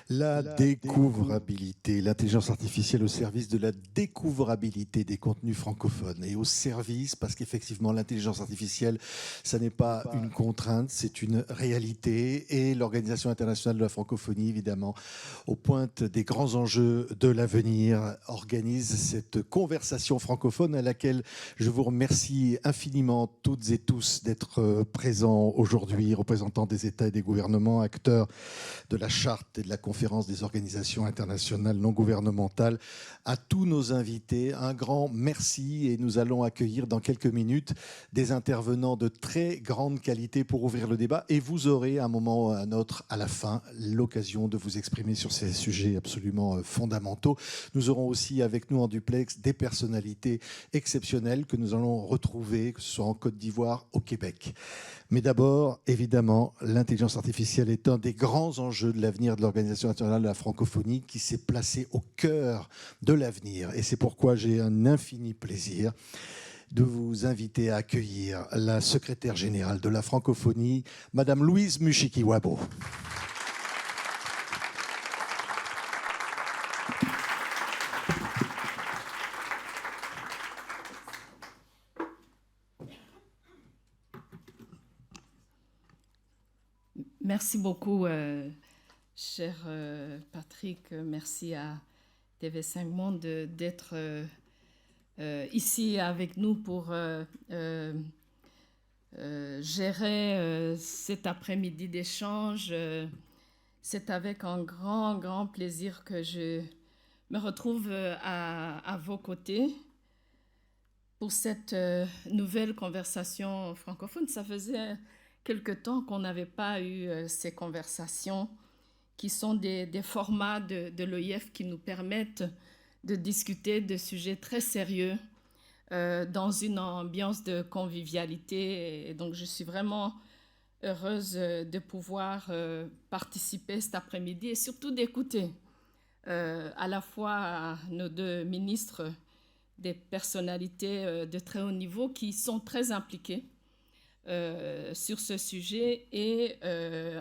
La découvrabilité, l'intelligence artificielle au service de la découvrabilité des contenus francophones et au service, parce qu'effectivement l'intelligence artificielle, ça n'est pas une contrainte, c'est une réalité et l'Organisation internationale de la francophonie, évidemment, aux pointes des grands enjeux de l'avenir, organise cette conversation francophone à laquelle je vous remercie infiniment toutes et tous d'être présents aujourd'hui, représentants des États et des gouvernements, acteurs de la charte et de la conférence des organisations internationales non gouvernementales. À tous nos invités, un grand merci et nous allons accueillir dans quelques minutes des intervenants de très grande qualité pour ouvrir le débat et vous aurez à un moment ou à un autre à la fin l'occasion de vous exprimer sur ces sujets absolument fondamentaux. Nous aurons aussi avec nous en duplex des personnalités exceptionnelles que nous allons retrouver, que ce soit en Côte d'Ivoire, au Québec. Mais d'abord, évidemment, l'intelligence artificielle est un des grands enjeux de l'avenir de l'Organisation internationale de la francophonie qui s'est placé au cœur de l'avenir. Et c'est pourquoi j'ai un infini plaisir de vous inviter à accueillir la secrétaire générale de la francophonie, Madame Louise Mushikiwabo. Merci beaucoup, cher Patrick. Merci à TV5 Monde d'être ici avec nous pour gérer cet après-midi d'échange. C'est avec un grand plaisir que je me retrouve à vos côtés pour cette nouvelle conversation francophone. Ça faisait quelque temps qu'on n'avait pas eu ces conversations qui sont des formats de l'OIF qui nous permettent de discuter de sujets très sérieux dans une ambiance de convivialité. Et donc, je suis vraiment heureuse de pouvoir participer cet après-midi et surtout d'écouter à la fois nos deux ministres, des personnalités de très haut niveau qui sont très impliquées sur ce sujet et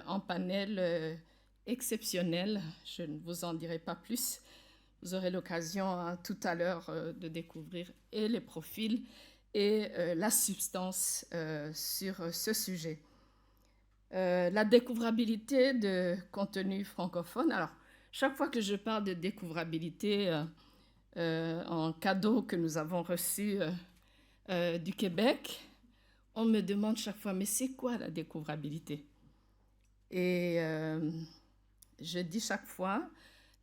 en panel exceptionnel. Je ne vous en dirai pas plus. Vous aurez l'occasion tout à l'heure de découvrir et les profils et la substance sur ce sujet. La découvrabilité de contenu francophone. Alors, chaque fois que je parle de découvrabilité en cadeau que nous avons reçu du Québec, on me demande chaque fois, mais c'est quoi la découvrabilité? Et je dis chaque fois,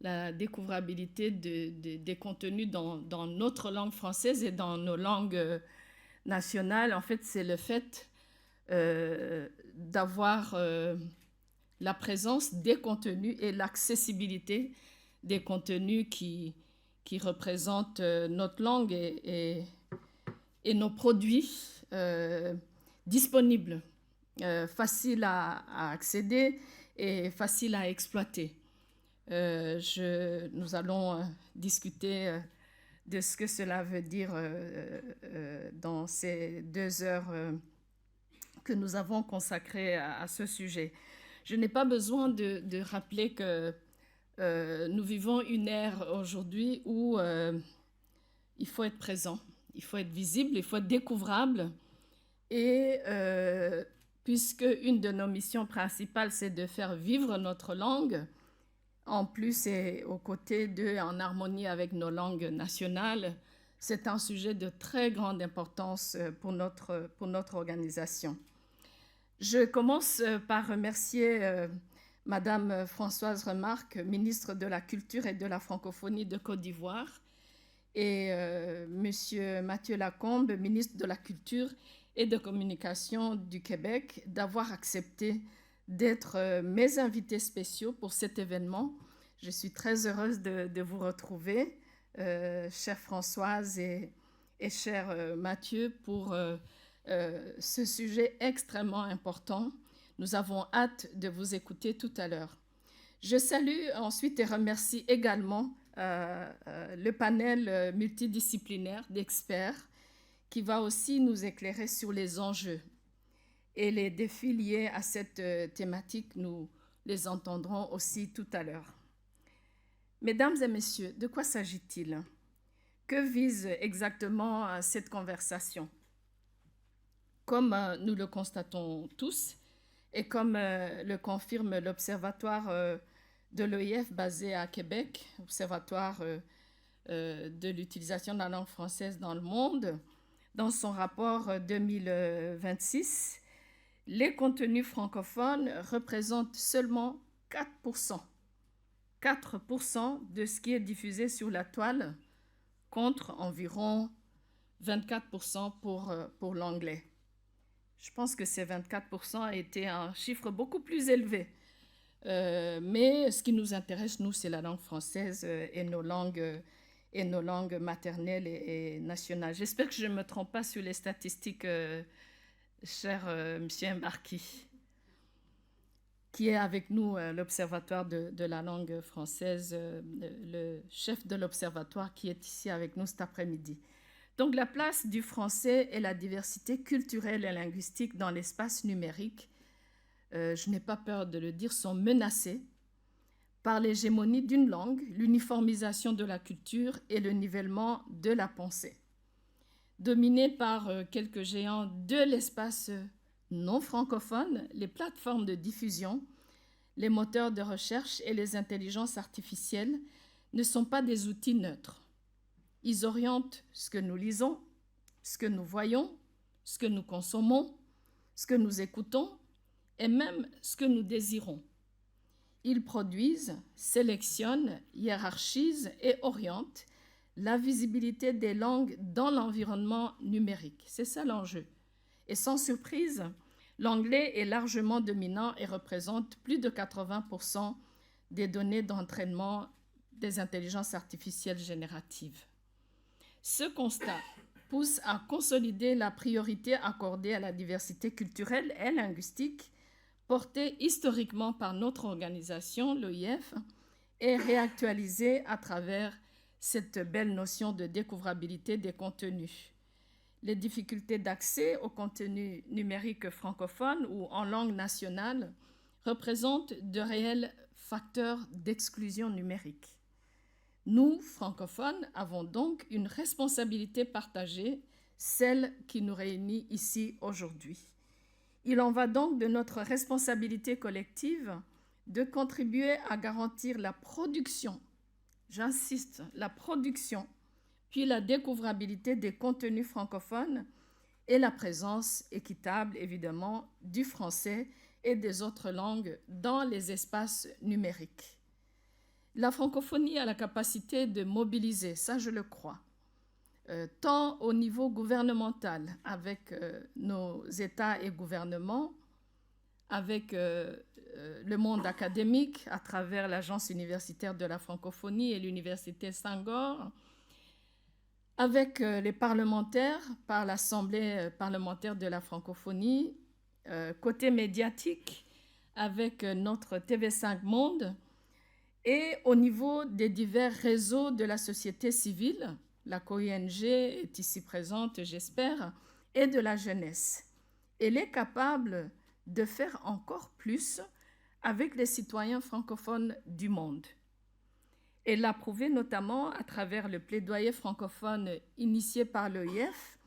la découvrabilité des contenus dans notre langue française et dans nos langues nationales, en fait, c'est le fait d'avoir la présence des contenus et l'accessibilité des contenus qui représentent notre langue et nos produits disponibles, faciles à accéder et faciles à exploiter. Nous allons discuter de ce que cela veut dire dans ces 2 heures que nous avons consacrées à ce sujet. Je n'ai pas besoin de rappeler que nous vivons une ère aujourd'hui où il faut être présent, il faut être visible, il faut être découvrable. Et puisque une de nos missions principales, c'est de faire vivre notre langue, en plus et aux côtés d'eux, en harmonie avec nos langues nationales, c'est un sujet de très grande importance pour notre organisation. Je commence par remercier Madame Françoise Remarque, ministre de la Culture et de la Francophonie de Côte d'Ivoire, et Monsieur Mathieu Lacombe, ministre de la Culture et de Communication du Québec, d'avoir accepté d'être mes invités spéciaux pour cet événement. Je suis très heureuse de vous retrouver, chère Françoise et cher Mathieu, pour ce sujet extrêmement important. Nous avons hâte de vous écouter tout à l'heure. Je salue ensuite et remercie également le panel multidisciplinaire d'experts qui va aussi nous éclairer sur les enjeux et les défis liés à cette thématique. Nous les entendrons aussi tout à l'heure. Mesdames et messieurs, de quoi s'agit-il? Que vise exactement cette conversation? Comme nous le constatons tous, et comme le confirme l'Observatoire de l'OIF basé à Québec, Observatoire de l'utilisation de la langue française dans le monde, dans son rapport 2026, les contenus francophones représentent seulement 4% de ce qui est diffusé sur la toile, contre environ 24% pour l'anglais. Je pense que ces 24% a été un chiffre beaucoup plus élevé. Mais ce qui nous intéresse, nous, c'est la langue française et nos langues maternelles et nationales. J'espère que je ne me trompe pas sur les statistiques, cher monsieur Mbarki, qui est avec nous, l'Observatoire de la langue française, le chef de l'Observatoire qui est ici avec nous cet après-midi. Donc la place du français et la diversité culturelle et linguistique dans l'espace numérique, je n'ai pas peur de le dire, sont menacées par l'hégémonie d'une langue, l'uniformisation de la culture et le nivellement de la pensée. Dominée par quelques géants de l'espace non francophone, les plateformes de diffusion, les moteurs de recherche et les intelligences artificielles ne sont pas des outils neutres. Ils orientent ce que nous lisons, ce que nous voyons, ce que nous consommons, ce que nous écoutons et même ce que nous désirons. Ils produisent, sélectionnent, hiérarchisent et orientent la visibilité des langues dans l'environnement numérique. C'est ça l'enjeu. Et sans surprise, l'anglais est largement dominant et représente plus de 80% des données d'entraînement des intelligences artificielles génératives. Ce constat pousse à consolider la priorité accordée à la diversité culturelle et linguistique, portée historiquement par notre organisation, l'OIF, et réactualisée à travers cette belle notion de découvrabilité des contenus. Les difficultés d'accès aux contenus numériques francophones ou en langue nationale représentent de réels facteurs d'exclusion numérique. Nous, francophones, avons donc une responsabilité partagée, celle qui nous réunit ici aujourd'hui. Il en va donc de notre responsabilité collective de contribuer à garantir la production, j'insiste, la production, puis la découvrabilité des contenus francophones et la présence équitable, évidemment, du français et des autres langues dans les espaces numériques. La francophonie a la capacité de mobiliser, ça je le crois, tant au niveau gouvernemental, avec nos États et gouvernements, avec le monde académique, à travers l'Agence universitaire de la francophonie et l'Université Senghor, avec les parlementaires, par l'Assemblée parlementaire de la francophonie, côté médiatique, avec notre TV5 Monde, et au niveau des divers réseaux de la société civile, la COING est ici présente, j'espère, et de la jeunesse. Elle est capable de faire encore plus avec les citoyens francophones du monde. Elle l'a prouvé notamment à travers le plaidoyer francophone initié par l'OIF,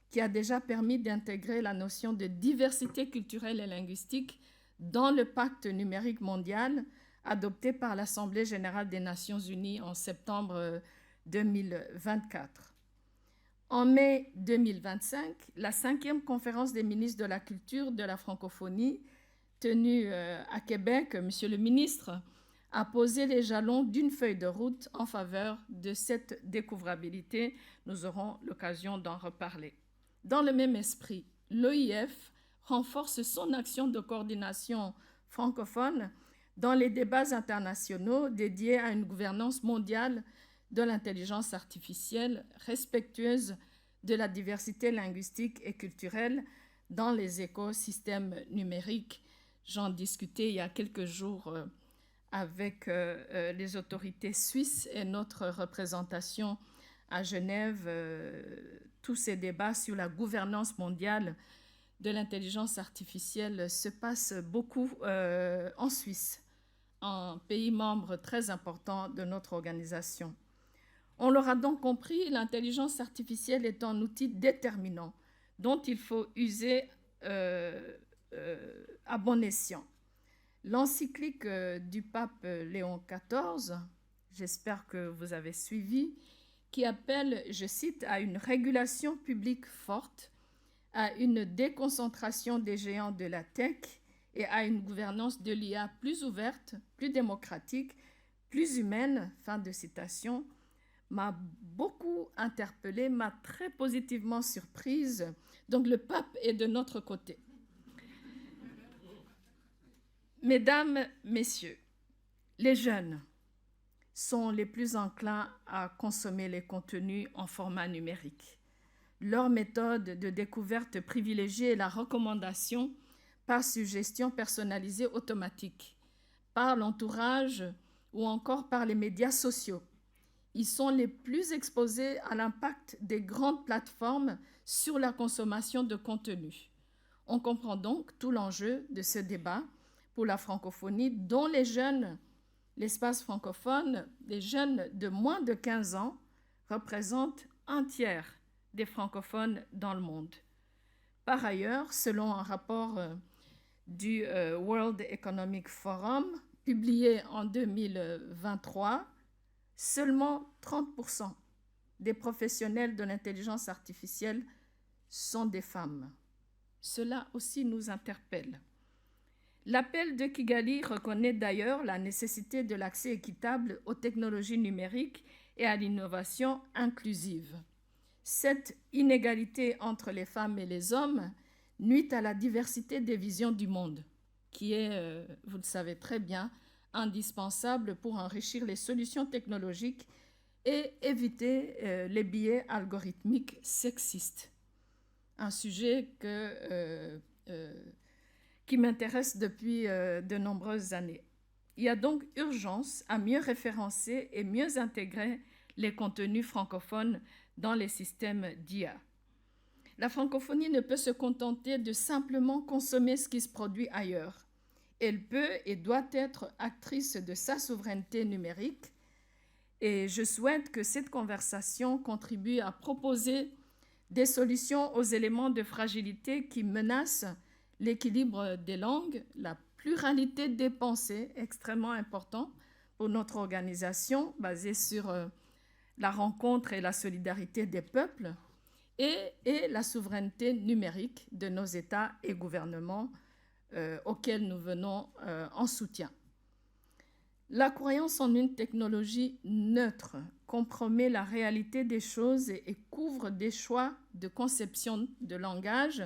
qui a déjà permis d'intégrer la notion de diversité culturelle et linguistique dans le pacte numérique mondial adopté par l'Assemblée générale des Nations unies en septembre 2024. En mai 2025, la 5e conférence des ministres de la culture de la francophonie, tenue à Québec, Monsieur le ministre, a posé les jalons d'une feuille de route en faveur de cette découvrabilité. Nous aurons l'occasion d'en reparler. Dans le même esprit, l'OIF renforce son action de coordination francophone dans les débats internationaux dédiés à une gouvernance mondiale de l'intelligence artificielle respectueuse de la diversité linguistique et culturelle dans les écosystèmes numériques. J'en discutais il y a quelques jours avec les autorités suisses et notre représentation à Genève. Tous ces débats sur la gouvernance mondiale de l'intelligence artificielle se passent beaucoup en Suisse, un pays membre très important de notre organisation. On l'aura donc compris, l'intelligence artificielle est un outil déterminant dont il faut user à bon escient. L'encyclique du pape Léon XIV, j'espère que vous avez suivi, qui appelle, je cite, à une régulation publique forte, à une déconcentration des géants de la tech et à une gouvernance de l'IA plus ouverte, plus démocratique, plus humaine, fin de citation, m'a beaucoup interpellée, m'a très positivement surprise. Donc le pape est de notre côté. Mesdames, messieurs, les jeunes sont les plus enclins à consommer les contenus en format numérique. Leur méthode de découverte privilégiée est la recommandation par suggestion personnalisée automatique, par l'entourage ou encore par les médias sociaux. Ils sont les plus exposés à l'impact des grandes plateformes sur la consommation de contenu. On comprend donc tout l'enjeu de ce débat pour la francophonie, dont les jeunes, l'espace francophone, les jeunes de moins de 15 ans représentent un tiers des francophones dans le monde. Par ailleurs, selon un rapport du World Economic Forum, publié en 2023, seulement 30% des professionnels de l'intelligence artificielle sont des femmes. Cela aussi nous interpelle. L'appel de Kigali reconnaît d'ailleurs la nécessité de l'accès équitable aux technologies numériques et à l'innovation inclusive. Cette inégalité entre les femmes et les hommes nuit à la diversité des visions du monde, qui est, vous le savez très bien, indispensable pour enrichir les solutions technologiques et éviter les biais algorithmiques sexistes. Un sujet qui m'intéresse depuis de nombreuses années. Il y a donc urgence à mieux référencer et mieux intégrer les contenus francophones dans les systèmes d'IA. La francophonie ne peut se contenter de simplement consommer ce qui se produit ailleurs. Elle peut et doit être actrice de sa souveraineté numérique et je souhaite que cette conversation contribue à proposer des solutions aux éléments de fragilité qui menacent l'équilibre des langues, la pluralité des pensées, extrêmement important pour notre organisation, basée sur la rencontre et la solidarité des peuples, et la souveraineté numérique de nos États et gouvernements auxquels nous venons en soutien. La croyance en une technologie neutre compromet la réalité des choses et couvre des choix de conception de langage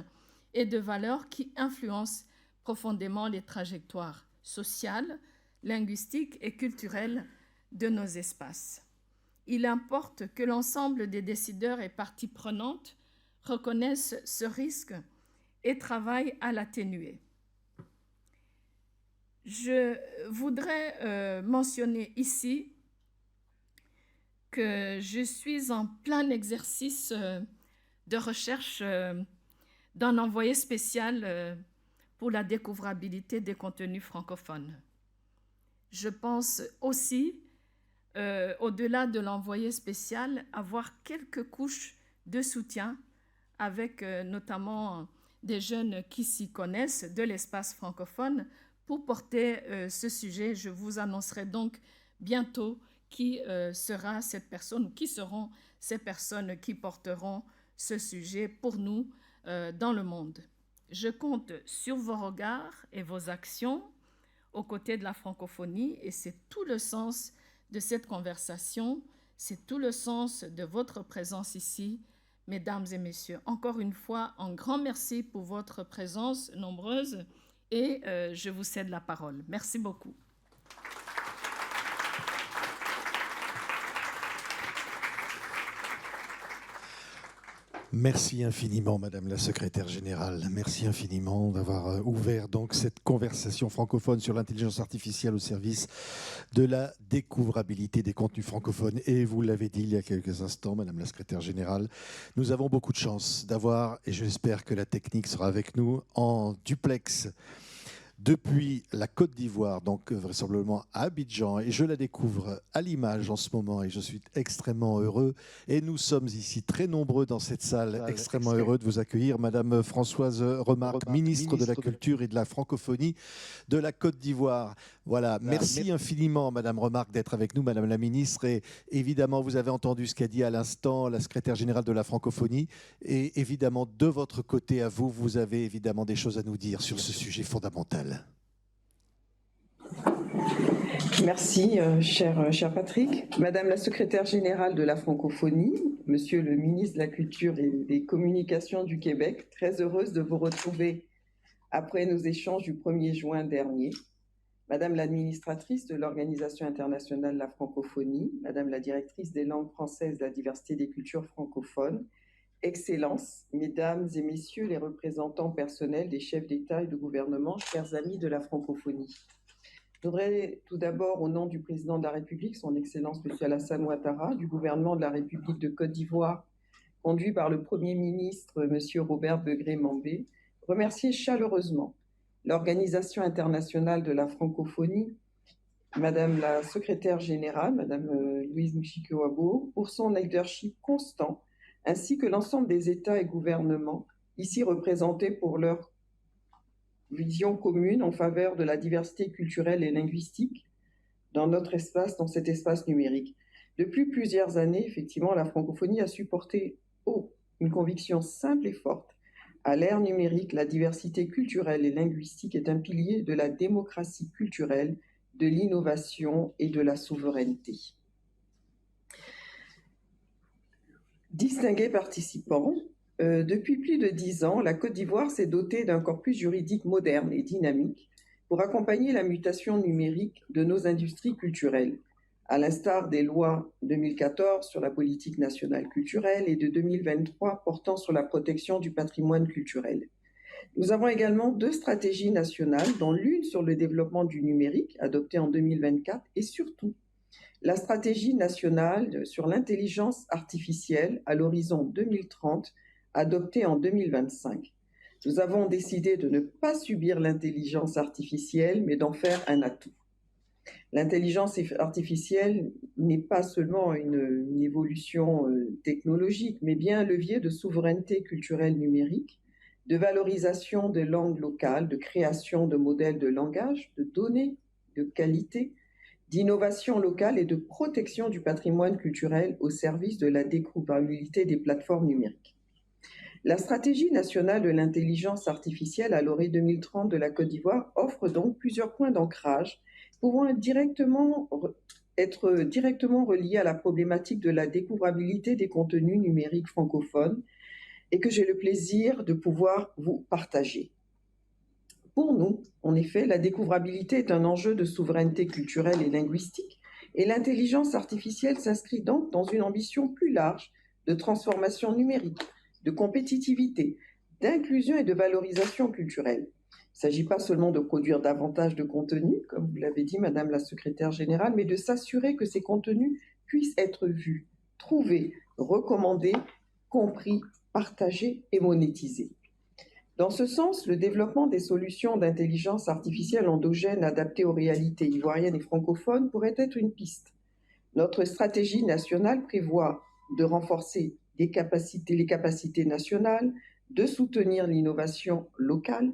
et de valeurs qui influencent profondément les trajectoires sociales, linguistiques et culturelles de nos espaces. Il importe que l'ensemble des décideurs et parties prenantes reconnaissent ce risque et travaillent à l'atténuer. Je voudrais mentionner ici que je suis en plein exercice de recherche d'un envoyé spécial pour la découvrabilité des contenus francophones. Je pense aussi, au-delà de l'envoyé spécial, avoir quelques couches de soutien avec notamment des jeunes qui s'y connaissent de l'espace francophone pour porter ce sujet. Je vous annoncerai donc bientôt qui sera cette personne ou qui seront ces personnes qui porteront ce sujet pour nous dans le monde. Je compte sur vos regards et vos actions aux côtés de la francophonie et c'est tout le sens de cette conversation, c'est tout le sens de votre présence ici, mesdames et messieurs. Encore une fois, un grand merci pour votre présence nombreuse et je vous cède la parole. Merci beaucoup. Merci infiniment, Madame la Secrétaire Générale. Merci infiniment d'avoir ouvert donc cette conversation francophone sur l'intelligence artificielle au service de la découvrabilité des contenus francophones. Et vous l'avez dit il y a quelques instants, Madame la Secrétaire Générale, nous avons beaucoup de chance d'avoir, et j'espère que la technique sera avec nous, en duplex, depuis la Côte d'Ivoire, donc vraisemblablement à Abidjan, et je la découvre à l'image en ce moment et je suis extrêmement heureux. Et nous sommes ici très nombreux dans cette salle, extrêmement heureux de vous accueillir. Madame Françoise Remarque, ministre de la Culture et de la Francophonie de la Côte d'Ivoire. Voilà, merci infiniment Madame Remarque d'être avec nous, Madame la ministre. Et évidemment, vous avez entendu ce qu'a dit à l'instant la secrétaire générale de la Francophonie. Et évidemment, de votre côté à vous, vous avez évidemment des choses à nous dire sur ce sujet fondamental. Merci, cher Patrick. Madame la secrétaire générale de la Francophonie, Monsieur le ministre de la Culture et des Communications du Québec, très heureuse de vous retrouver après nos échanges du 1er juin dernier. Madame l'administratrice de l'Organisation internationale de la francophonie, Madame la directrice des langues françaises de la diversité des cultures francophones, Excellences, Mesdames et Messieurs les représentants personnels des chefs d'État et de gouvernement, chers amis de la francophonie. Je voudrais tout d'abord, au nom du président de la République, son Excellence M. Alassane Ouattara, du gouvernement de la République de Côte d'Ivoire, conduit par le Premier ministre M. Robert Begré-Mambé, remercier chaleureusement l'Organisation internationale de la francophonie, Madame la secrétaire générale, Madame Louise Mushikiwabo, pour son leadership constant, ainsi que l'ensemble des États et gouvernements, ici représentés pour leur vision commune en faveur de la diversité culturelle et linguistique dans notre espace, dans cet espace numérique. Depuis plusieurs années, effectivement, la francophonie a supporté une conviction simple et forte. À l'ère numérique, la diversité culturelle et linguistique est un pilier de la démocratie culturelle, de l'innovation et de la souveraineté. Distingués participants, depuis plus de 10 ans, la Côte d'Ivoire s'est dotée d'un corpus juridique moderne et dynamique pour accompagner la mutation numérique de nos industries culturelles, à l'instar des lois 2014 sur la politique nationale culturelle et de 2023 portant sur la protection du patrimoine culturel. Nous avons également 2 stratégies nationales, dont l'une sur le développement du numérique, adoptée en 2024, et surtout la stratégie nationale sur l'intelligence artificielle à l'horizon 2030, adoptée en 2025. Nous avons décidé de ne pas subir l'intelligence artificielle, mais d'en faire un atout. L'intelligence artificielle n'est pas seulement une évolution technologique, mais bien un levier de souveraineté culturelle numérique, de valorisation des langues locales, de création de modèles de langage, de données de qualité, d'innovation locale et de protection du patrimoine culturel au service de la découvrabilité des plateformes numériques. La stratégie nationale de l'intelligence artificielle à l'horizon 2030 de la Côte d'Ivoire offre donc plusieurs points d'ancrage pouvant être directement reliés à la problématique de la découvrabilité des contenus numériques francophones et que j'ai le plaisir de pouvoir vous partager. Pour nous, en effet, la découvrabilité est un enjeu de souveraineté culturelle et linguistique et l'intelligence artificielle s'inscrit donc dans une ambition plus large de transformation numérique, de compétitivité, d'inclusion et de valorisation culturelle. Il ne s'agit pas seulement de produire davantage de contenus, comme vous l'avez dit, Madame la secrétaire générale, mais de s'assurer que ces contenus puissent être vus, trouvés, recommandés, compris, partagés et monétisés. Dans ce sens, le développement des solutions d'intelligence artificielle endogène adaptées aux réalités ivoiriennes et francophones pourrait être une piste. Notre stratégie nationale prévoit de renforcer les capacités nationales, de soutenir l'innovation locale,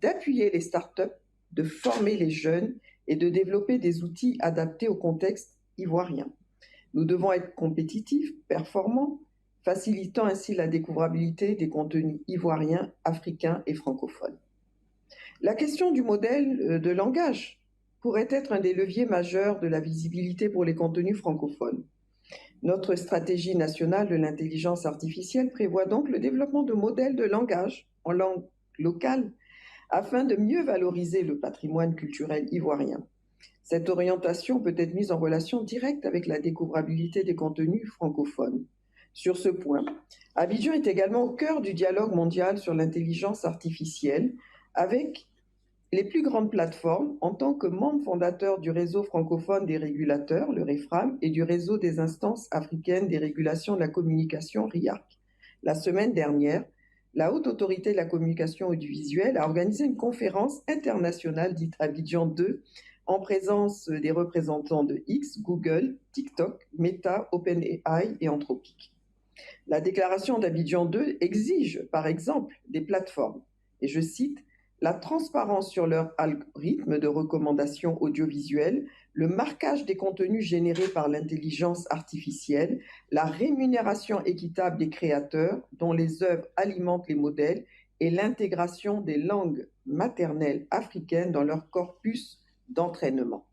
d'appuyer les startups, de former les jeunes et de développer des outils adaptés au contexte ivoirien. Nous devons être compétitifs, performants, facilitant ainsi la découvrabilité des contenus ivoiriens, africains et francophones. La question du modèle de langage pourrait être un des leviers majeurs de la visibilité pour les contenus francophones. Notre stratégie nationale de l'intelligence artificielle prévoit donc le développement de modèles de langage en langue locale afin de mieux valoriser le patrimoine culturel ivoirien. Cette orientation peut être mise en relation directe avec la découvrabilité des contenus francophones. Sur ce point, Abidjan est également au cœur du dialogue mondial sur l'intelligence artificielle avec les plus grandes plateformes en tant que membre fondateur du réseau francophone des régulateurs, le REFRAM, et du réseau des instances africaines des régulations de la communication, RIAC. La semaine dernière, la Haute Autorité de la Communication Audiovisuelle a organisé une conférence internationale dite Abidjan 2 en présence des représentants de X, Google, TikTok, Meta, OpenAI et Anthropic. La déclaration d'Abidjan 2 exige, par exemple, des plateformes, et je cite, la transparence sur leur algorithme de recommandation audiovisuelle, le marquage des contenus générés par l'intelligence artificielle, la rémunération équitable des créateurs dont les œuvres alimentent les modèles et l'intégration des langues maternelles africaines dans leur corpus d'entraînement.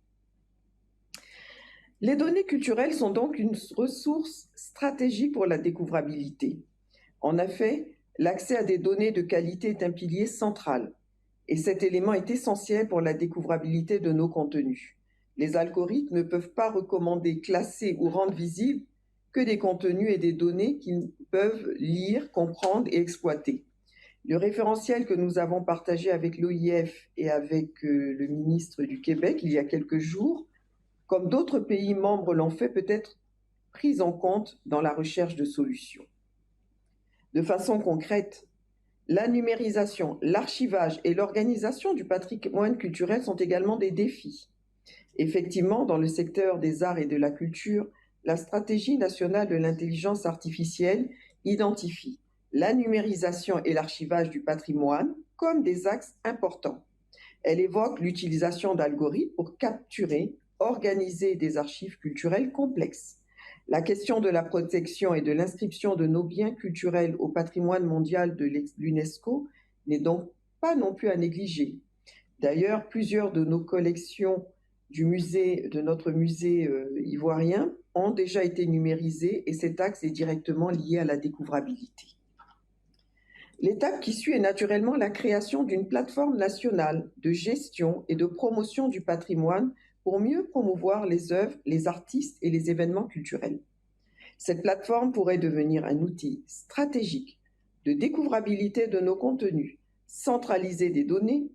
Les données culturelles sont donc une ressource stratégique pour la découvrabilité. En effet, l'accès à des données de qualité est un pilier central et cet élément est essentiel pour la découvrabilité de nos contenus. Les algorithmes ne peuvent pas recommander, classer ou rendre visibles que des contenus et des données qu'ils peuvent lire, comprendre et exploiter. Le référentiel que nous avons partagé avec l'OIF et avec le ministre du Québec il y a quelques jours, comme d'autres pays membres l'ont fait, peut être pris en compte dans la recherche de solutions. De façon concrète, la numérisation, l'archivage et l'organisation du patrimoine culturel sont également des défis. Effectivement, dans le secteur des arts et de la culture, la stratégie nationale de l'intelligence artificielle identifie la numérisation et l'archivage du patrimoine comme des axes importants. Elle évoque l'utilisation d'algorithmes pour capturer, organiser des archives culturelles complexes. La question de la protection et de l'inscription de nos biens culturels au patrimoine mondial de l'UNESCO n'est donc pas non plus à négliger. D'ailleurs, plusieurs de nos collections de notre musée ivoirien ont déjà été numérisées et cet axe est directement lié à la découvrabilité. L'étape qui suit est naturellement la création d'une plateforme nationale de gestion et de promotion du patrimoine pour mieux promouvoir les œuvres, les artistes et les événements culturels. Cette plateforme pourrait devenir un outil stratégique de découvrabilité de nos contenus, centraliser des données,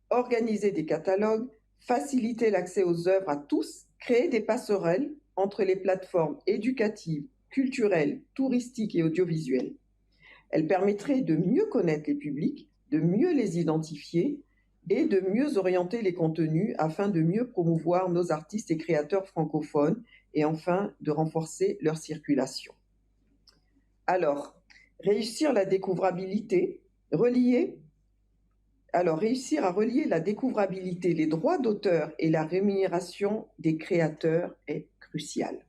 organiser des catalogues, faciliter l'accès aux œuvres à tous, créer des passerelles entre les plateformes éducatives, culturelles, touristiques et audiovisuelles. Elle permettrait de mieux connaître les publics, de mieux les identifier et de mieux orienter les contenus afin de mieux promouvoir nos artistes et créateurs francophones et enfin de renforcer leur circulation. Alors, réussir la découvrabilité, réussir à relier la découvrabilité, les droits d'auteur et la rémunération des créateurs est crucial.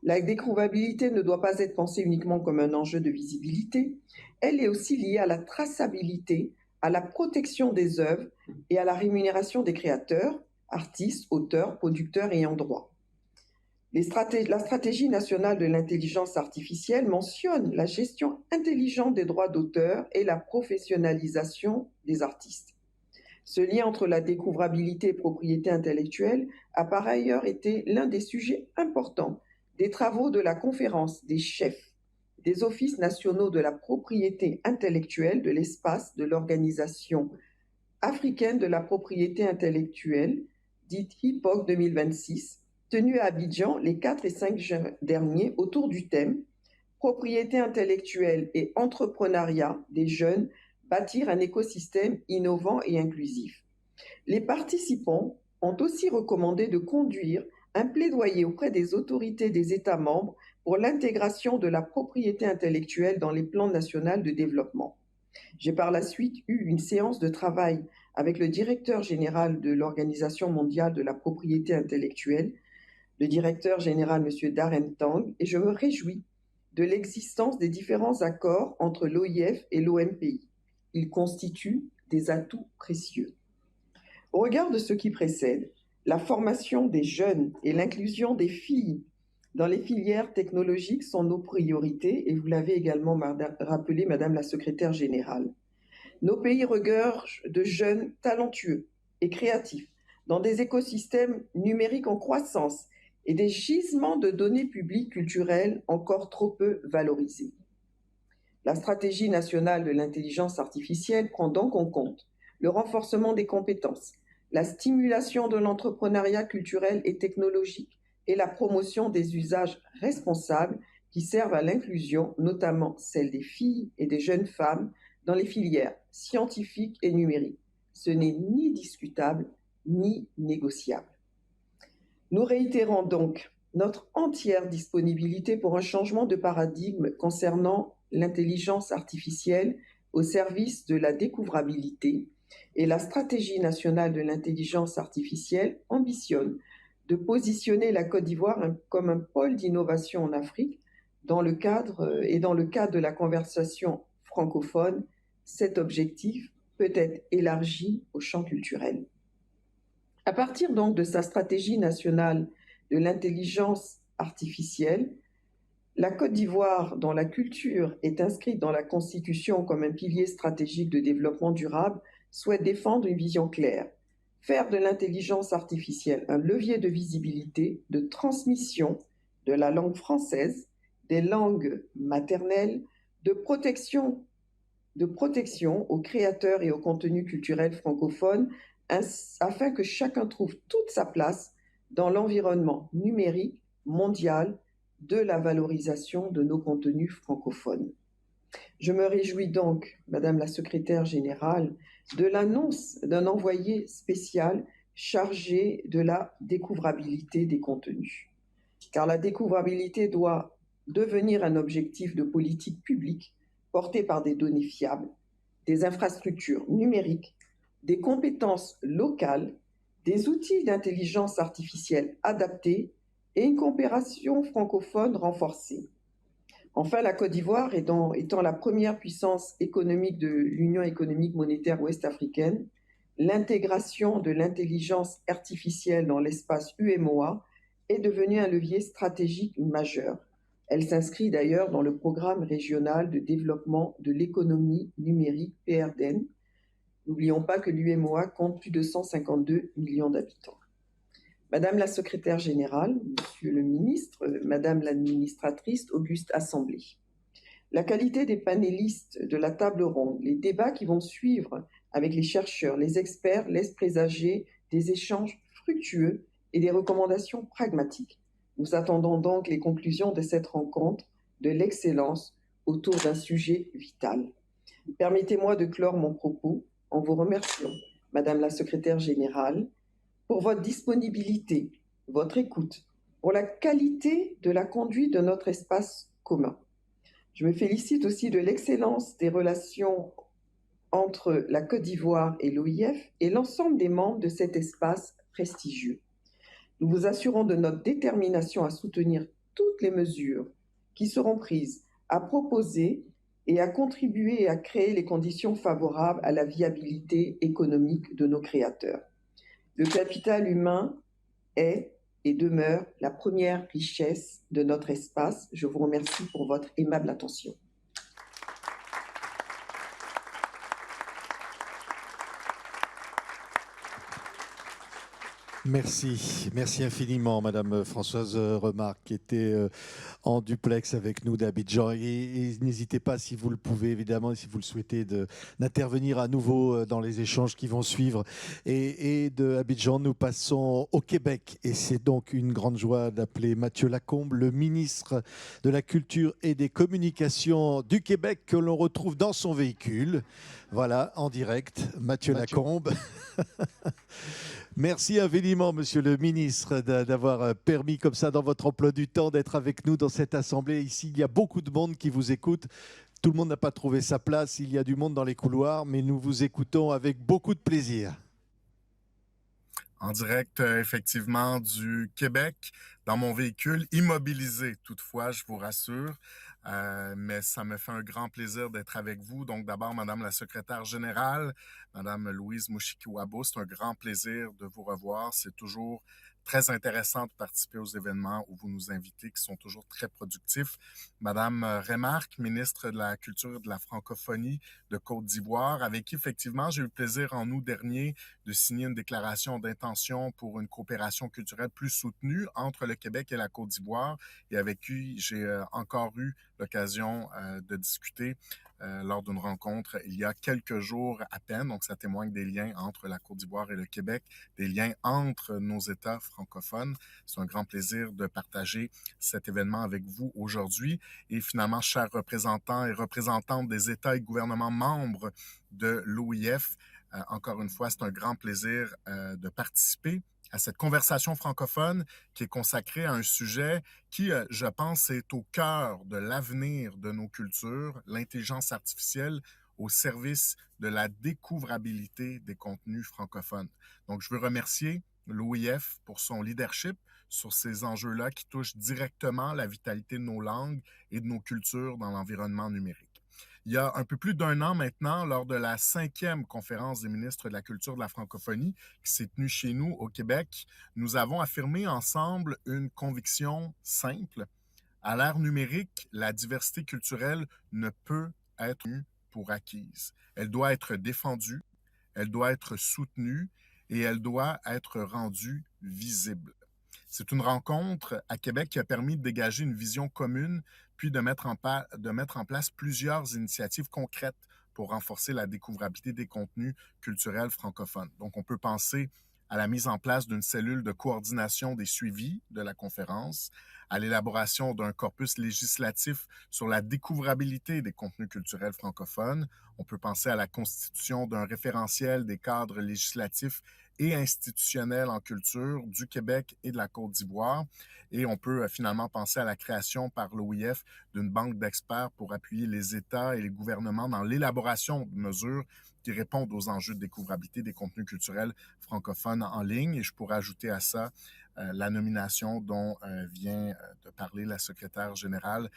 La découvrabilité ne doit pas être pensée uniquement comme un enjeu de visibilité, elle est aussi liée à la traçabilité, à la protection des œuvres et à la rémunération des créateurs, artistes, auteurs, producteurs et ayants droit. La stratégie nationale de l'intelligence artificielle mentionne la gestion intelligente des droits d'auteur et la professionnalisation des artistes. Ce lien entre la découvrabilité et propriété intellectuelle a par ailleurs été l'un des sujets importants des travaux de la conférence des chefs des offices nationaux de la propriété intellectuelle de l'espace de l'Organisation africaine de la propriété intellectuelle, dite HIPOC 2026, tenue à Abidjan les 4 et 5 juin dernier autour du thème « Propriété intellectuelle et entrepreneuriat des jeunes, bâtir un écosystème innovant et inclusif ». Les participants ont aussi recommandé de conduire un plaidoyer auprès des autorités des États membres pour l'intégration de la propriété intellectuelle dans les plans nationaux de développement. J'ai par la suite eu une séance de travail avec le directeur général de l'Organisation mondiale de la propriété intellectuelle, le directeur général M. Darren Tang, et je me réjouis de l'existence des différents accords entre l'OIF et l'OMPI. Ils constituent des atouts précieux. Au regard de ce qui précède, la formation des jeunes et l'inclusion des filles dans les filières technologiques sont nos priorités et vous l'avez également rappelé, Madame la Secrétaire générale. Nos pays regorgent de jeunes talentueux et créatifs dans des écosystèmes numériques en croissance et des gisements de données publiques culturelles encore trop peu valorisés. La stratégie nationale de l'intelligence artificielle prend donc en compte le renforcement des compétences, la stimulation de l'entrepreneuriat culturel et technologique et la promotion des usages responsables qui servent à l'inclusion, notamment celle des filles et des jeunes femmes, dans les filières scientifiques et numériques. Ce n'est ni discutable ni négociable. Nous réitérons donc notre entière disponibilité pour un changement de paradigme concernant l'intelligence artificielle au service de la découvrabilité, et la stratégie nationale de l'intelligence artificielle ambitionne de positionner la Côte d'Ivoire comme un pôle d'innovation en Afrique dans le cadre de la conversation francophone. Cet objectif peut être élargi au champ culturel. À partir donc de sa stratégie nationale de l'intelligence artificielle, la Côte d'Ivoire, dont la culture est inscrite dans la Constitution comme un pilier stratégique de développement durable, souhaite défendre une vision claire, faire de l'intelligence artificielle un levier de visibilité, de transmission de la langue française, des langues maternelles, de protection aux créateurs et aux contenus culturels francophones, afin que chacun trouve toute sa place dans l'environnement numérique mondial de la valorisation de nos contenus francophones. Je me réjouis donc, Madame la Secrétaire générale, de l'annonce d'un envoyé spécial chargé de la découvrabilité des contenus. Car la découvrabilité doit devenir un objectif de politique publique porté par des données fiables, des infrastructures numériques, des compétences locales, des outils d'intelligence artificielle adaptés et une coopération francophone renforcée. Enfin, la Côte d'Ivoire étant la première puissance économique de l'Union économique monétaire ouest-africaine, l'intégration de l'intelligence artificielle dans l'espace UEMOA est devenue un levier stratégique majeur. Elle s'inscrit d'ailleurs dans le programme régional de développement de l'économie numérique PRDN. N'oublions pas que l'UEMOA compte plus de 152 millions d'habitants. Madame la secrétaire générale, Monsieur le ministre, Madame l'administratrice, auguste assemblée. La qualité des panélistes de la table ronde, les débats qui vont suivre avec les chercheurs, les experts laissent présager des échanges fructueux et des recommandations pragmatiques. Nous attendons donc les conclusions de cette rencontre de l'excellence autour d'un sujet vital. Permettez-moi de clore mon propos en vous remerciant, Madame la secrétaire générale, pour votre disponibilité, votre écoute, pour la qualité de la conduite de notre espace commun. Je me félicite aussi de l'excellence des relations entre la Côte d'Ivoire et l'OIF et l'ensemble des membres de cet espace prestigieux. Nous vous assurons de notre détermination à soutenir toutes les mesures qui seront prises, à proposer et à contribuer à créer les conditions favorables à la viabilité économique de nos créateurs. Le capital humain est et demeure la première richesse de notre espace. Je vous remercie pour votre aimable attention. Merci, merci infiniment, Madame Françoise Remarque, qui était en duplex avec nous d'Abidjan. Et n'hésitez pas, si vous le pouvez, évidemment, si vous le souhaitez, d'intervenir à nouveau dans les échanges qui vont suivre. Et de Abidjan, nous passons au Québec. Et c'est donc une grande joie d'appeler Mathieu Lacombe, le ministre de la Culture et des Communications du Québec, que l'on retrouve dans son véhicule. Voilà, en direct, Mathieu Lacombe. Merci infiniment, Monsieur le ministre, d'avoir permis comme ça, dans votre emploi du temps, d'être avec nous dans cette assemblée. Ici, il y a beaucoup de monde qui vous écoute. Tout le monde n'a pas trouvé sa place. Il y a du monde dans les couloirs, mais nous vous écoutons avec beaucoup de plaisir. En direct, effectivement, du Québec, dans mon véhicule, immobilisé toutefois, je vous rassure. Mais ça me fait un grand plaisir d'être avec vous. Donc d'abord, Madame la secrétaire générale, Madame Louise Mushikiwabo, c'est un grand plaisir de vous revoir. C'est toujours très intéressant de participer aux événements où vous nous invitez, qui sont toujours très productifs. Madame Remarque, ministre de la Culture et de la Francophonie de Côte d'Ivoire, avec qui, effectivement, j'ai eu le plaisir en août dernier de signer une déclaration d'intention pour une coopération culturelle plus soutenue entre le Québec et la Côte d'Ivoire, et avec qui j'ai encore eu l'occasion de discuter lors d'une rencontre il y a quelques jours à peine. Donc, ça témoigne des liens entre la Côte d'Ivoire et le Québec, des liens entre nos États francophones. C'est un grand plaisir de partager cet événement avec vous aujourd'hui. Et finalement, chers représentants et représentantes des États et gouvernements membres de l'OIF, encore une fois, c'est un grand plaisir de participer à cette conversation francophone qui est consacrée à un sujet qui, je pense, est au cœur de l'avenir de nos cultures, l'intelligence artificielle au service de la découvrabilité des contenus francophones. Donc, je veux remercier l'OIF pour son leadership sur ces enjeux-là qui touchent directement la vitalité de nos langues et de nos cultures dans l'environnement numérique. Il y a un peu plus d'un an maintenant, lors de la 5e conférence des ministres de la culture de la francophonie qui s'est tenue chez nous au Québec, nous avons affirmé ensemble une conviction simple. À l'ère numérique, la diversité culturelle ne peut être tenue pour acquise. Elle doit être défendue, elle doit être soutenue et elle doit être rendue visible. C'est une rencontre à Québec qui a permis de dégager une vision commune, puis de mettre en place plusieurs initiatives concrètes pour renforcer la découvrabilité des contenus culturels francophones. Donc, on peut penser à la mise en place d'une cellule de coordination des suivis de la conférence, à l'élaboration d'un corpus législatif sur la découvrabilité des contenus culturels francophones. On peut penser à la constitution d'un référentiel des cadres législatifs et institutionnels en culture du Québec et de la Côte d'Ivoire. Et on peut finalement penser à la création par l'OIF d'une banque d'experts pour appuyer les États et les gouvernements dans l'élaboration de mesures qui répondent aux enjeux de découvrabilité des contenus culturels francophones en ligne. Et je pourrais ajouter à ça la nomination dont vient de parler la secrétaire générale,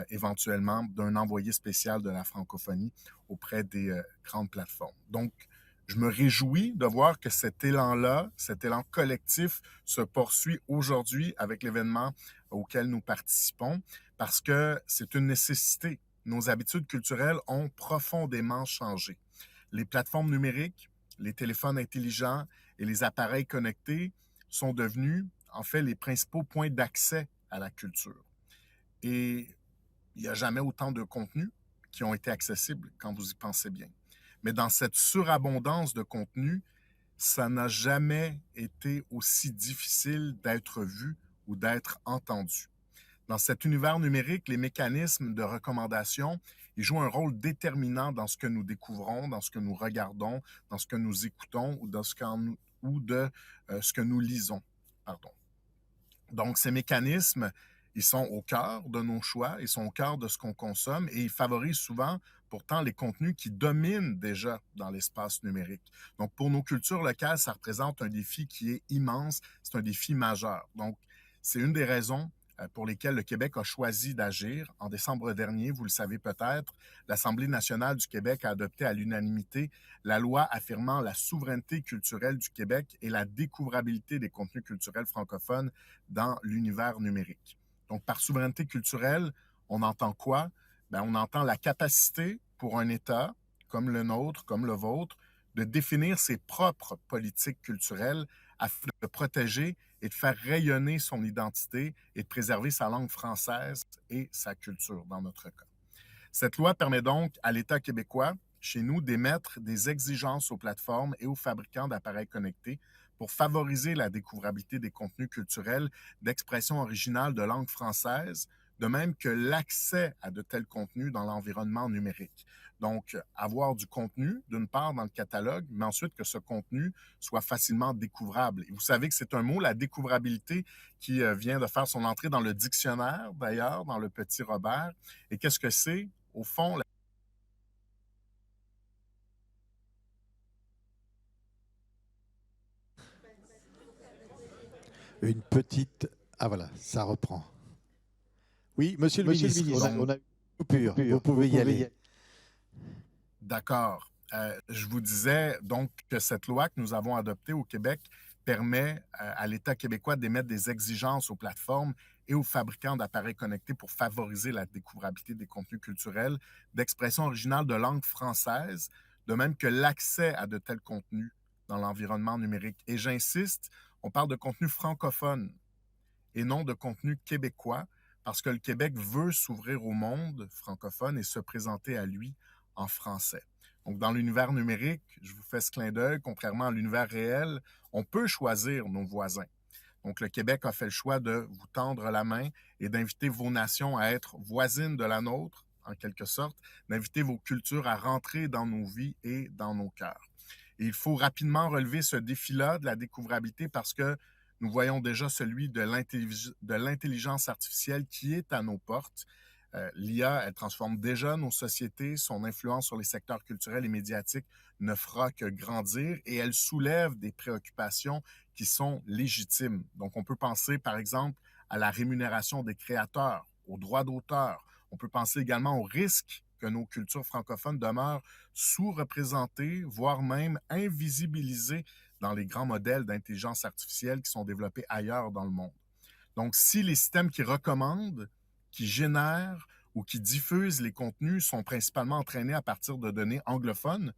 éventuellement d'un envoyé spécial de la francophonie auprès des grandes plateformes. Donc, je me réjouis de voir que cet élan-là, cet élan collectif se poursuit aujourd'hui avec l'événement auquel nous participons parce que c'est une nécessité. Nos habitudes culturelles ont profondément changé. Les plateformes numériques, les téléphones intelligents et les appareils connectés sont devenus, en fait, les principaux points d'accès à la culture. Et il n'y a jamais autant de contenus qui ont été accessibles quand vous y pensez bien. Mais dans cette surabondance de contenu, ça n'a jamais été aussi difficile d'être vu ou d'être entendu. Dans cet univers numérique, les mécanismes de recommandation, ils jouent un rôle déterminant dans ce que nous découvrons, dans ce que nous regardons, dans ce que nous écoutons ou de ce que nous lisons. Pardon. Donc, ces mécanismes, ils sont au cœur de nos choix, ils sont au cœur de ce qu'on consomme et ils favorisent souvent pourtant les contenus qui dominent déjà dans l'espace numérique. Donc, pour nos cultures locales, ça représente un défi qui est immense, c'est un défi majeur. Donc, c'est une des raisons pour lesquelles le Québec a choisi d'agir. En décembre dernier, vous le savez peut-être, l'Assemblée nationale du Québec a adopté à l'unanimité la loi affirmant la souveraineté culturelle du Québec et la découvrabilité des contenus culturels francophones dans l'univers numérique. Donc, par souveraineté culturelle, on entend quoi? Bien, on entend la capacité pour un État, comme le nôtre, comme le vôtre, de définir ses propres politiques culturelles afin de protéger et de faire rayonner son identité et de préserver sa langue française et sa culture, dans notre cas. Cette loi permet donc à l'État québécois, chez nous, d'émettre des exigences aux plateformes et aux fabricants d'appareils connectés pour favoriser la découvrabilité des contenus culturels d'expression originale de langue française, de même que l'accès à de tels contenus dans l'environnement numérique. Donc, avoir du contenu, d'une part, dans le catalogue, mais ensuite que ce contenu soit facilement découvrable. Et vous savez que c'est un mot, la découvrabilité, qui vient de faire son entrée dans le dictionnaire, d'ailleurs, dans le Petit Robert. Et qu'est-ce que c'est? Au fond, Une petite... Ah voilà, ça reprend. Oui, monsieur le ministre, on a une coupure. Vous pouvez y aller. D'accord. Je vous disais donc que cette loi que nous avons adoptée au Québec permet à l'État québécois d'émettre des exigences aux plateformes et aux fabricants d'appareils connectés pour favoriser la découvrabilité des contenus culturels d'expression originale de langue française, de même que l'accès à de tels contenus dans l'environnement numérique. Et j'insiste, on parle de contenu francophone et non de contenu québécois, parce que le Québec veut s'ouvrir au monde francophone et se présenter à lui en français. Donc, dans l'univers numérique, je vous fais ce clin d'œil, contrairement à l'univers réel, on peut choisir nos voisins. Donc, le Québec a fait le choix de vous tendre la main et d'inviter vos nations à être voisines de la nôtre, en quelque sorte, d'inviter vos cultures à rentrer dans nos vies et dans nos cœurs. Et il faut rapidement relever ce défi-là de la découvrabilité parce que nous voyons déjà celui de l'intelligence artificielle qui est à nos portes. L'IA, elle transforme déjà nos sociétés. Son influence sur les secteurs culturels et médiatiques ne fera que grandir et elle soulève des préoccupations qui sont légitimes. Donc, on peut penser, par exemple, à la rémunération des créateurs, aux droits d'auteur. On peut penser également au risque que nos cultures francophones demeurent sous-représentées, voire même invisibilisées dans les grands modèles d'intelligence artificielle qui sont développés ailleurs dans le monde. Donc, si les systèmes qui recommandent, qui génèrent ou qui diffusent les contenus sont principalement entraînés à partir de données anglophones,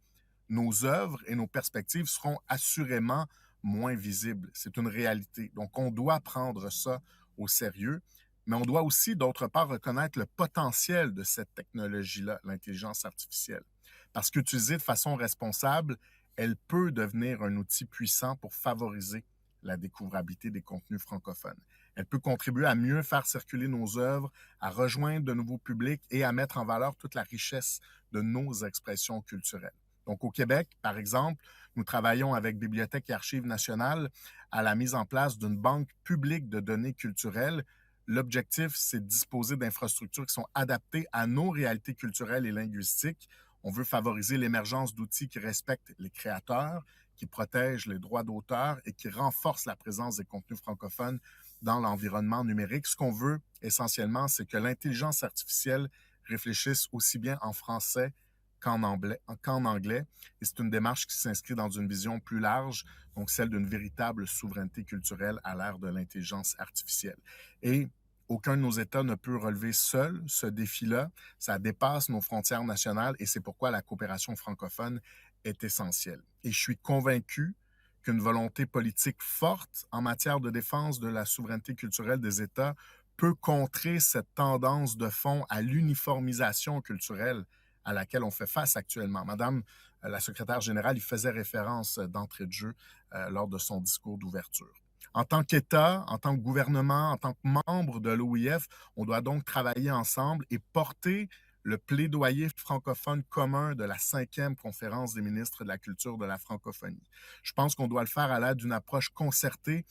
nos œuvres et nos perspectives seront assurément moins visibles. C'est une réalité. Donc, on doit prendre ça au sérieux, mais on doit aussi, d'autre part, reconnaître le potentiel de cette technologie-là, l'intelligence artificielle. Parce qu'utilisée de façon responsable, elle peut devenir un outil puissant pour favoriser la découvrabilité des contenus francophones. Elle peut contribuer à mieux faire circuler nos œuvres, à rejoindre de nouveaux publics et à mettre en valeur toute la richesse de nos expressions culturelles. Donc, au Québec, par exemple, nous travaillons avec Bibliothèque et Archives nationales à la mise en place d'une banque publique de données culturelles. L'objectif, c'est de disposer d'infrastructures qui sont adaptées à nos réalités culturelles et linguistiques. On veut favoriser l'émergence d'outils qui respectent les créateurs, qui protègent les droits d'auteur et qui renforcent la présence des contenus francophones dans l'environnement numérique. Ce qu'on veut essentiellement, c'est que l'intelligence artificielle réfléchisse aussi bien en français qu'en anglais. Et c'est une démarche qui s'inscrit dans une vision plus large, donc celle d'une véritable souveraineté culturelle à l'ère de l'intelligence artificielle. Et aucun de nos États ne peut relever seul ce défi-là. Ça dépasse nos frontières nationales et c'est pourquoi la coopération francophone est essentielle. Et je suis convaincu qu'une volonté politique forte en matière de défense de la souveraineté culturelle des États peut contrer cette tendance de fond à l'uniformisation culturelle à laquelle on fait face actuellement. Madame la secrétaire générale y faisait référence d'entrée de jeu lors de son discours d'ouverture. En tant qu'État, en tant que gouvernement, en tant que membre de l'OIF, on doit donc travailler ensemble et porter le plaidoyer francophone commun de la 5e conférence des ministres de la culture de la francophonie. Je pense qu'on doit le faire à l'aide d'une approche concertée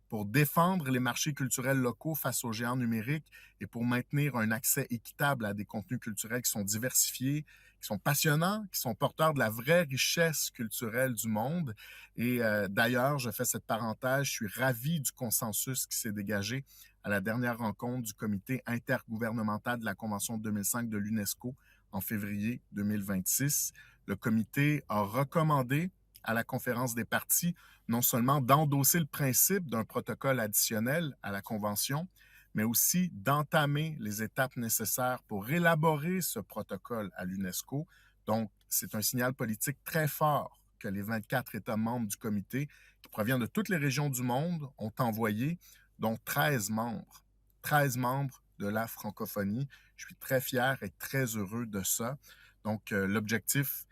pour défendre les marchés culturels locaux face aux géants numériques et pour maintenir un accès équitable à des contenus culturels qui sont diversifiés, qui sont passionnants, qui sont porteurs de la vraie richesse culturelle du monde. Et d'ailleurs, je fais cette parenthèse, je suis ravi du consensus qui s'est dégagé à la dernière rencontre du comité intergouvernemental de la Convention de 2005 de l'UNESCO en février 2026. Le comité a recommandé à la conférence des parties non seulement d'endosser le principe d'un protocole additionnel à la Convention, mais aussi d'entamer les étapes nécessaires pour élaborer ce protocole à l'UNESCO. Donc, c'est un signal politique très fort que les 24 États membres du comité, qui proviennent de toutes les régions du monde, ont envoyé, dont 13 membres. 13 membres de la francophonie. Je suis très fier et très heureux de ça. Donc, l'objectif,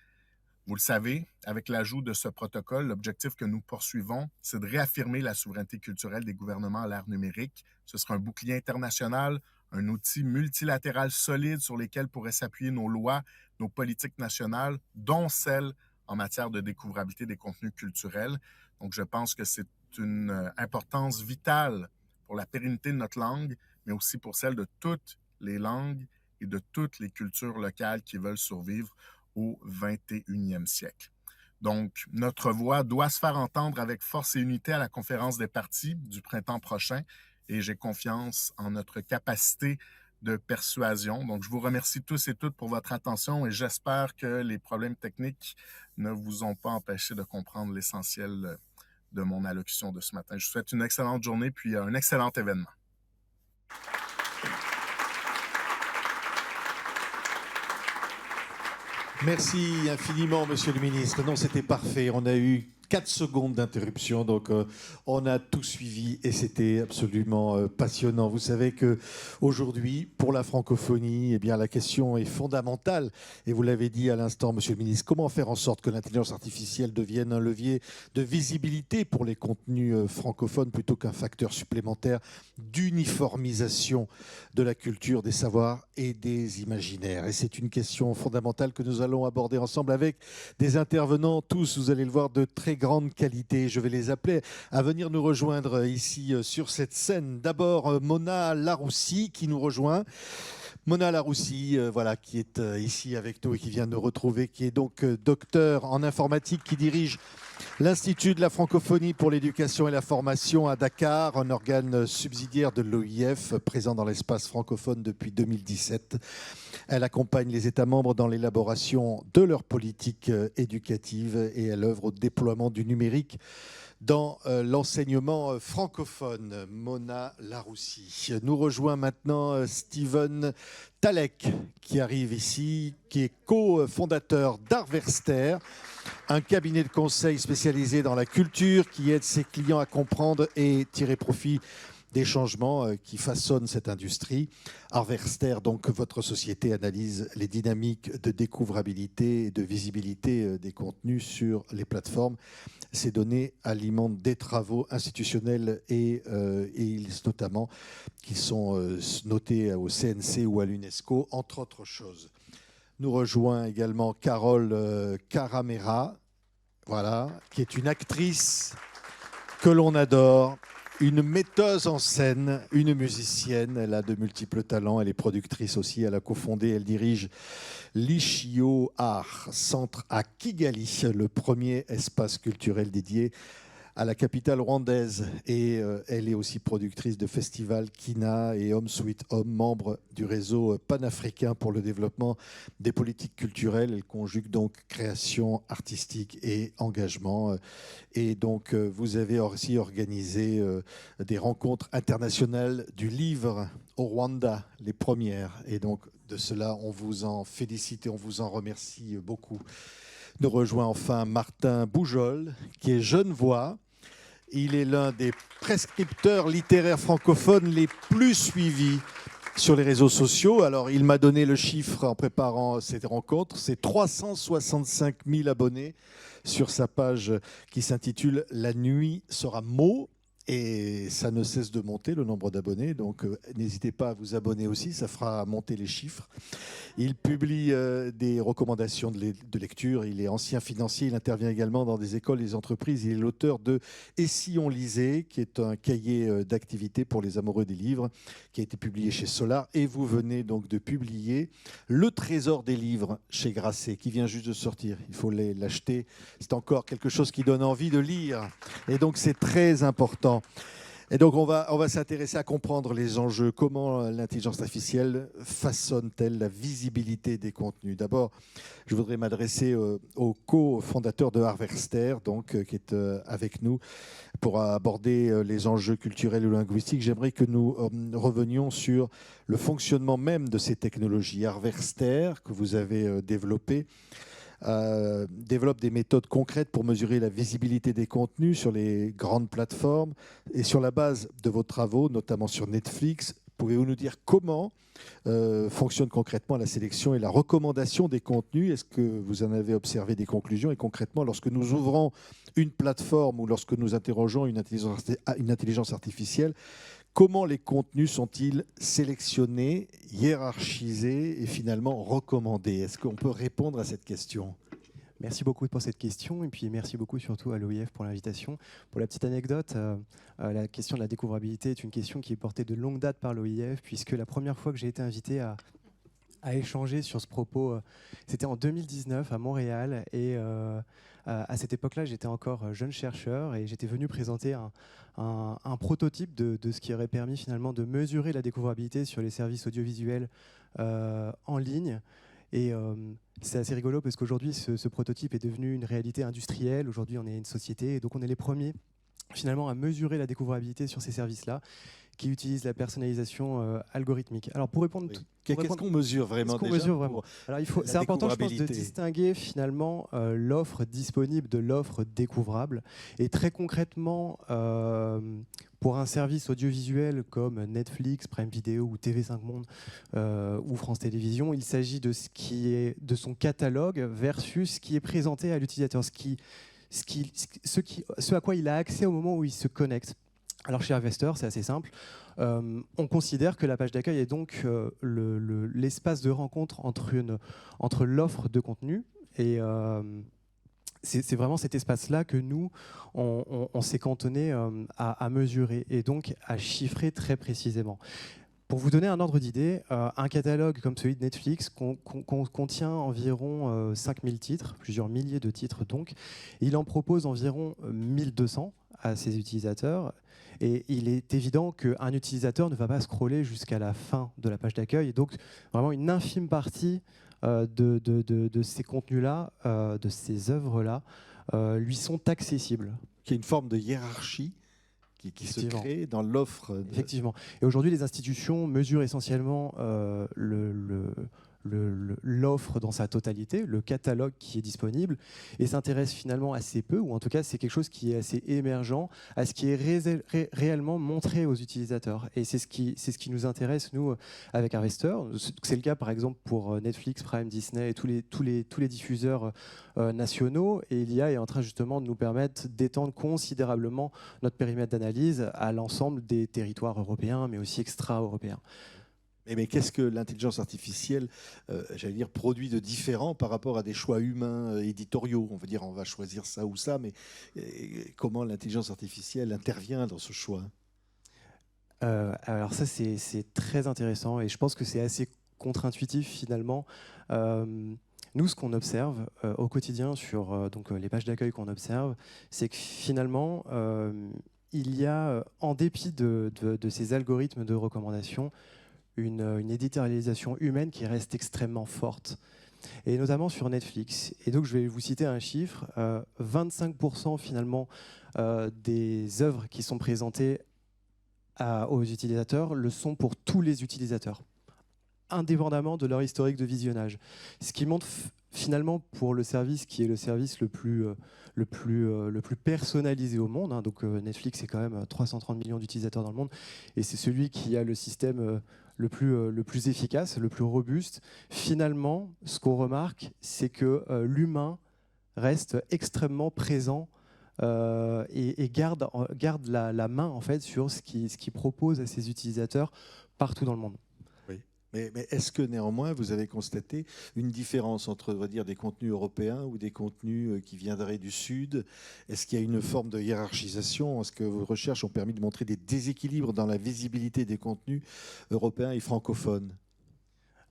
vous le savez, avec l'ajout de ce protocole, l'objectif que nous poursuivons, c'est de réaffirmer la souveraineté culturelle des gouvernements à l'ère numérique. Ce sera un bouclier international, un outil multilatéral solide sur lesquels pourraient s'appuyer nos lois, nos politiques nationales, dont celles en matière de découvrabilité des contenus culturels. Donc, je pense que c'est une importance vitale pour la pérennité de notre langue, mais aussi pour celle de toutes les langues et de toutes les cultures locales qui veulent survivre au 21e siècle. Donc, notre voix doit se faire entendre avec force et unité à la conférence des parties du printemps prochain et j'ai confiance en notre capacité de persuasion. Donc, je vous remercie tous et toutes pour votre attention et j'espère que les problèmes techniques ne vous ont pas empêché de comprendre l'essentiel de mon allocution de ce matin. Je vous souhaite une excellente journée puis un excellent événement. Merci infiniment, Monsieur le ministre. Non, c'était parfait. On a eu 4 secondes d'interruption, donc on a tout suivi et c'était absolument passionnant. Vous savez que aujourd'hui, pour la francophonie, eh bien, la question est fondamentale. Et vous l'avez dit à l'instant, Monsieur le Ministre, comment faire en sorte que l'intelligence artificielle devienne un levier de visibilité pour les contenus francophones plutôt qu'un facteur supplémentaire d'uniformisation de la culture, des savoirs et des imaginaires. Et c'est une question fondamentale que nous allons aborder ensemble avec des intervenants, tous, vous allez le voir, de très grande qualité. Je vais les appeler à venir nous rejoindre ici sur cette scène. D'abord, Mona Laroussi qui nous rejoint. Mona Laroussi, voilà, qui est ici avec nous et qui vient de nous retrouver, qui est donc docteur en informatique, qui dirige l'Institut de la francophonie pour l'éducation et la formation à Dakar, un organe subsidiaire de l'OIF, présent dans l'espace francophone depuis 2017. Elle accompagne les États membres dans l'élaboration de leur politique éducative et elle œuvre au déploiement du numérique dans l'enseignement francophone. Mona Laroussi. Nous rejoint maintenant Steven Talek, qui arrive ici, qui est co-fondateur d'Arverster, un cabinet de conseil spécialisé dans la culture qui aide ses clients à comprendre et tirer profit des changements qui façonnent cette industrie. Arverster, donc votre société, analyse les dynamiques de découvrabilité et de visibilité des contenus sur les plateformes. Ces données alimentent des travaux institutionnels et notamment qui sont notés au CNC ou à l'UNESCO, entre autres choses. Nous rejoint également Carole Caramera, voilà, qui est une actrice que l'on adore, une metteuse en scène, une musicienne. Elle a de multiples talents. Elle est productrice aussi. Elle a cofondé, elle dirige l'Ishio Art Centre à Kigali, le premier espace culturel dédié à la capitale rwandaise. Et elle est aussi productrice de festivals Kina et Home Sweet Home, membre du réseau panafricain pour le développement des politiques culturelles. Elle conjugue donc création artistique et engagement. Et donc, vous avez aussi organisé des rencontres internationales du livre au Rwanda, les premières. Et donc, de cela, on vous en félicite et on vous en remercie beaucoup. Nous rejoint enfin Martin Boujol, qui est genevois. Il est l'un des prescripteurs littéraires francophones les plus suivis sur les réseaux sociaux. Alors, il m'a donné le chiffre en préparant cette rencontre. C'est 365 000 abonnés sur sa page qui s'intitule « La nuit sera mot ». Et ça ne cesse de monter, le nombre d'abonnés. Donc, n'hésitez pas à vous abonner aussi, ça fera monter les chiffres. Il publie des recommandations de lecture. Il est ancien financier. Il intervient également dans des écoles et des entreprises. Il est l'auteur de « Et si on lisait ?» qui est un cahier d'activités pour les amoureux des livres, qui a été publié chez Solar. Et vous venez donc de publier « Le trésor des livres » chez Grasset, qui vient juste de sortir. Il faut l'acheter. C'est encore quelque chose qui donne envie de lire. Et donc, c'est très important. Et donc, on va s'intéresser à comprendre les enjeux. Comment l'intelligence artificielle façonne-t-elle la visibilité des contenus? D'abord, je voudrais m'adresser au co-fondateur de Arverster, donc, qui est avec nous pour aborder les enjeux culturels et linguistiques. J'aimerais que nous revenions sur le fonctionnement même de ces technologies. Arverster, que vous avez développé, développe des méthodes concrètes pour mesurer la visibilité des contenus sur les grandes plateformes. Et sur la base de vos travaux, notamment sur Netflix, pouvez-vous nous dire comment fonctionne concrètement la sélection et la recommandation des contenus? Est-ce que vous en avez observé des conclusions? Et concrètement, lorsque nous ouvrons une plateforme ou lorsque nous interrogeons une intelligence artificielle, comment les contenus sont-ils sélectionnés, hiérarchisés et finalement recommandés? Est-ce qu'on peut répondre à cette question? Merci beaucoup pour cette question et puis merci beaucoup surtout à l'OIF pour l'invitation. Pour la petite anecdote, la question de la découvrabilité est une question qui est portée de longue date par l'OIF puisque la première fois que j'ai été invité à échanger sur ce propos, c'était en 2019 à Montréal et à cette époque-là, j'étais encore jeune chercheur et j'étais venu présenter un prototype de ce qui aurait permis finalement de mesurer la découvrabilité sur les services audiovisuels en ligne. Et c'est assez rigolo parce qu'aujourd'hui, ce prototype est devenu une réalité industrielle. Aujourd'hui, on est une société et donc on est les premiers finalement à mesurer la découvrabilité sur ces services-là qui utilisent la personnalisation algorithmique. Alors pour répondre... Oui. Qu'est-ce qu'on mesure vraiment déjà Alors c'est important, je pense, de distinguer finalement l'offre disponible de l'offre découvrable. Et très concrètement, pour un service audiovisuel comme Netflix, Prime Video ou TV5 Monde ou France Télévisions, il s'agit de ce qui est de son catalogue versus ce qui est présenté à l'utilisateur, ce à quoi il a accès au moment où il se connecte. Alors chez Harvester, c'est assez simple. On considère que la page d'accueil est donc l'espace de rencontre entre l'offre de contenu et c'est vraiment cet espace-là que nous, on s'est cantonné à mesurer et donc à chiffrer très précisément. Pour vous donner un ordre d'idée, un catalogue comme celui de Netflix contient environ 5000 titres, plusieurs milliers de titres donc. Il en propose environ 1200 à ses utilisateurs. Et il est évident qu'un utilisateur ne va pas scroller jusqu'à la fin de la page d'accueil. Et donc, vraiment une infime partie de ces contenus-là, de ces œuvres-là, lui sont accessibles. Il y a une forme de hiérarchie qui se crée dans l'offre. Effectivement. Et aujourd'hui, les institutions mesurent essentiellement l'offre dans sa totalité, le catalogue qui est disponible, et s'intéresse finalement assez peu, ou en tout cas c'est quelque chose qui est assez émergent, à ce qui est réellement montré aux utilisateurs. Et c'est ce qui nous intéresse, nous, avec Harvester. C'est le cas par exemple pour Netflix, Prime, Disney et tous les diffuseurs nationaux, et l'IA est en train justement de nous permettre d'étendre considérablement notre périmètre d'analyse à l'ensemble des territoires européens, mais aussi extra-européens. Mais qu'est-ce que l'intelligence artificielle, j'allais dire, produit de différent par rapport à des choix humains éditoriaux? On veut dire, on va choisir ça ou ça, mais comment l'intelligence artificielle intervient dans ce choix? Alors ça, c'est très intéressant et je pense que c'est assez contre-intuitif finalement. Nous, ce qu'on observe au quotidien sur donc, les pages d'accueil qu'on observe, c'est que finalement, il y a, en dépit de ces algorithmes de recommandation, une éditorialisation humaine qui reste extrêmement forte, et notamment sur Netflix. Et donc je vais vous citer un chiffre, 25% finalement des œuvres qui sont présentées aux utilisateurs le sont pour tous les utilisateurs, indépendamment de leur historique de visionnage. Ce qui montre finalement pour le service qui est le service le plus personnalisé au monde, hein. Donc Netflix, c'est quand même 330 millions d'utilisateurs dans le monde, et c'est celui qui a le système le plus efficace, le plus robuste. Finalement, ce qu'on remarque, c'est que l'humain reste extrêmement présent et garde la main en fait, sur ce qui propose à ses utilisateurs partout dans le monde. Mais est-ce que néanmoins, vous avez constaté une différence entre, on va dire, des contenus européens ou des contenus qui viendraient du Sud? Est-ce qu'il y a une forme de hiérarchisation? Est-ce que vos recherches ont permis de montrer des déséquilibres dans la visibilité des contenus européens et francophones?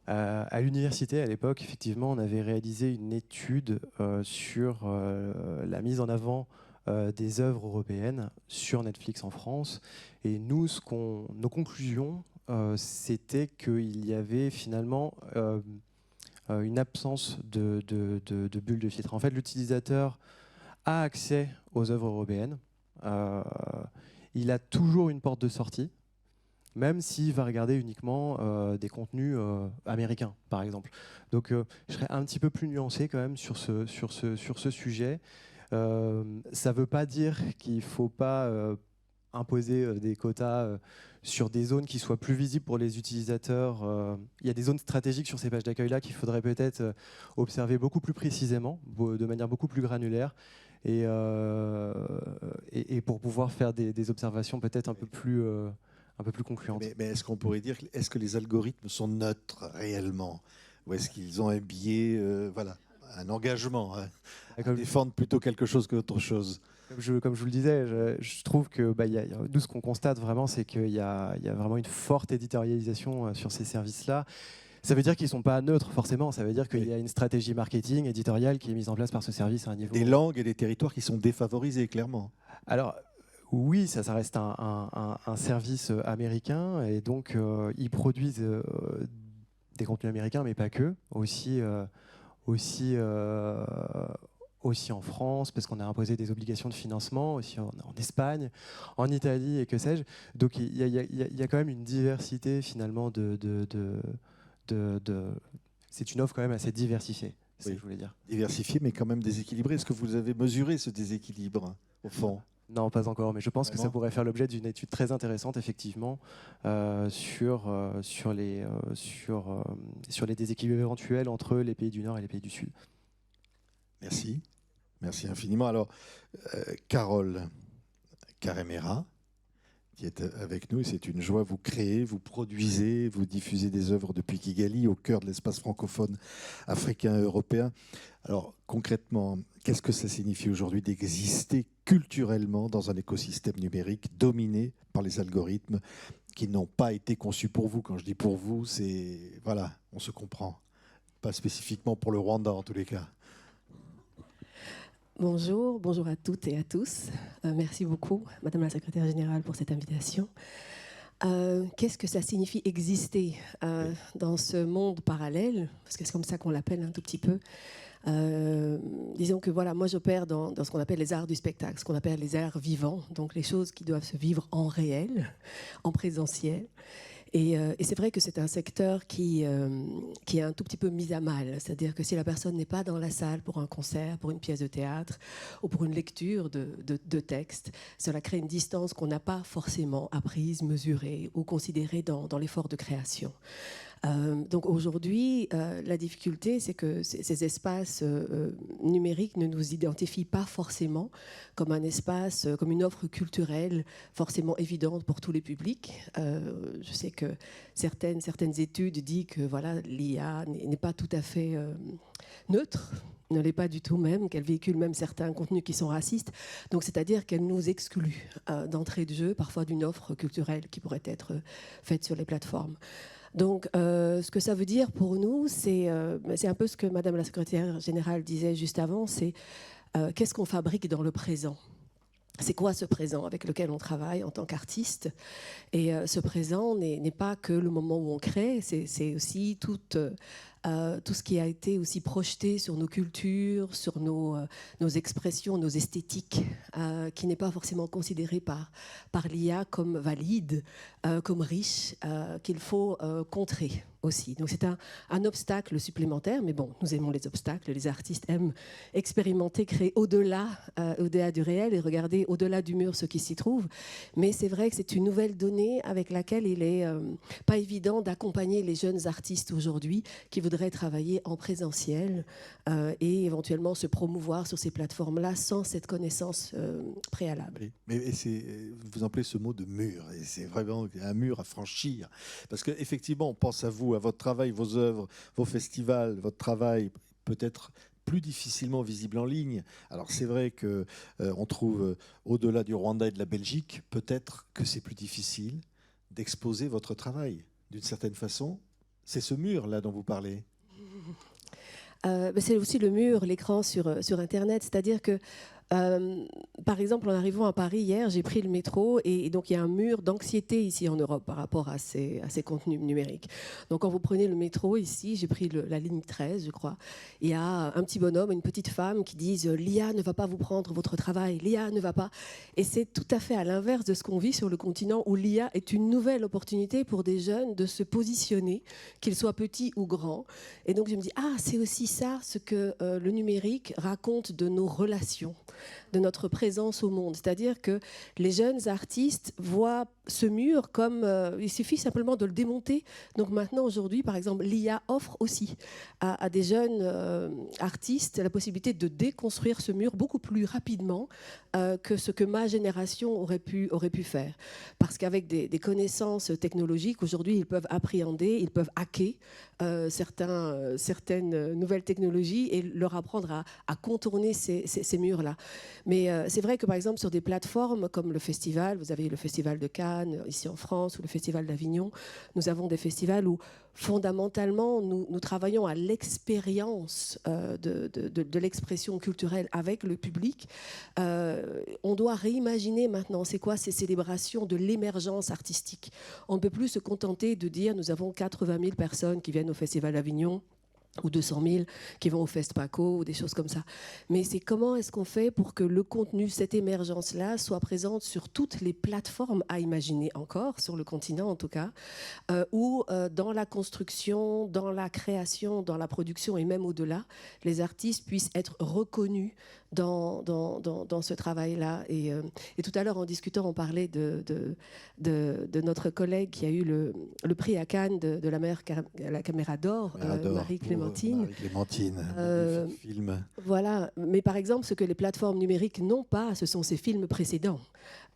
À l'université, à l'époque, effectivement, on avait réalisé une étude sur la mise en avant des œuvres européennes sur Netflix en France. Et nous, nos conclusions, c'était qu'il y avait finalement une absence de bulle de filtre. En fait, l'utilisateur a accès aux œuvres européennes. Il a toujours une porte de sortie, même s'il va regarder uniquement des contenus américains, par exemple. Donc, je serais un petit peu plus nuancé quand même sur ce sujet. Ça ne veut pas dire qu'il ne faut pas imposer des quotas sur des zones qui soient plus visibles pour les utilisateurs. Il y a des zones stratégiques sur ces pages d'accueil-là qu'il faudrait peut-être observer beaucoup plus précisément, de manière beaucoup plus granulaire, et pour pouvoir faire des observations peut-être un peu plus concluantes. Mais est-ce qu'on pourrait dire, est-ce que les algorithmes sont neutres réellement? Ou est-ce qu'ils ont un biais, un engagement à défendre plutôt quelque chose qu'autre chose? Comme je vous le disais, je trouve que nous, ce qu'on constate vraiment, c'est qu'il y a vraiment une forte éditorialisation sur ces services-là. Ça veut dire qu'ils ne sont pas neutres, forcément. Ça veut dire qu'il y a une stratégie marketing, éditoriale qui est mise en place par ce service à un niveau... Des langues et des territoires qui sont défavorisés, clairement. Alors, oui, ça reste un service américain, et donc ils produisent des contenus américains, mais pas que. Aussi aussi en France, parce qu'on a imposé des obligations de financement, aussi en Espagne, en Italie et que sais-je. Donc il y a quand même une diversité finalement c'est une offre quand même assez diversifiée, c'est ce que je voulais dire. Diversifié, mais quand même déséquilibré. Est-ce que vous avez mesuré ce déséquilibre, au fond ? Non, pas encore, mais je pense que ça Vraiment pourrait faire l'objet d'une étude très intéressante, effectivement, sur les déséquilibres éventuels entre les pays du Nord et les pays du Sud. Merci. Merci infiniment. Alors, Carole Caremera, qui est avec nous, et c'est une joie. Vous créez, vous produisez, vous diffusez des œuvres depuis Kigali, au cœur de l'espace francophone africain et européen. Alors, concrètement, qu'est-ce que ça signifie aujourd'hui d'exister culturellement dans un écosystème numérique dominé par les algorithmes qui n'ont pas été conçus pour vous? Quand je dis pour vous, c'est... Voilà, on se comprend. Pas spécifiquement pour le Rwanda, en tous les cas. Bonjour, bonjour à toutes et à tous. Merci beaucoup, Madame la Secrétaire Générale, pour cette invitation. Qu'est-ce que ça signifie exister dans ce monde parallèle? Parce que c'est comme ça qu'on l'appelle un tout petit peu. Disons que voilà, moi j'opère dans ce qu'on appelle les arts du spectacle, ce qu'on appelle les arts vivants, donc les choses qui doivent se vivre en réel, en présentiel. Et c'est vrai que c'est un secteur qui est un tout petit peu mis à mal. C'est-à-dire que si la personne n'est pas dans la salle pour un concert, pour une pièce de théâtre ou pour une lecture de texte, cela crée une distance qu'on n'a pas forcément apprise, mesurée ou considérée dans l'effort de création. Donc aujourd'hui, la difficulté, c'est que ces espaces numériques ne nous identifient pas forcément comme un espace, comme une offre culturelle forcément évidente pour tous les publics. Je sais que certaines études disent que voilà, l'IA n'est pas tout à fait neutre, ne l'est pas du tout même, qu'elle véhicule même certains contenus qui sont racistes. Donc c'est-à-dire qu'elle nous exclut d'entrée de jeu, parfois d'une offre culturelle qui pourrait être faite sur les plateformes. Donc, ce que ça veut dire pour nous, c'est un peu ce que Madame la Secrétaire Générale disait juste avant, c'est qu'est-ce qu'on fabrique dans le présent ? C'est quoi ce présent avec lequel on travaille en tant qu'artiste ? Et ce présent n'est pas que le moment où on crée, c'est aussi tout ce qui a été aussi projeté sur nos cultures, sur nos expressions, nos esthétiques, qui n'est pas forcément considéré par l'IA comme valide, comme riche, qu'il faut contrer aussi. Donc c'est un obstacle supplémentaire, mais bon, nous aimons les obstacles, les artistes aiment expérimenter, créer au-delà du réel et regarder au-delà du mur ce qui s'y trouve. Mais c'est vrai que c'est une nouvelle donnée avec laquelle il n'est pas évident d'accompagner les jeunes artistes aujourd'hui qui voudraient travailler en présentiel et éventuellement se promouvoir sur ces plateformes-là sans cette connaissance préalable. Oui. Mais vous employez ce mot de mur, et c'est vraiment un mur à franchir. Parce qu'effectivement, on pense à vous, à votre travail, vos œuvres, vos festivals, votre travail peut-être plus difficilement visible en ligne. Alors c'est vrai qu'on trouve au-delà du Rwanda et de la Belgique, peut-être que c'est plus difficile d'exposer votre travail. D'une certaine façon, c'est ce mur-là dont vous parlez. C'est aussi le mur, l'écran sur Internet. C'est-à-dire que, par exemple, en arrivant à Paris hier, j'ai pris le métro et donc il y a un mur d'anxiété ici en Europe par rapport à ces contenus numériques. Donc quand vous prenez le métro ici, j'ai pris la ligne 13, je crois, il y a un petit bonhomme, une petite femme qui disent « l'IA ne va pas vous prendre votre travail, l'IA ne va pas ». Et c'est tout à fait à l'inverse de ce qu'on vit sur le continent où l'IA est une nouvelle opportunité pour des jeunes de se positionner, qu'ils soient petits ou grands. Et donc je me dis « ah, c'est aussi ça ce que le numérique raconte de nos relations ». De notre présence au monde. C'est-à-dire que les jeunes artistes voient ce mur comme... il suffit simplement de le démonter. Donc maintenant, aujourd'hui, par exemple, l'IA offre aussi à des jeunes artistes la possibilité de déconstruire ce mur beaucoup plus rapidement que ce que ma génération aurait pu faire. Parce qu'avec des connaissances technologiques, aujourd'hui, ils peuvent appréhender, ils peuvent hacker certaines nouvelles technologies et leur apprendre à contourner ces murs-là. Mais c'est vrai que par exemple sur des plateformes comme le festival, vous avez le festival de Cannes ici en France ou le festival d'Avignon, nous avons des festivals où fondamentalement nous travaillons à l'expérience de l'expression culturelle avec le public. On doit réimaginer maintenant c'est quoi ces célébrations de l'émergence artistique. On ne peut plus se contenter de dire nous avons 80 000 personnes qui viennent au festival d'Avignon ou 200 000 qui vont au FESPACO ou des choses comme ça. Mais c'est comment est-ce qu'on fait pour que le contenu, cette émergence-là, soit présente sur toutes les plateformes à imaginer encore, sur le continent en tout cas, où dans la construction, dans la création, dans la production et même au-delà, les artistes puissent être reconnus dans ce travail-là. Et tout à l'heure, en discutant, on parlait de notre collègue qui a eu le prix à Cannes de la caméra d'or, Marie-Clémentine. Marie-Clémentine, film. Voilà, mais par exemple, ce que les plateformes numériques n'ont pas, ce sont ces films précédents.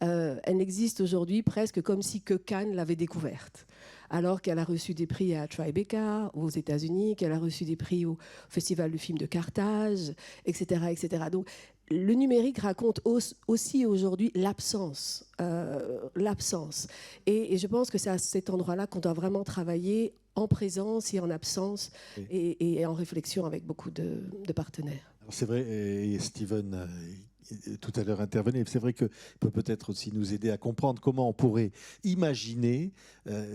Elle n'existe aujourd'hui presque comme si que Cannes l'avait découverte. Alors qu'elle a reçu des prix à Tribeca, aux États-Unis, qu'elle a reçu des prix au Festival du film de Carthage, etc., etc. Donc, le numérique raconte aussi aujourd'hui l'absence. Et je pense que c'est à cet endroit-là qu'on doit vraiment travailler en présence et en absence, et en réflexion avec beaucoup de partenaires. Alors c'est vrai, et Steven tout à l'heure intervenait, c'est vrai qu'il peut peut-être aussi nous aider à comprendre comment on pourrait imaginer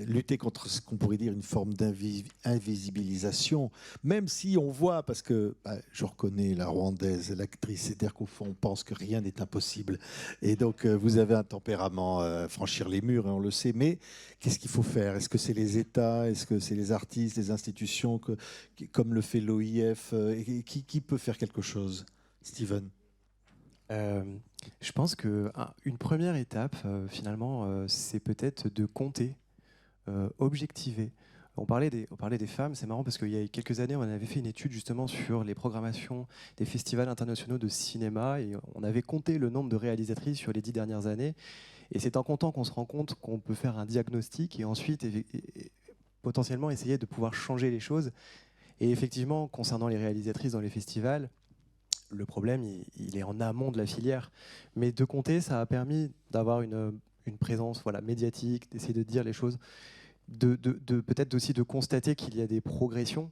lutter contre ce qu'on pourrait dire une forme d'invisibilisation, même si on voit, parce que je reconnais la Rwandaise, l'actrice, c'est-à-dire qu'au fond on pense que rien n'est impossible, et donc vous avez un tempérament franchir les murs, et on le sait, mais qu'est-ce qu'il faut faire? Est-ce que c'est les États? Est-ce que c'est les artistes, les institutions, comme le fait l'OIF? Qui peut faire quelque chose? Steven? Je pense qu'une première étape, finalement, c'est peut-être de compter, objectiver. On parlait des femmes, c'est marrant parce qu'il y a quelques années, on avait fait une étude justement sur les programmations des festivals internationaux de cinéma et on avait compté le nombre de réalisatrices sur les 10 dernières années. Et c'est en comptant qu'on se rend compte qu'on peut faire un diagnostic et ensuite potentiellement essayer de pouvoir changer les choses. Et effectivement, concernant les réalisatrices dans les festivals, le problème, il est en amont de la filière. Mais de compter, ça a permis d'avoir une présence médiatique, d'essayer de dire les choses, peut-être aussi de constater qu'il y a des progressions.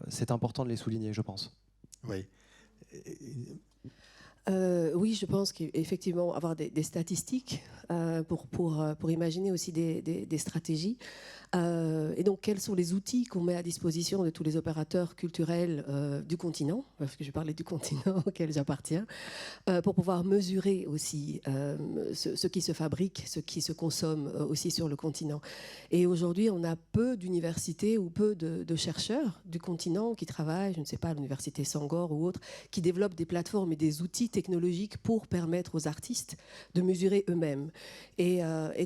C'est important de les souligner, je pense. Oui. Oui, je pense qu'effectivement, avoir des statistiques pour imaginer aussi des stratégies. Et donc, quels sont les outils qu'on met à disposition de tous les opérateurs culturels du continent, parce que je parlais du continent auquel j'appartiens, pour pouvoir mesurer aussi ce qui se fabrique, ce qui se consomme aussi sur le continent. Et aujourd'hui, on a peu d'universités ou peu de chercheurs du continent qui travaillent, je ne sais pas, à l'université Sangor ou autre, qui développent des plateformes et des outils technologiques pour permettre aux artistes de mesurer eux-mêmes. Et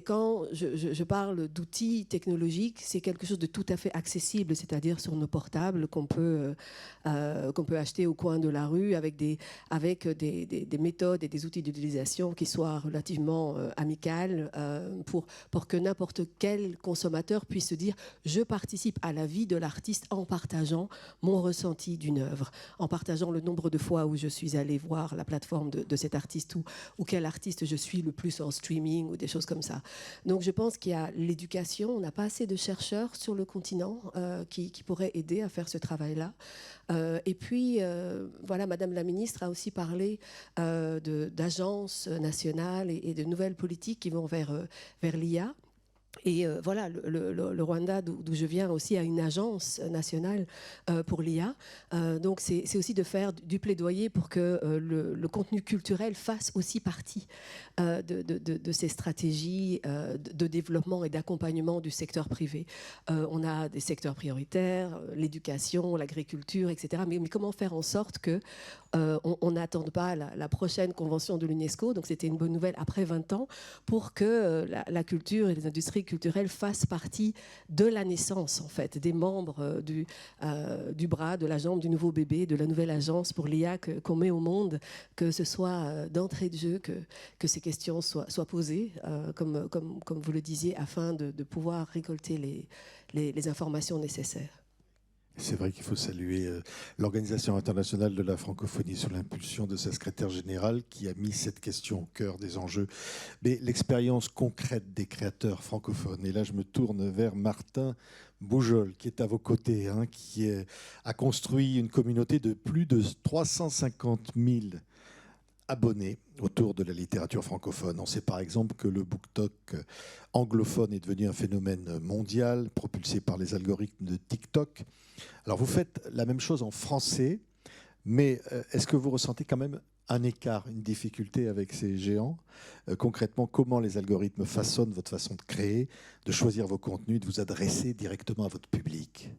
quand je parle d'outils technologiques, c'est quelque chose de tout à fait accessible, c'est-à-dire sur nos portables qu'on peut acheter au coin de la rue avec des méthodes et des outils d'utilisation qui soient relativement amicales pour que n'importe quel consommateur puisse se dire « je participe à la vie de l'artiste en partageant mon ressenti d'une œuvre, en partageant le nombre de fois où je suis allé voir la plateforme de cet artiste ou quel artiste je suis le plus en streaming ou des choses comme ça ». Donc je pense qu'il y a l'éducation, on n'a pas assez de chercheurs sur le continent qui pourraient aider à faire ce travail-là. Et puis, voilà, Madame la Ministre a aussi parlé d'agences nationales et de nouvelles politiques qui vont vers l'IA. Et voilà, le Rwanda, d'où je viens, aussi a une agence nationale pour l'IA. Donc c'est aussi de faire du plaidoyer pour que le contenu culturel fasse aussi partie de ces stratégies de développement et d'accompagnement du secteur privé. On a des secteurs prioritaires, l'éducation, l'agriculture, etc. Mais comment faire en sorte que on n'attende pas la prochaine convention de l'UNESCO, donc c'était une bonne nouvelle après 20 ans, pour que la culture et les industries culturelles fassent partie de la naissance, en fait, des membres du bras, de la jambe du nouveau bébé, de la nouvelle agence pour l'IA qu'on met au monde, que ce soit d'entrée de jeu, que ces questions soient posées, comme vous le disiez, afin de pouvoir récolter les informations nécessaires. C'est vrai qu'il faut saluer l'Organisation internationale de la francophonie sous l'impulsion de sa secrétaire générale qui a mis cette question au cœur des enjeux. Mais l'expérience concrète des créateurs francophones, et là je me tourne vers Martin Boujol qui est à vos côtés, qui a construit une communauté de plus de 350 000 abonnés autour de la littérature francophone. On sait par exemple que le BookTok anglophone est devenu un phénomène mondial, propulsé par les algorithmes de TikTok. Alors vous faites la même chose en français, mais est-ce que vous ressentez quand même un écart, une difficulté avec ces géants? Concrètement, comment les algorithmes façonnent votre façon de créer, de choisir vos contenus, de vous adresser directement à votre public?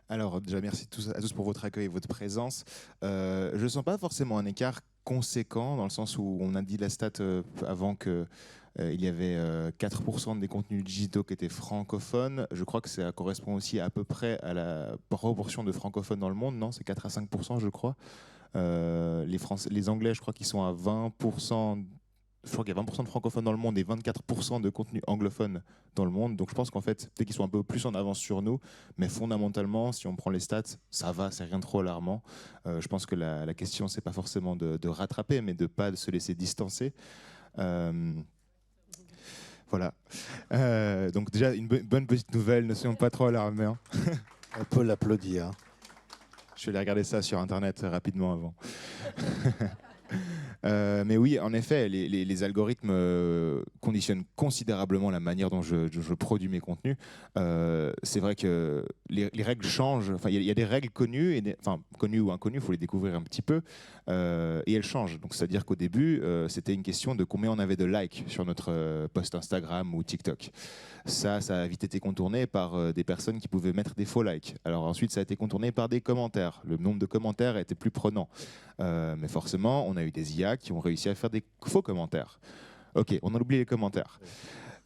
Alors déjà, merci à tous pour votre accueil et votre présence. Je ne sens pas forcément un écart conséquent, dans le sens où on a dit la stat avant que il y avait 4% des contenus digitaux qui étaient francophones. Je crois que ça correspond aussi à peu près à la proportion de francophones dans le monde, non? C'est 4 à 5%, je crois. Les Anglais, je crois qu'ils sont à 20%. Je crois qu'il y a 20% de francophones dans le monde et 24% de contenu anglophone dans le monde. Donc je pense qu'en fait, peut-être qu'ils sont un peu plus en avance sur nous. Mais fondamentalement, si on prend les stats, ça va, c'est rien de trop alarmant. Je pense que la question, c'est pas forcément de rattraper, mais de ne pas se laisser distancer. Voilà. Donc déjà, une bonne petite nouvelle, ne soyons pas trop alarmés. Hein. On peut l'applaudir. Je vais aller regarder ça sur Internet rapidement avant. Mais oui, en effet, les algorithmes conditionnent considérablement la manière dont je produis mes contenus. C'est vrai que les règles changent. Enfin, il y a des règles connues, connues ou inconnues, il faut les découvrir un petit peu, et elles changent. Donc, c'est-à-dire qu'au début, c'était une question de combien on avait de likes sur notre post Instagram ou TikTok. Ça a vite été contourné par des personnes qui pouvaient mettre des faux likes. Alors ensuite, ça a été contourné par des commentaires. Le nombre de commentaires était plus prenant. Mais forcément, on a eu des IA qui ont réussi à faire des faux commentaires. Ok, on a oublié les commentaires.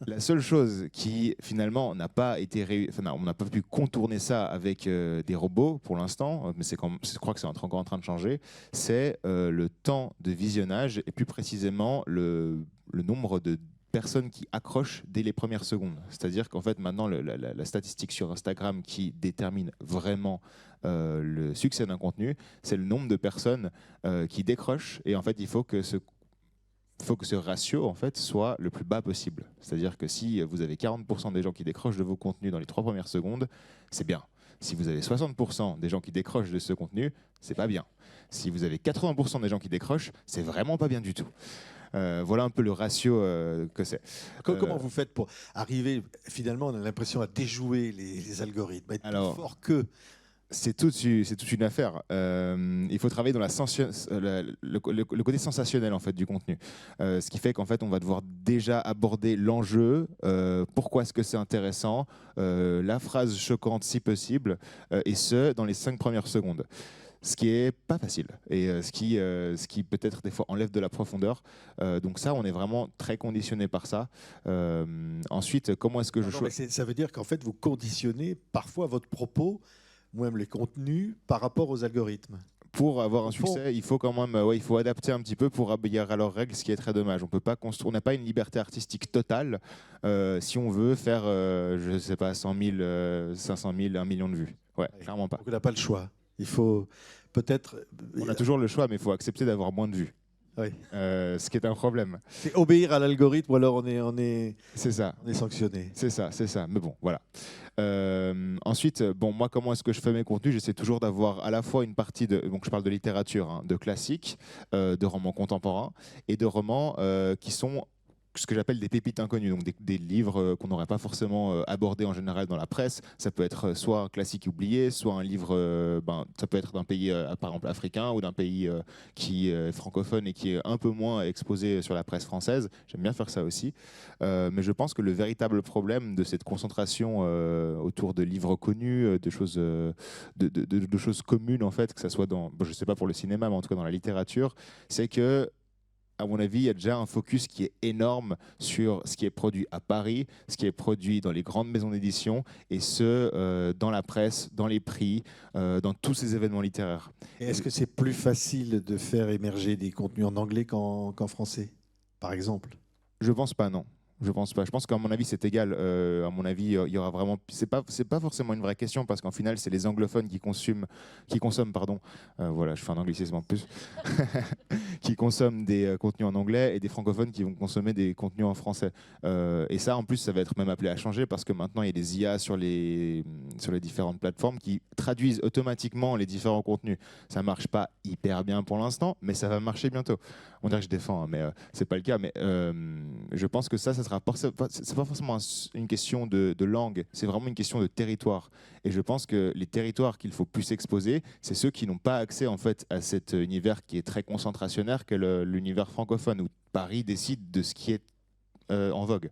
La seule chose qui finalement n'a pas été on n'a pas pu contourner ça avec des robots pour l'instant, mais je crois que c'est encore en train de changer, c'est le temps de visionnage et plus précisément le nombre de personnes qui accrochent dès les premières secondes. C'est-à-dire qu'en fait, maintenant, la statistique sur Instagram qui détermine vraiment le succès d'un contenu, c'est le nombre de personnes qui décrochent. Et en fait, il faut que ce ratio en fait, soit le plus bas possible. C'est-à-dire que si vous avez 40% des gens qui décrochent de vos contenus dans les 3 premières secondes, c'est bien. Si vous avez 60% des gens qui décrochent de ce contenu, c'est pas bien. Si vous avez 80% des gens qui décrochent, c'est vraiment pas bien du tout. Voilà un peu le ratio que c'est. Comment vous faites pour arriver, finalement, on a l'impression à déjouer les algorithmes, à être plus fort qu'eux? C'est toute une affaire. Il faut travailler dans le côté sensationnel en fait, du contenu. Ce qui fait qu'en fait, on va devoir déjà aborder l'enjeu, pourquoi est-ce que c'est intéressant, la phrase choquante si possible, et ce, dans les 5 premières secondes. Ce qui est pas facile et ce qui peut-être des fois enlève de la profondeur. Donc ça, on est vraiment très conditionné par ça. Ensuite, comment est-ce que je choisis? Ça veut dire qu'en fait, vous conditionnez parfois votre propos, ou même les contenus, par rapport aux algorithmes. Pour avoir un succès, il faut quand même, il faut adapter un petit peu pour obéir à leurs règles, ce qui est très dommage. On n'a pas une liberté artistique totale si on veut faire, je sais pas, 100 000, 500 000, 1 million de vues. Ouais, clairement pas. Donc on n'a pas le choix. Il faut peut-être. On a toujours le choix, mais il faut accepter d'avoir moins de vues. Oui. Ce qui est un problème. C'est obéir à l'algorithme ou alors on est sanctionné. C'est ça. Mais bon, voilà. Ensuite, moi, comment est-ce que je fais mes contenus? J'essaie toujours d'avoir à la fois une partie donc je parle de littérature, hein, de classiques, de romans contemporains et de romans qui sont ce que j'appelle des pépites inconnues, donc des livres qu'on n'aurait pas forcément abordés en général dans la presse. Ça peut être soit un classique oublié, soit un livre, ça peut être d'un pays par exemple africain ou d'un pays qui est francophone et qui est un peu moins exposé sur la presse française. J'aime bien faire ça aussi. Mais je pense que le véritable problème de cette concentration autour de livres connus, de choses communes en fait, que ça soit je ne sais pas pour le cinéma, mais en tout cas dans la littérature, c'est que à mon avis, il y a déjà un focus qui est énorme sur ce qui est produit à Paris, ce qui est produit dans les grandes maisons d'édition, et dans la presse, dans les prix, dans tous ces événements littéraires. Est-ce que c'est plus facile de faire émerger des contenus en anglais qu'en français, par exemple? Je pense pas, non. Je pense pas. Je pense qu'à mon avis, c'est égal. À mon avis, il y aura vraiment. C'est pas forcément une vraie question parce qu'en final, c'est les anglophones qui consomment, voilà, je fais un anglicisme en plus, qui consomment des contenus en anglais et des francophones qui vont consommer des contenus en français. Et ça, en plus, ça va être même appelé à changer parce que maintenant, il y a des IA sur les sur les différentes plateformes qui traduisent automatiquement les différents contenus. Ça ne marche pas hyper bien pour l'instant, mais ça va marcher bientôt. On dirait que je défends, hein, mais ce n'est pas le cas. Mais je pense que ça sera c'est pas forcément une question de langue, c'est vraiment une question de territoire. Et je pense que les territoires qu'il faut plus exposer, c'est ceux qui n'ont pas accès en fait à cet univers qui est très concentrationnaire qu'est l'univers francophone, où Paris décide de ce qui est en vogue.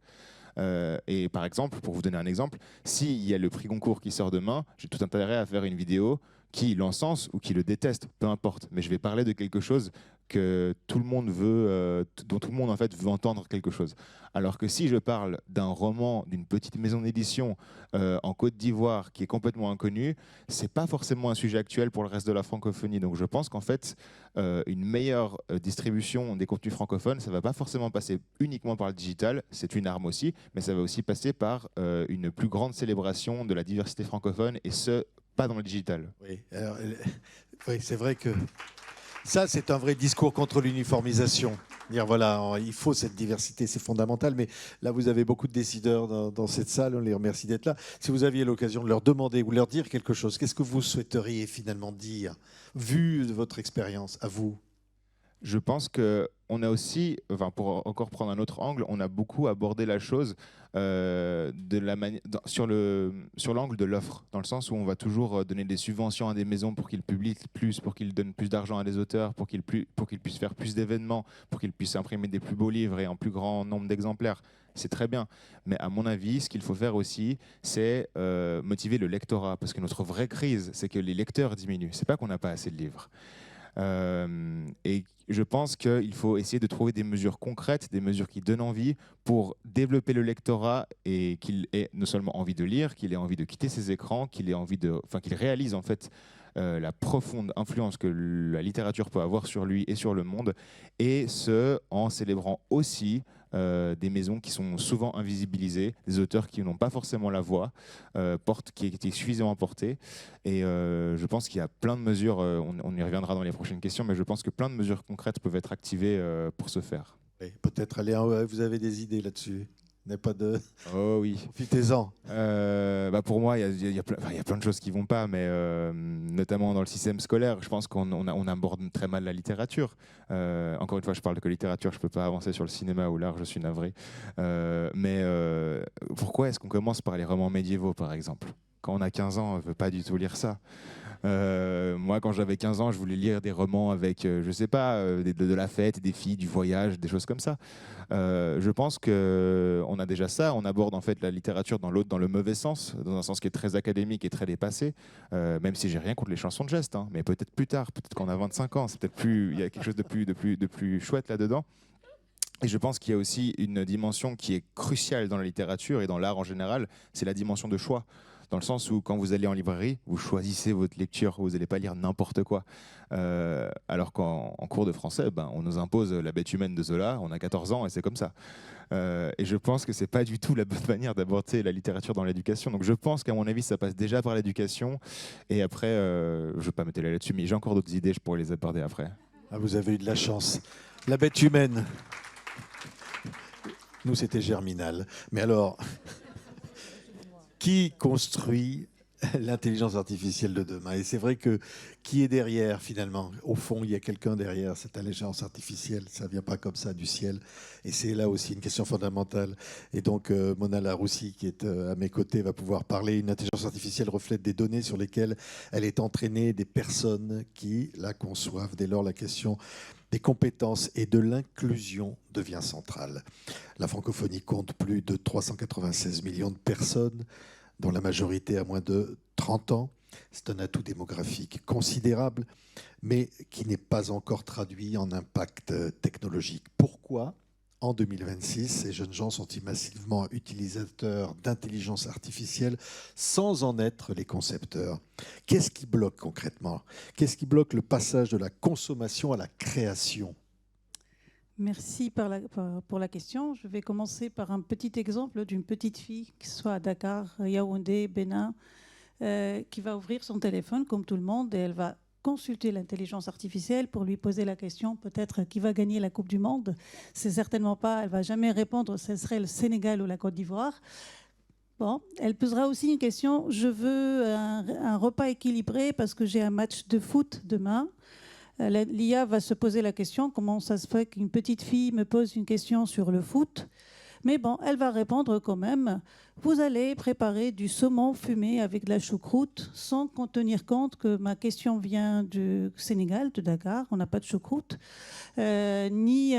Et par exemple, pour vous donner un exemple, s'il y a le prix Goncourt qui sort demain, j'ai tout intérêt à faire une vidéo qui l'encense ou qui le déteste, peu importe. Mais je vais parler de quelque chose que tout le monde veut, dont tout le monde en fait veut entendre quelque chose. Alors que si je parle d'un roman d'une petite maison d'édition en Côte d'Ivoire qui est complètement inconnu, c'est pas forcément un sujet actuel pour le reste de la francophonie. Donc je pense qu'en fait, une meilleure distribution des contenus francophones, ça va pas forcément passer uniquement par le digital, c'est une arme aussi, mais ça va aussi passer par une plus grande célébration de la diversité francophone, et ce, pas dans le digital. Oui, alors, oui, c'est vrai que ça, c'est un vrai discours contre l'uniformisation. Dire voilà, il faut cette diversité, c'est fondamental. Mais là, vous avez beaucoup de décideurs dans cette salle. On les remercie d'être là. Si vous aviez l'occasion de leur demander ou leur dire quelque chose, qu'est-ce que vous souhaiteriez finalement dire, vu votre expérience, à vous? Je pense qu'on a aussi, enfin, pour encore prendre un autre angle, on a beaucoup abordé la chose sur l'angle de l'offre, dans le sens où on va toujours donner des subventions à des maisons pour qu'ils publient plus, pour qu'ils donnent plus d'argent à des auteurs, pour qu'ils puissent faire plus d'événements, pour qu'ils puissent imprimer des plus beaux livres et en plus grand nombre d'exemplaires. C'est très bien. Mais à mon avis, ce qu'il faut faire aussi, c'est motiver le lectorat. Parce que notre vraie crise, c'est que les lecteurs diminuent. C'est pas qu'on n'a pas assez de livres. Et je pense qu'il faut essayer de trouver des mesures concrètes, des mesures qui donnent envie pour développer le lectorat et qu'il ait non seulement envie de lire, qu'il ait envie de quitter ses écrans, qu'il réalise en fait la profonde influence que la littérature peut avoir sur lui et sur le monde, et ce, en célébrant aussi des maisons qui sont souvent invisibilisées, des auteurs qui n'ont pas forcément la voix, qui étaient suffisamment portés. Et je pense qu'il y a plein de mesures, on y reviendra dans les prochaines questions, mais je pense que plein de mesures concrètes peuvent être activées pour ce faire. Oui, peut-être aller, vous avez des idées là-dessus? N'est pas de... Oh oui. Profitez-en. Pour moi, il y a plein de choses qui ne vont pas, mais notamment dans le système scolaire, je pense qu'on aborde très mal la littérature. Encore une fois, je parle que littérature, je ne peux pas avancer sur le cinéma ou l'art, je suis navré. Mais pourquoi est-ce qu'on commence par les romans médiévaux, par exemple? Quand on a 15 ans, on ne veut pas du tout lire ça. Moi, quand j'avais 15 ans, je voulais lire des romans avec, je sais pas, de la fête, des filles, du voyage, des choses comme ça. Je pense qu'on a déjà ça. On aborde en fait la littérature dans le mauvais sens, dans un sens qui est très académique et très dépassé. Même si j'ai rien contre les chansons de geste, hein, mais peut-être plus tard, peut-être qu'on a 25 ans, c'est peut-être plus, il y a quelque chose de plus chouette là-dedans. Et je pense qu'il y a aussi une dimension qui est cruciale dans la littérature et dans l'art en général, c'est la dimension de choix. Dans le sens où quand vous allez en librairie, vous choisissez votre lecture, vous n'allez pas lire n'importe quoi. Alors qu'en cours de français, on nous impose La Bête humaine de Zola, on a 14 ans et c'est comme ça. Et je pense que ce n'est pas du tout la bonne manière d'aborder la littérature dans l'éducation. Donc je pense qu'à mon avis, ça passe déjà par l'éducation. Et après, je ne vais pas m'étaler là-dessus, mais j'ai encore d'autres idées, je pourrais les aborder après. Ah, vous avez eu de la chance. La Bête humaine. Nous, c'était Germinal. Mais alors... Qui construit l'intelligence artificielle de demain? Et c'est vrai que qui est derrière finalement? Au fond, il y a quelqu'un derrière cette intelligence artificielle. Ça ne vient pas comme ça du ciel. Et c'est là aussi une question fondamentale. Et donc, Mona Laroussi, qui est à mes côtés, va pouvoir parler. Une intelligence artificielle reflète des données sur lesquelles elle est entraînée, des personnes qui la conçoivent. Dès lors, la question des compétences et de l'inclusion devient centrale. La francophonie compte plus de 396 millions de personnes, dont la majorité a moins de 30 ans. C'est un atout démographique considérable, mais qui n'est pas encore traduit en impact technologique. Pourquoi, en 2026, ces jeunes gens sont-ils massivement utilisateurs d'intelligence artificielle sans en être les concepteurs? Qu'est-ce qui bloque concrètement? Qu'est-ce qui bloque le passage de la consommation à la création? Merci pour la question. Je vais commencer par un petit exemple d'une petite fille, qui soit à Dakar, Yaoundé, Bénin, qui va ouvrir son téléphone comme tout le monde et elle va consulter l'intelligence artificielle pour lui poser la question peut-être qui va gagner la Coupe du Monde. C'est certainement pas, elle va jamais répondre, ce serait le Sénégal ou la Côte d'Ivoire. Bon, elle posera aussi une question. Je veux un repas équilibré parce que j'ai un match de foot demain. L'IA va se poser la question, comment ça se fait qu'une petite fille me pose une question sur le foot? Mais bon, elle va répondre quand même. Vous allez préparer du saumon fumé avec de la choucroute sans tenir compte que ma question vient du Sénégal, de Dakar. On n'a pas de choucroute, ni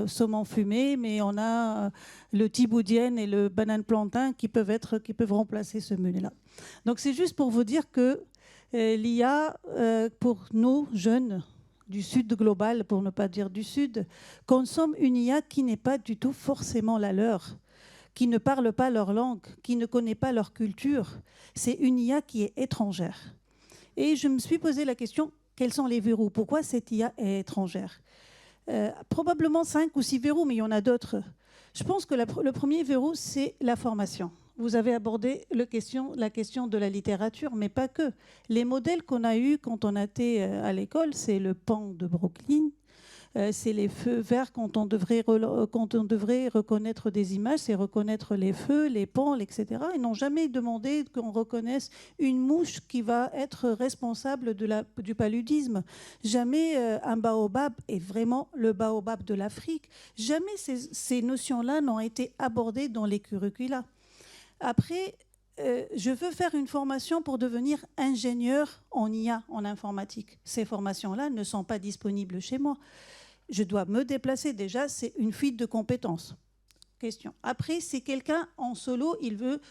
saumon fumé, mais on a le tiboudienne et le banane plantain qui peuvent remplacer ce menu-là. Donc c'est juste pour vous dire que l'IA, pour nos jeunes du Sud global, pour ne pas dire du Sud, consomme une IA qui n'est pas du tout forcément la leur, qui ne parle pas leur langue, qui ne connaît pas leur culture. C'est une IA qui est étrangère. Et je me suis posé la question, quels sont les verrous? Pourquoi cette IA est étrangère? Probablement 5 ou 6 verrous, mais il y en a d'autres. Je pense que le premier verrou, c'est la formation. Vous avez abordé la question de la littérature, mais pas que. Les modèles qu'on a eus quand on était à l'école, c'est le pan de Brooklyn, c'est les feux verts quand on devrait reconnaître des images, c'est reconnaître les feux, les pans, etc. Ils n'ont jamais demandé qu'on reconnaisse une mouche qui va être responsable du paludisme. Jamais un baobab est vraiment le baobab de l'Afrique. Jamais ces notions-là n'ont été abordées dans les curricula. Après, je veux faire une formation pour devenir ingénieur en IA, en informatique. Ces formations-là ne sont pas disponibles chez moi. Je dois me déplacer. Déjà, c'est une fuite de compétences. Question. Après, si quelqu'un en solo, il veut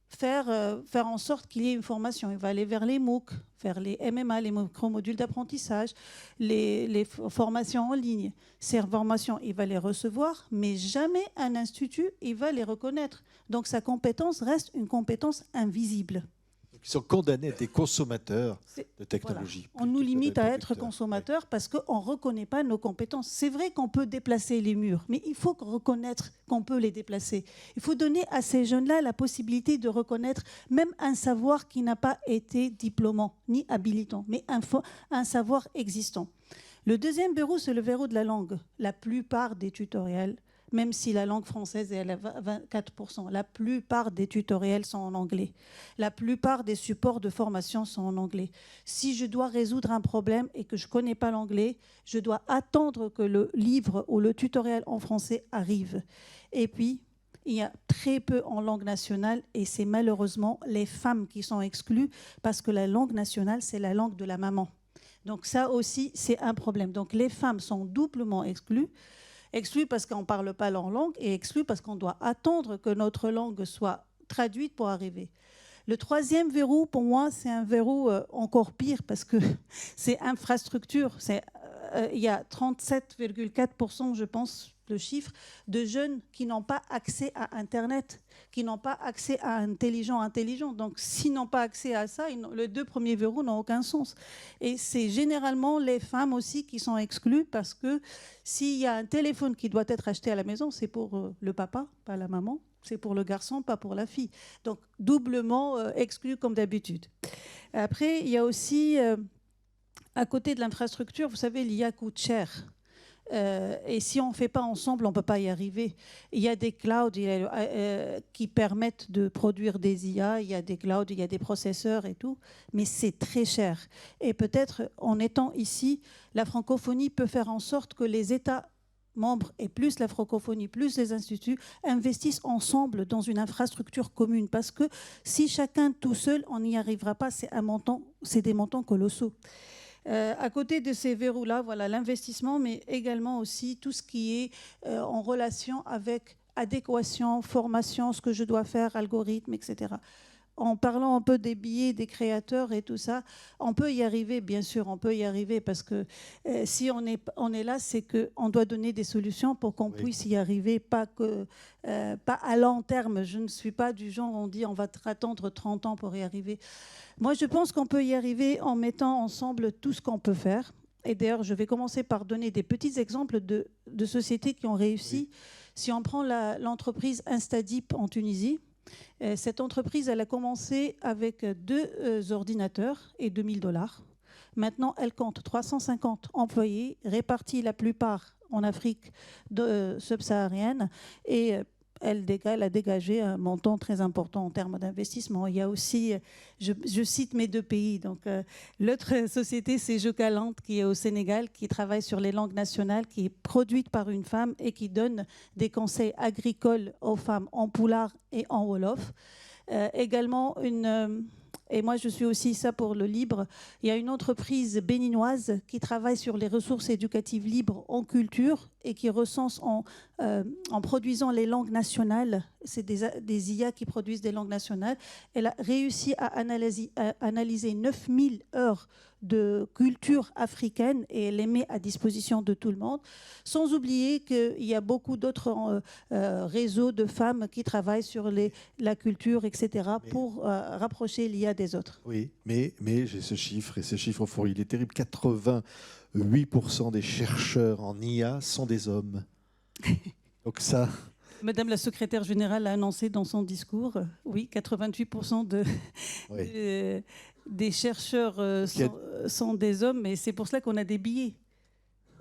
faire en sorte qu'il y ait une formation, il va aller vers les MOOC, vers les MMA, les micro-modules d'apprentissage, les formations en ligne. Ces formations, il va les recevoir, mais jamais un institut, il va les reconnaître. Donc sa compétence reste une compétence invisible. Ils sont condamnés à être des consommateurs de technologie. Voilà. On nous limite à être consommateurs parce qu'on ne reconnaît pas nos compétences. C'est vrai qu'on peut déplacer les murs, mais il faut reconnaître qu'on peut les déplacer. Il faut donner à ces jeunes-là la possibilité de reconnaître même un savoir qui n'a pas été diplômant ni habilitant, mais un savoir existant. Le deuxième verrou, c'est le verrou de la langue. La plupart des tutoriels, même si la langue française est à 24%, la plupart des tutoriels sont en anglais. La plupart des supports de formation sont en anglais. Si je dois résoudre un problème et que je ne connais pas l'anglais, je dois attendre que le livre ou le tutoriel en français arrive. Et puis, il y a très peu en langue nationale et c'est malheureusement les femmes qui sont exclues parce que la langue nationale, c'est la langue de la maman. Donc ça aussi, c'est un problème. Donc les femmes sont doublement exclues. Exclus parce qu'on ne parle pas leur langue et exclus parce qu'on doit attendre que notre langue soit traduite pour arriver. Le troisième verrou, pour moi, c'est un verrou encore pire parce que c'est infrastructure. Il y a 37,4%, je pense, le chiffre, de jeunes qui n'ont pas accès à Internet, qui n'ont pas accès à intelligent. Donc, s'ils n'ont pas accès à ça, les deux premiers verrous n'ont aucun sens. Et c'est généralement les femmes aussi qui sont exclues parce que s'il y a un téléphone qui doit être acheté à la maison, c'est pour le papa, pas la maman. C'est pour le garçon, pas pour la fille. Donc, doublement exclu comme d'habitude. Après, il y a aussi, à côté de l'infrastructure, vous savez, l'IA coûte cher. Et si on ne fait pas ensemble, on ne peut pas y arriver. Il y a des clouds qui permettent de produire des IA, il y a des clouds, il y a des processeurs et tout, mais c'est très cher. Et peut-être, en étant ici, la francophonie peut faire en sorte que les États membres et plus la francophonie, plus les instituts investissent ensemble dans une infrastructure commune. Parce que si chacun tout seul, on n'y arrivera pas, c'est des montants colossaux. À côté de ces verrous-là, voilà l'investissement, mais également aussi tout ce qui est en relation avec adéquation, formation, ce que je dois faire, algorithme, etc. En parlant un peu des billets, des créateurs et tout ça, on peut y arriver, bien sûr, on peut y arriver parce que si on est là, c'est qu'on doit donner des solutions pour qu'on puisse y arriver, pas à long terme. Je ne suis pas du genre, on dit on va attendre 30 ans pour y arriver. Moi, je pense qu'on peut y arriver en mettant ensemble tout ce qu'on peut faire. Et d'ailleurs, je vais commencer par donner des petits exemples de sociétés qui ont réussi. Si on prend l'entreprise Instadip en Tunisie, cette entreprise, elle a commencé avec 2 ordinateurs et $2000. Maintenant, elle compte 350 employés, répartis la plupart en Afrique subsaharienne et elle a dégagé un montant très important en termes d'investissement. Il y a aussi, je cite mes deux pays, donc l'autre société c'est Jocaland qui est au Sénégal, qui travaille sur les langues nationales, qui est produite par une femme et qui donne des conseils agricoles aux femmes en poulard et en wolof. Également et moi je suis aussi ça pour le libre, il y a une entreprise béninoise qui travaille sur les ressources éducatives libres en culture et qui recense en produisant les langues nationales, c'est des IA qui produisent des langues nationales. Elle a réussi à analyser 9000 heures de culture africaine et elle les met à disposition de tout le monde, sans oublier qu'il y a beaucoup d'autres réseaux de femmes qui travaillent sur la culture, etc., pour rapprocher l'IA des autres. Oui, mais j'ai ce chiffre, et ce chiffre, au fond, il est terrible. 88% des chercheurs en IA sont des hommes. Donc ça... Madame la secrétaire générale a annoncé dans son discours, oui, 88% des chercheurs sont des hommes, et c'est pour cela qu'on a des billets.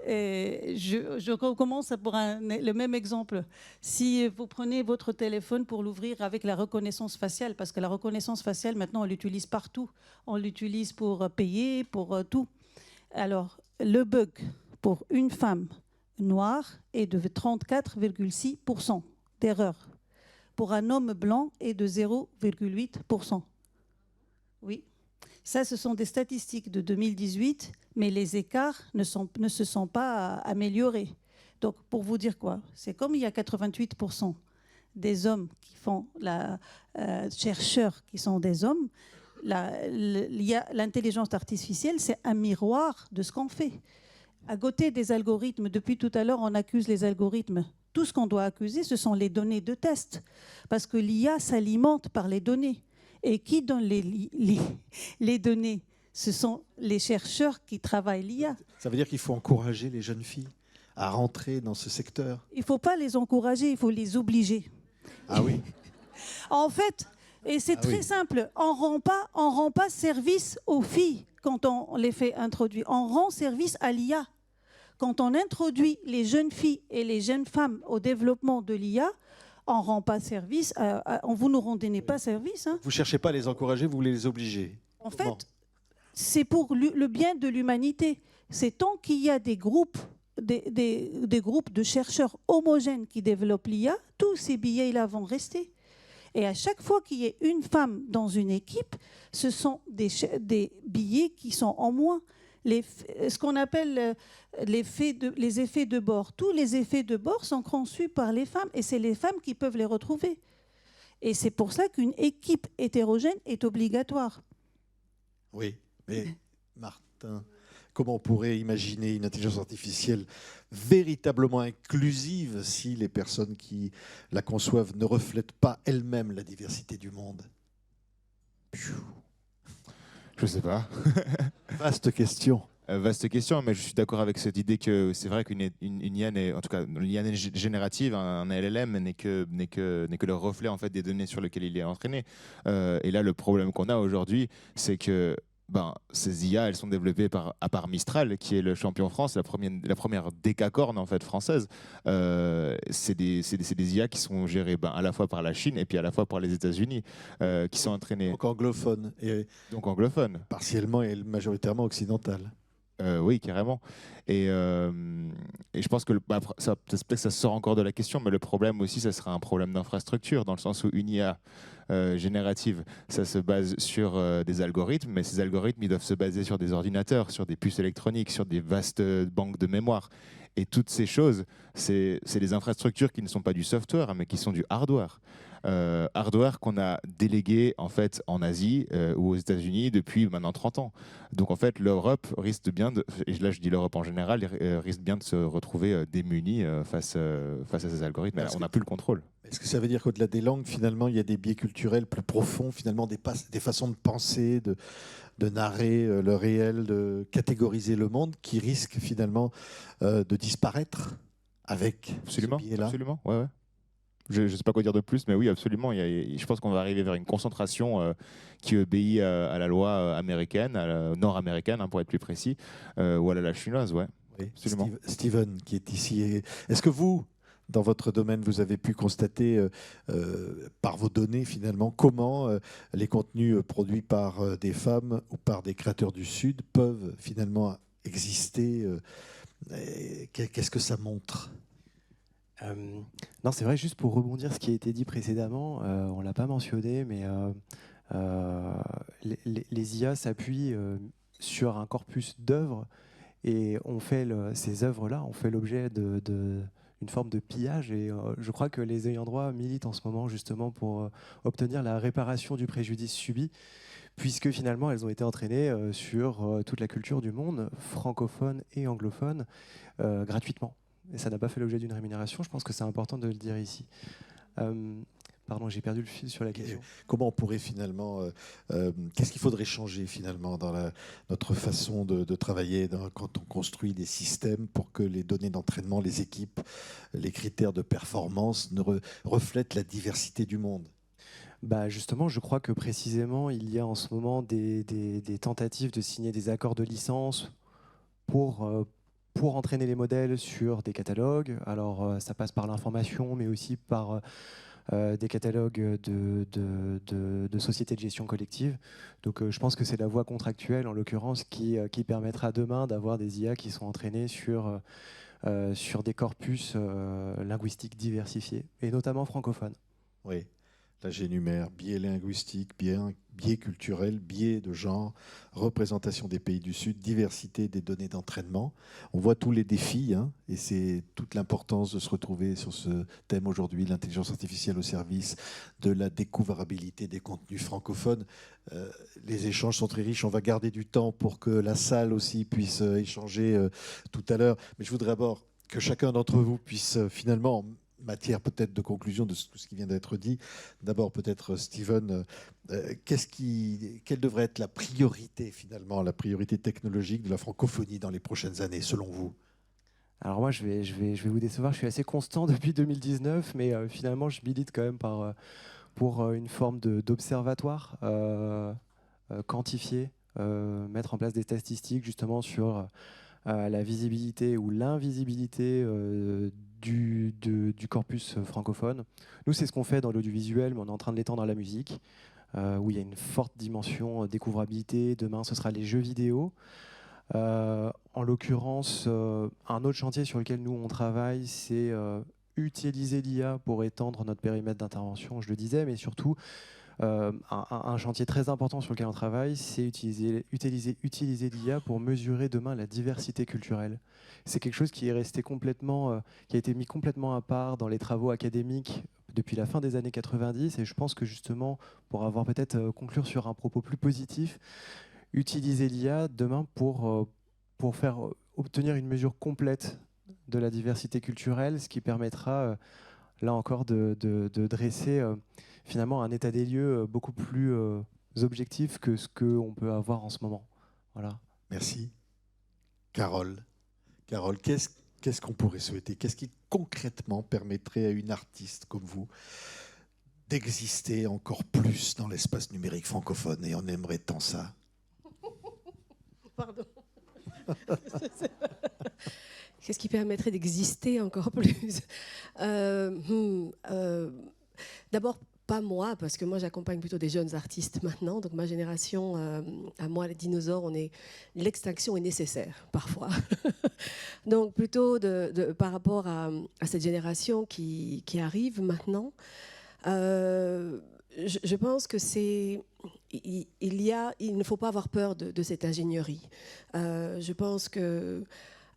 Et je recommence pour le même exemple. Si vous prenez votre téléphone pour l'ouvrir avec la reconnaissance faciale, parce que la reconnaissance faciale, maintenant, on l'utilise partout. On l'utilise pour payer, pour tout. Alors, le bug pour une femme noire est de 34,6% d'erreur. Pour un homme blanc est de 0,8%. Oui. Ça, ce sont des statistiques de 2018, mais les écarts ne se sont pas améliorés. Donc, pour vous dire quoi, c'est comme il y a 88% des hommes qui font chercheurs qui sont des hommes, l'intelligence artificielle, c'est un miroir de ce qu'on fait. À côté des algorithmes, depuis tout à l'heure, on accuse les algorithmes. Tout ce qu'on doit accuser, ce sont les données de test, parce que l'IA s'alimente par les données. Et qui donne les données? Ce sont les chercheurs qui travaillent l'IA. Ça veut dire qu'il faut encourager les jeunes filles à rentrer dans ce secteur? Il ne faut pas les encourager, il faut les obliger. Ah oui. En fait, et c'est très simple, on ne rend pas service aux filles quand on les fait introduire. On rend service à l'IA. Quand on introduit les jeunes filles et les jeunes femmes au développement de l'IA, on ne rend pas service, vous ne rendez pas service. Hein. Vous ne cherchez pas à les encourager, vous voulez les obliger. En fait, c'est pour le bien de l'humanité. C'est tant qu'il y a des groupes, des groupes de chercheurs homogènes qui développent l'IA, tous ces billets-là vont rester. Et à chaque fois qu'il y ait une femme dans une équipe, ce sont des billets qui sont en moins. Ce qu'on appelle les effets de bord. Tous les effets de bord sont conçus par les femmes et c'est les femmes qui peuvent les retrouver. Et c'est pour ça qu'une équipe hétérogène est obligatoire. Oui, mais Martin, comment on pourrait imaginer une intelligence artificielle véritablement inclusive si les personnes qui la conçoivent ne reflètent pas elles-mêmes la diversité du monde? Je ne sais pas. Vaste question. Vaste question, mais je suis d'accord avec cette idée que c'est vrai qu'une IA, en tout cas une IA générative, un LLM n'est que le reflet en fait des données sur lesquelles il est entraîné. Et là, le problème qu'on a aujourd'hui, c'est que ces IA, elles sont développées à part Mistral, qui est le champion France, la première décacorne en fait française. C'est des IA qui sont gérées à la fois par la Chine et puis à la fois par les États-Unis, qui sont entraînées. Donc anglophone. Donc anglophone. Partiellement et majoritairement occidental. Oui, carrément. Et je pense que ça sort encore de la question, mais le problème aussi, ça sera un problème d'infrastructure, dans le sens où une IA générative, ça se base sur des algorithmes, mais ces algorithmes, ils doivent se baser sur des ordinateurs, sur des puces électroniques, sur des vastes banques de mémoire. Et toutes ces choses, c'est des infrastructures qui ne sont pas du software, mais qui sont du hardware. Hardware qu'on a délégué en fait en Asie ou aux États-Unis depuis maintenant 30 ans. Donc en fait, l'Europe risque bien et là je dis l'Europe en général, risque bien de se retrouver démunie face à ces algorithmes. On n'a plus le contrôle. Est-ce que ça veut dire qu'au-delà des langues, finalement, il y a des biais culturels plus profonds, finalement, des façons de penser, de narrer le réel, de catégoriser le monde, qui risquent finalement de disparaître avec ce biais-là? Absolument, ouais. Je ne sais pas quoi dire de plus, mais oui, absolument. Je pense qu'on va arriver vers une concentration qui obéit à la loi américaine, nord-américaine, pour être plus précis, ou à la chinoise, ouais. Oui. Absolument. Steven, qui est ici. Est-ce que vous dans votre domaine, vous avez pu constater par vos données finalement comment les contenus produits par des femmes ou par des créateurs du Sud peuvent finalement exister. Qu'est-ce que ça montre ? Non, c'est vrai, juste pour rebondir ce qui a été dit précédemment, on ne l'a pas mentionné, mais les IA s'appuient sur un corpus d'œuvres et ces œuvres-là ont fait l'objet d'une forme de pillage et je crois que les ayants droit militent en ce moment justement pour obtenir la réparation du préjudice subi, puisque finalement elles ont été entraînées sur toute la culture du monde, francophone et anglophone, gratuitement. Et ça n'a pas fait l'objet d'une rémunération, je pense que c'est important de le dire ici. Pardon, j'ai perdu le fil sur la question. Comment on pourrait finalement... qu'est-ce qu'il faudrait changer finalement dans notre façon de travailler quand on construit des systèmes pour que les données d'entraînement, les équipes, les critères de performance reflètent la diversité du monde ? Justement, je crois que précisément, il y a en ce moment des tentatives de signer des accords de licence pour entraîner les modèles sur des catalogues. Alors, ça passe par l'information, mais aussi par des catalogues de sociétés de gestion collective. Donc, je pense que c'est la voie contractuelle, en l'occurrence, qui permettra demain d'avoir des IA qui sont entraînées sur des corpus linguistiques diversifiés, et notamment francophones. Oui. Là, j'énumère biais linguistique, biais culturel, biais de genre, représentation des pays du Sud, diversité des données d'entraînement. On voit tous les défis, et c'est toute l'importance de se retrouver sur ce thème aujourd'hui, l'intelligence artificielle au service de la découvrabilité des contenus francophones. Les échanges sont très riches. On va garder du temps pour que la salle aussi puisse échanger tout à l'heure. Mais je voudrais d'abord que chacun d'entre vous puisse finalement... matière peut-être de conclusion de tout ce qui vient d'être dit. D'abord, peut-être, Steven, quelle devrait être la priorité, finalement, la priorité technologique de la francophonie dans les prochaines années, selon vous ? Alors moi, je vais vous décevoir, je suis assez constant depuis 2019, mais finalement, je milite quand même pour une forme d'observatoire quantifié, mettre en place des statistiques justement sur la visibilité ou l'invisibilité du corpus francophone. Nous, c'est ce qu'on fait dans l'audiovisuel, mais on est en train de l'étendre à la musique, où il y a une forte dimension découvrabilité. Demain, ce sera les jeux vidéo. En l'occurrence, un autre chantier sur lequel nous, on travaille, c'est utiliser l'IA pour étendre notre périmètre d'intervention, je le disais, mais surtout, un chantier très important sur lequel on travaille, c'est utiliser l'IA pour mesurer demain la diversité culturelle. C'est quelque chose qui est resté complètement, qui a été mis complètement à part dans les travaux académiques depuis la fin des années 90. Et je pense que justement, pour avoir peut-être conclure sur un propos plus positif, utiliser l'IA demain pour faire obtenir une mesure complète de la diversité culturelle, ce qui permettra là encore de dresser finalement un état des lieux beaucoup plus objectif que ce qu'on peut avoir en ce moment. Voilà. Merci. Carole, qu'est-ce qu'on pourrait souhaiter ? Qu'est-ce qui concrètement permettrait à une artiste comme vous d'exister encore plus dans l'espace numérique francophone ? Et on aimerait tant ça. Pardon. Qu'est-ce qui permettrait d'exister encore plus ? D'abord, pas moi, parce que moi j'accompagne plutôt des jeunes artistes maintenant. Donc ma génération, à moi les dinosaures, l'extinction est nécessaire parfois. Donc plutôt par rapport à cette génération qui arrive maintenant, je pense que il ne faut pas avoir peur de cette ingénierie. Je pense que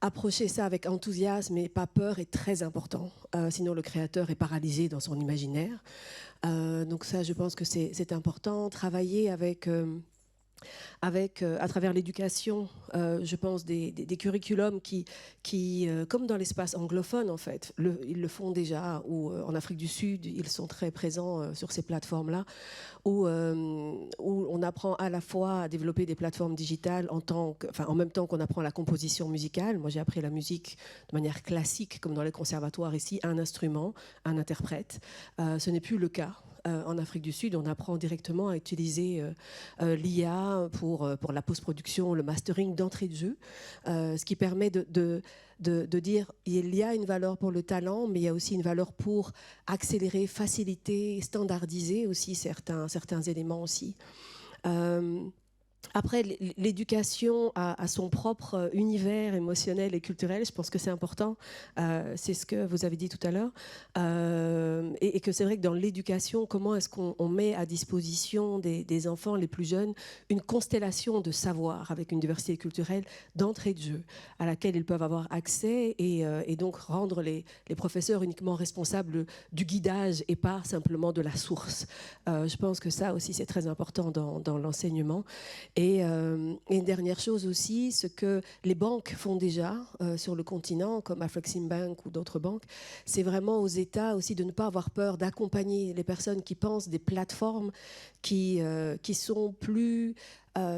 approcher ça avec enthousiasme et pas peur est très important. Sinon, le créateur est paralysé dans son imaginaire. Donc ça, je pense que c'est important. Travailler à travers l'éducation, je pense, des curriculums qui comme dans l'espace anglophone, en fait, ils le font déjà, ou en Afrique du Sud, ils sont très présents sur ces plateformes-là, où on apprend à la fois à développer des plateformes digitales en même temps qu'on apprend la composition musicale. Moi, j'ai appris la musique de manière classique, comme dans les conservatoires ici, un instrument, un interprète. Ce n'est plus le cas. en Afrique du Sud, on apprend directement à utiliser l'IA pour la post-production, le mastering d'entrée de jeu, ce qui permet de dire il y a une valeur pour le talent, mais il y a aussi une valeur pour accélérer, faciliter, standardiser aussi certains éléments aussi. Après, l'éducation a son propre univers émotionnel et culturel. Je pense que c'est important. C'est ce que vous avez dit tout à l'heure. Et que c'est vrai que dans l'éducation, comment est-ce qu'on met à disposition des enfants les plus jeunes une constellation de savoir avec une diversité culturelle d'entrée de jeu à laquelle ils peuvent avoir accès et donc rendre les professeurs uniquement responsables du guidage et pas simplement de la source. Je pense que ça aussi, c'est très important dans l'enseignement. Et une dernière chose aussi, ce que les banques font déjà sur le continent, comme Afreximbank ou d'autres banques, c'est vraiment aux États aussi de ne pas avoir peur d'accompagner les personnes qui pensent des plateformes qui sont plus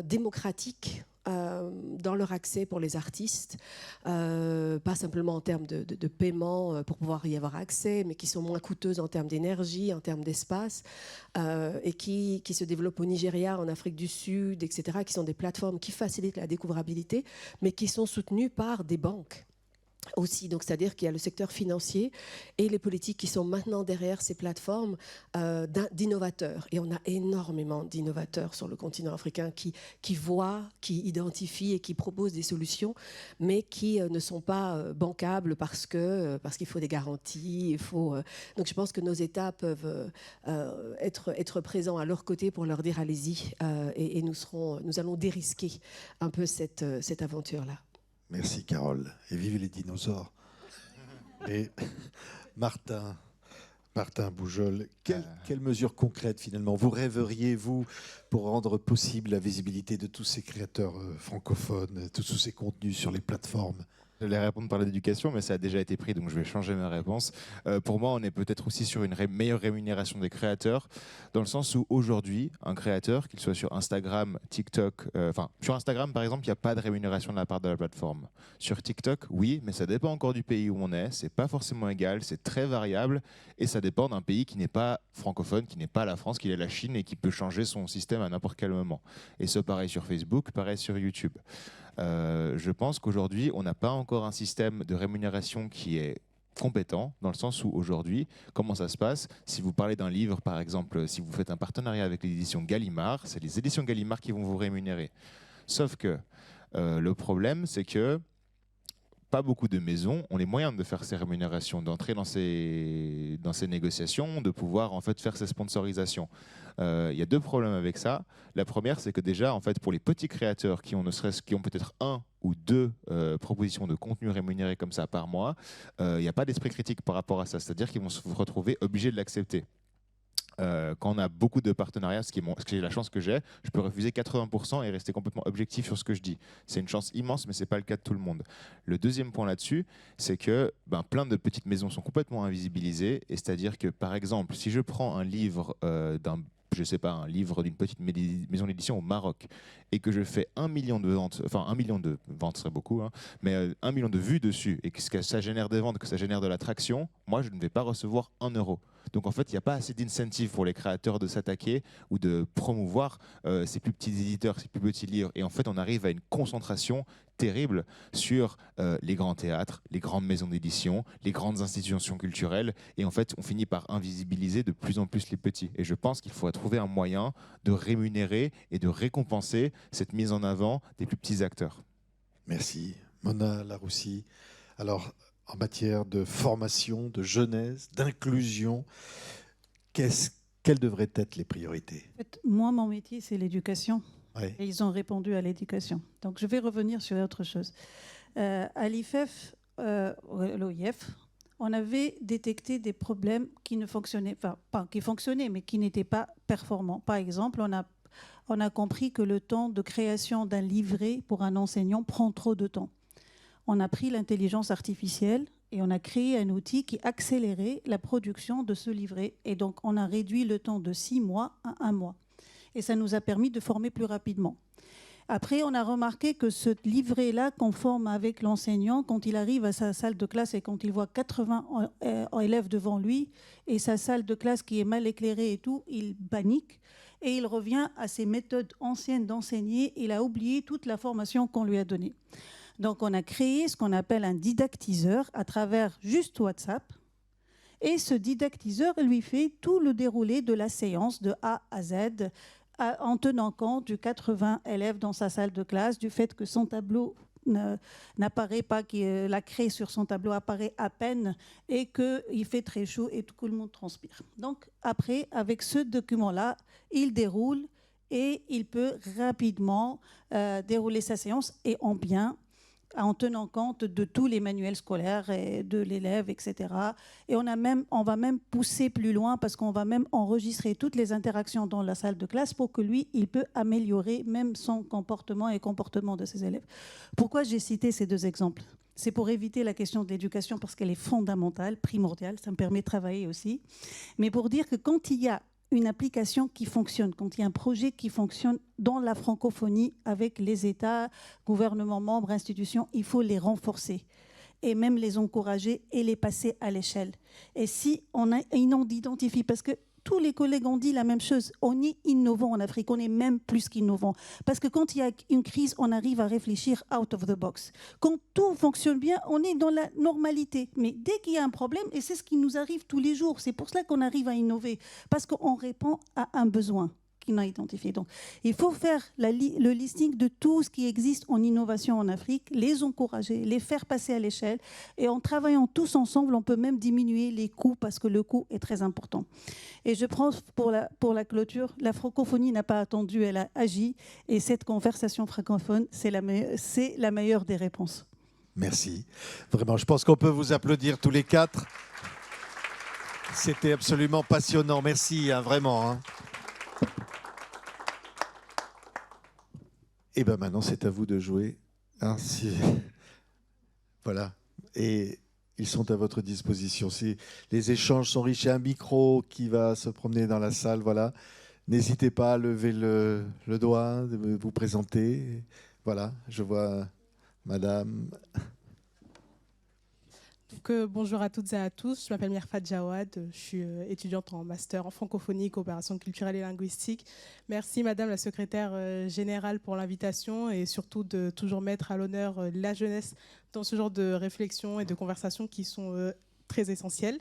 démocratiques dans leur accès pour les artistes, pas simplement en termes de paiement pour pouvoir y avoir accès, mais qui sont moins coûteuses en termes d'énergie, en termes d'espace, et qui se développent au Nigeria, en Afrique du Sud, etc., qui sont des plateformes qui facilitent la découvrabilité, mais qui sont soutenues par des banques aussi. Donc, c'est-à-dire qu'il y a le secteur financier et les politiques qui sont maintenant derrière ces plateformes d'innovateurs. Et on a énormément d'innovateurs sur le continent africain qui voient, qui identifient et qui proposent des solutions, mais qui ne sont pas bancables parce qu'il faut des garanties. Donc, je pense que nos États peuvent être présents à leur côté pour leur dire allez-y, et nous allons dérisquer un peu cette aventure-là. Merci Carole, et vive les dinosaures. Et Martin Boujol, quelles mesures concrètes finalement vous rêveriez, vous, pour rendre possible la visibilité de tous ces créateurs francophones, de tous ces contenus sur les plateformes? J'allais répondre par l'éducation, mais ça a déjà été pris, donc je vais changer ma réponse. Pour moi, on est peut-être aussi sur une meilleure rémunération des créateurs, dans le sens où aujourd'hui, un créateur, qu'il soit sur Instagram, TikTok, sur Instagram par exemple, il n'y a pas de rémunération de la part de la plateforme. Sur TikTok, oui, mais ça dépend encore du pays où on est, c'est pas forcément égal, c'est très variable, et ça dépend d'un pays qui n'est pas francophone, qui n'est pas la France, qui est la Chine, et qui peut changer son système à n'importe quel moment. Et ce, pareil sur Facebook, pareil sur YouTube. Je pense qu'aujourd'hui, on n'a pas encore un système de rémunération qui est compétent, dans le sens où aujourd'hui, comment ça se passe? Si vous parlez d'un livre, par exemple, si vous faites un partenariat avec l'édition Gallimard, c'est les éditions Gallimard qui vont vous rémunérer. Sauf que le problème, c'est que pas beaucoup de maisons ont les moyens de faire ces rémunérations, d'entrer dans ces négociations, de pouvoir en fait faire ces sponsorisations. Il y a deux problèmes avec ça. La première, c'est que déjà, en fait, pour les petits créateurs qui ont peut-être 1 ou 2 propositions de contenu rémunéré comme ça par mois, il n'y a pas d'esprit critique par rapport à ça. C'est-à-dire qu'ils vont se retrouver obligés de l'accepter. Quand on a beaucoup de partenariats, ce qui est la chance que j'ai, je peux refuser 80% et rester complètement objectif sur ce que je dis. C'est une chance immense, mais ce n'est pas le cas de tout le monde. Le deuxième point là-dessus, c'est que plein de petites maisons sont complètement invisibilisées. Et c'est-à-dire que, par exemple, si je prends un livre un livre d'une petite maison d'édition au Maroc et que je fais 1 million de ventes, enfin 1 million de ventes serait beaucoup, hein, mais 1 million de vues dessus et que ça génère des ventes, que ça génère de l'attraction, moi je ne vais pas recevoir 1 euro. Donc en fait, il n'y a pas assez d'incentive pour les créateurs de s'attaquer ou de promouvoir ces plus petits éditeurs, ces plus petits livres. Et en fait, on arrive à une concentration terrible sur les grands théâtres, les grandes maisons d'édition, les grandes institutions culturelles. Et en fait, on finit par invisibiliser de plus en plus les petits. Et je pense qu'il faudrait trouver un moyen de rémunérer et de récompenser cette mise en avant des plus petits acteurs. Merci. Mona Laroussi. Alors, en matière de formation, de jeunesse, d'inclusion, quelles devraient être les priorités? En fait, moi, mon métier, c'est l'éducation. Ouais. Et ils ont répondu à l'éducation. Donc, je vais revenir sur autre chose. À l'IFEF, l'OIF, on avait détecté des problèmes qui ne fonctionnaient pas, qui fonctionnaient, mais qui n'étaient pas performants. Par exemple, on a compris que le temps de création d'un livret pour un enseignant prend trop de temps. On a pris l'intelligence artificielle et on a créé un outil qui accélérait la production de ce livret. Et donc, on a réduit le temps de 6 mois à 1 mois. Et ça nous a permis de former plus rapidement. Après, on a remarqué que ce livret-là conforme avec l'enseignant quand il arrive à sa salle de classe et quand il voit 80 élèves devant lui et sa salle de classe qui est mal éclairée et tout, il panique et il revient à ses méthodes anciennes d'enseigner. Il a oublié toute la formation qu'on lui a donnée. Donc, on a créé ce qu'on appelle un didactiseur à travers juste WhatsApp. Et ce didactiseur lui fait tout le déroulé de la séance de A à Z en tenant compte du 80 élèves dans sa salle de classe, du fait que son tableau n'apparaît pas, que la craie sur son tableau apparaît à peine et qu'il fait très chaud et tout le monde transpire. Donc après, avec ce document-là, il déroule et il peut rapidement dérouler sa séance et en bien, en tenant compte de tous les manuels scolaires et de l'élève, etc. Et on va même pousser plus loin parce qu'on va même enregistrer toutes les interactions dans la salle de classe pour que lui, il peut améliorer même son comportement et le comportement de ses élèves. Pourquoi j'ai cité ces deux exemples ? C'est pour éviter la question de l'éducation parce qu'elle est fondamentale, primordiale, ça me permet de travailler aussi. Mais pour dire que quand il y a une application qui fonctionne, quand il y a un projet qui fonctionne dans la francophonie avec les États, gouvernements, membres, institutions, il faut les renforcer et même les encourager et les passer à l'échelle. Et si on identifie, parce que tous les collègues ont dit la même chose, on est innovant en Afrique, on est même plus qu'innovant. Parce que quand il y a une crise, on arrive à réfléchir out of the box. Quand tout fonctionne bien, on est dans la normalité. Mais dès qu'il y a un problème, et c'est ce qui nous arrive tous les jours, c'est pour cela qu'on arrive à innover, parce qu'on répond à un besoin qu'on a identifié. Donc, il faut faire le listing de tout ce qui existe en innovation en Afrique, les encourager, les faire passer à l'échelle. Et en travaillant tous ensemble, on peut même diminuer les coûts parce que le coût est très important. Et je prends pour la clôture, la francophonie n'a pas attendu, elle a agi. Et cette conversation francophone, c'est la meilleure des réponses. Merci. Vraiment, je pense qu'on peut vous applaudir tous les quatre. C'était absolument passionnant. Merci, hein, vraiment. Hein. Et bien maintenant, c'est à vous de jouer. Hein, voilà. Et ils sont à votre disposition. Si les échanges sont riches, il y a un micro qui va se promener dans la salle. Voilà. N'hésitez pas à lever le doigt, de vous présenter. Voilà, je vois madame. Donc, bonjour à toutes et à tous, je m'appelle Mirfat Jawad, je suis étudiante en master en francophonie, coopération culturelle et linguistique. Merci Madame la secrétaire générale pour l'invitation et surtout de toujours mettre à l'honneur la jeunesse dans ce genre de réflexion et de conversations qui sont très essentielles.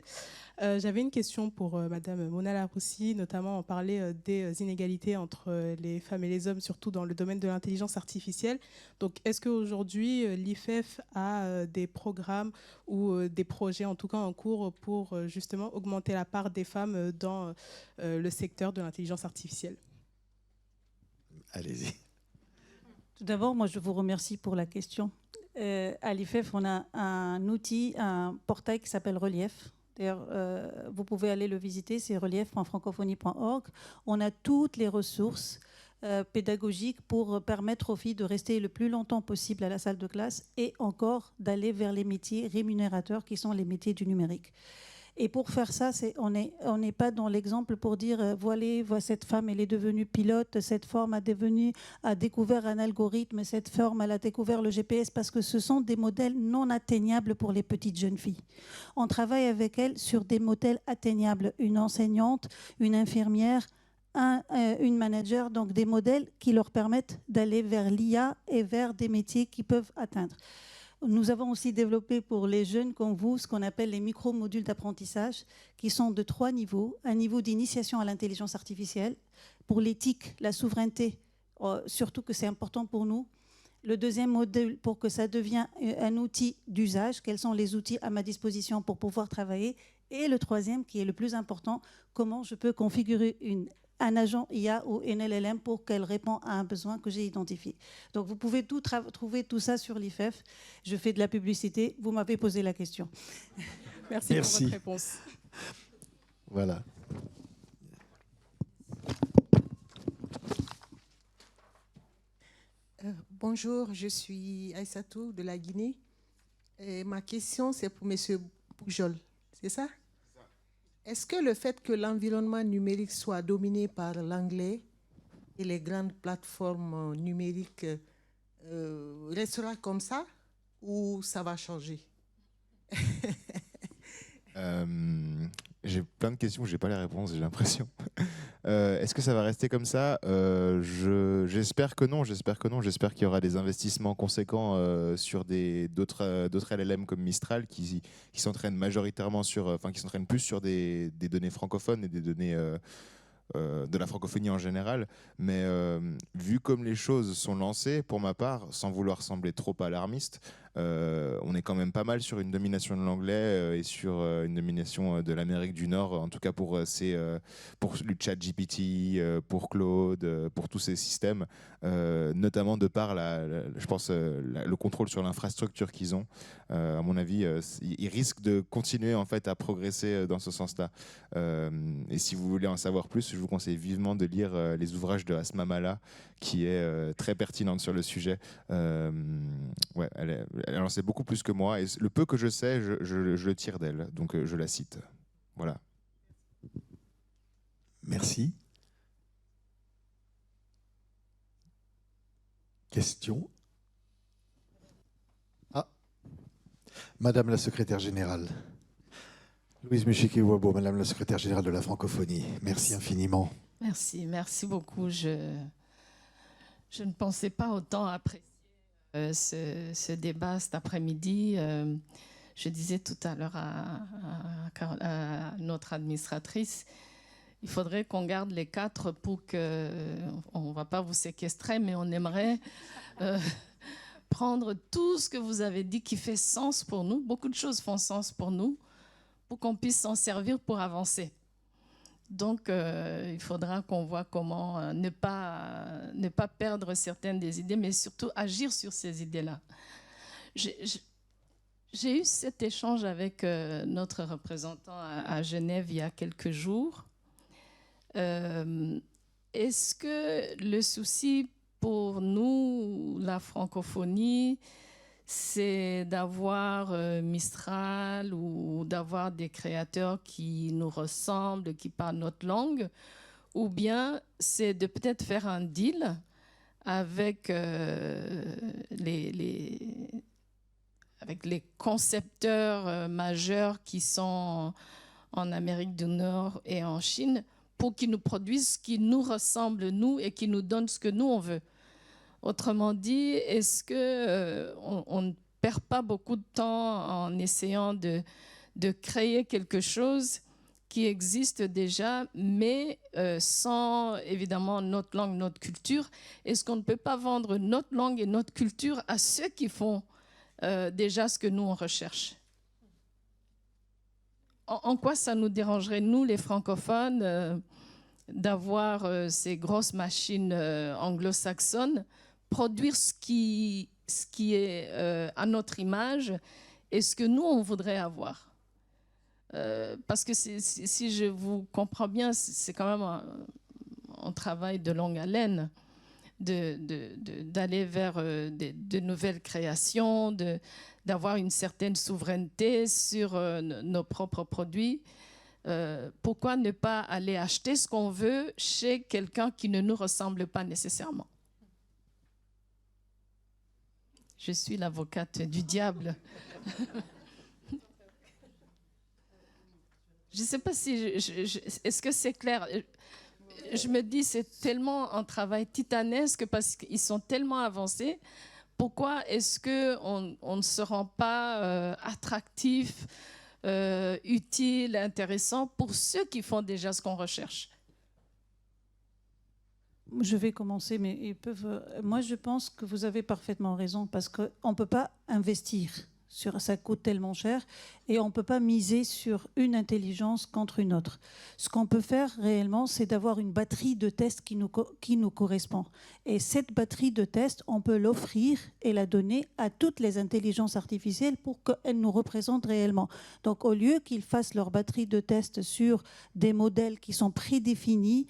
J'avais une question pour Madame Mona Laroussi, notamment en parler des inégalités entre les femmes et les hommes, surtout dans le domaine de l'intelligence artificielle. Donc, est-ce qu'aujourd'hui, l'IFEF a des programmes ou des projets, en tout cas en cours, pour justement augmenter la part des femmes dans le secteur de l'intelligence artificielle ? Allez-y. Tout d'abord, moi, je vous remercie pour la question. À l'IFEF, on a un outil, un portail qui s'appelle Relief. D'ailleurs, vous pouvez aller le visiter, c'est relief.francophonie.org. On a toutes les ressources pédagogiques pour permettre aux filles de rester le plus longtemps possible à la salle de classe et encore d'aller vers les métiers rémunérateurs qui sont les métiers du numérique. Et pour faire ça, on n'est pas dans l'exemple pour dire voilà, cette femme, elle est devenue pilote, cette femme a découvert un algorithme, cette femme, elle a découvert le GPS, parce que ce sont des modèles non atteignables pour les petites jeunes filles. On travaille avec elles sur des modèles atteignables, une enseignante, une infirmière, une manager, donc des modèles qui leur permettent d'aller vers l'IA et vers des métiers qu'ils peuvent atteindre. Nous avons aussi développé pour les jeunes comme vous ce qu'on appelle les micro-modules d'apprentissage qui sont de 3 niveaux. Un niveau d'initiation à l'intelligence artificielle, pour l'éthique, la souveraineté, surtout que c'est important pour nous. Le deuxième module pour que ça devienne un outil d'usage, quels sont les outils à ma disposition pour pouvoir travailler. Et le troisième, qui est le plus important, comment je peux configurer un agent IA ou une LLM pour qu'elle réponde à un besoin que j'ai identifié. Donc vous pouvez trouver tout ça sur l'IFEF. Je fais de la publicité. Vous m'avez posé la question. Merci pour votre réponse. Voilà. Bonjour, je suis Aïssatou de la Guinée. Et ma question, c'est pour M. Poujol. C'est ça? Est-ce que le fait que l'environnement numérique soit dominé par l'anglais et les grandes plateformes numériques restera comme ça ou ça va changer? J'ai plein de questions, j'ai pas les réponses, j'ai l'impression. Est-ce que ça va rester comme ça? J'espère que non. J'espère qu'il y aura des investissements conséquents sur d'autres LLM comme Mistral qui s'entraînent majoritairement qui s'entraînent plus sur des données francophones et des données de la francophonie en général. Mais vu comme les choses sont lancées, pour ma part, sans vouloir sembler trop alarmiste, on est quand même pas mal sur une domination de l'anglais et sur une domination de l'Amérique du Nord, en tout cas pour le chat GPT, pour Claude, pour tous ces systèmes, notamment de par, je pense, le contrôle sur l'infrastructure qu'ils ont. À mon avis, ils risquent de continuer en fait à progresser dans ce sens-là. Et si vous voulez en savoir plus, je vous conseille vivement de lire les ouvrages de Asma Mala, qui est très pertinente sur le sujet. Ouais, elle en sait beaucoup plus que moi, et le peu que je sais, je le tire d'elle, donc je la cite. Voilà. Merci. Question? Ah, Madame la secrétaire générale. Louise Mushiki-Wabo, Madame la secrétaire générale de la francophonie. Merci infiniment. Merci beaucoup. Je ne pensais pas autant apprécier ce débat cet après-midi. Je disais tout à l'heure à notre administratrice, il faudrait qu'on garde les 4 pour que, on ne va pas vous séquestrer, mais on aimerait prendre tout ce que vous avez dit qui fait sens pour nous. Beaucoup de choses font sens pour nous, pour qu'on puisse s'en servir pour avancer. Donc, il faudra qu'on voit comment ne pas perdre certaines des idées, mais surtout agir sur ces idées-là. J'ai eu cet échange avec notre représentant à Genève il y a quelques jours. Est-ce que le souci pour nous, la francophonie, c'est d'avoir Mistral ou d'avoir des créateurs qui nous ressemblent, qui parlent notre langue, ou bien c'est de peut-être faire un deal avec les concepteurs majeurs qui sont en Amérique du Nord et en Chine pour qu'ils nous produisent ce qui nous ressemble, nous, et qui nous donnent ce que nous, on veut. Autrement dit, est-ce qu'on ne perd pas beaucoup de temps en essayant de créer quelque chose qui existe déjà, mais sans évidemment notre langue, notre culture? Est-ce qu'on ne peut pas vendre notre langue et notre culture à ceux qui font déjà ce que nous, on recherche? En quoi ça nous dérangerait, nous, les francophones, d'avoir ces grosses machines anglo-saxonnes produire ce qui est à notre image et ce que nous, on voudrait avoir? Parce que si je vous comprends bien, c'est quand même un travail de longue haleine d'aller vers de nouvelles créations, d'avoir une certaine souveraineté sur nos propres produits. Pourquoi ne pas aller acheter ce qu'on veut chez quelqu'un qui ne nous ressemble pas nécessairement? Je suis l'avocate du diable. Je ne sais pas si... Est-ce que c'est clair? Je me dis, c'est tellement un travail titanesque parce qu'ils sont tellement avancés. Pourquoi est-ce qu'on ne se rend pas attractif, utile, intéressant pour ceux qui font déjà ce qu'on recherche? Je vais commencer, mais ils peuvent... Moi, je pense que vous avez parfaitement raison, parce qu'on ne peut pas investir. Ça coûte tellement cher et on ne peut pas miser sur une intelligence contre une autre. Ce qu'on peut faire réellement, c'est d'avoir une batterie de tests qui nous correspond. Et cette batterie de tests, on peut l'offrir et la donner à toutes les intelligences artificielles pour qu'elles nous représentent réellement. Donc au lieu qu'ils fassent leur batterie de tests sur des modèles qui sont prédéfinis,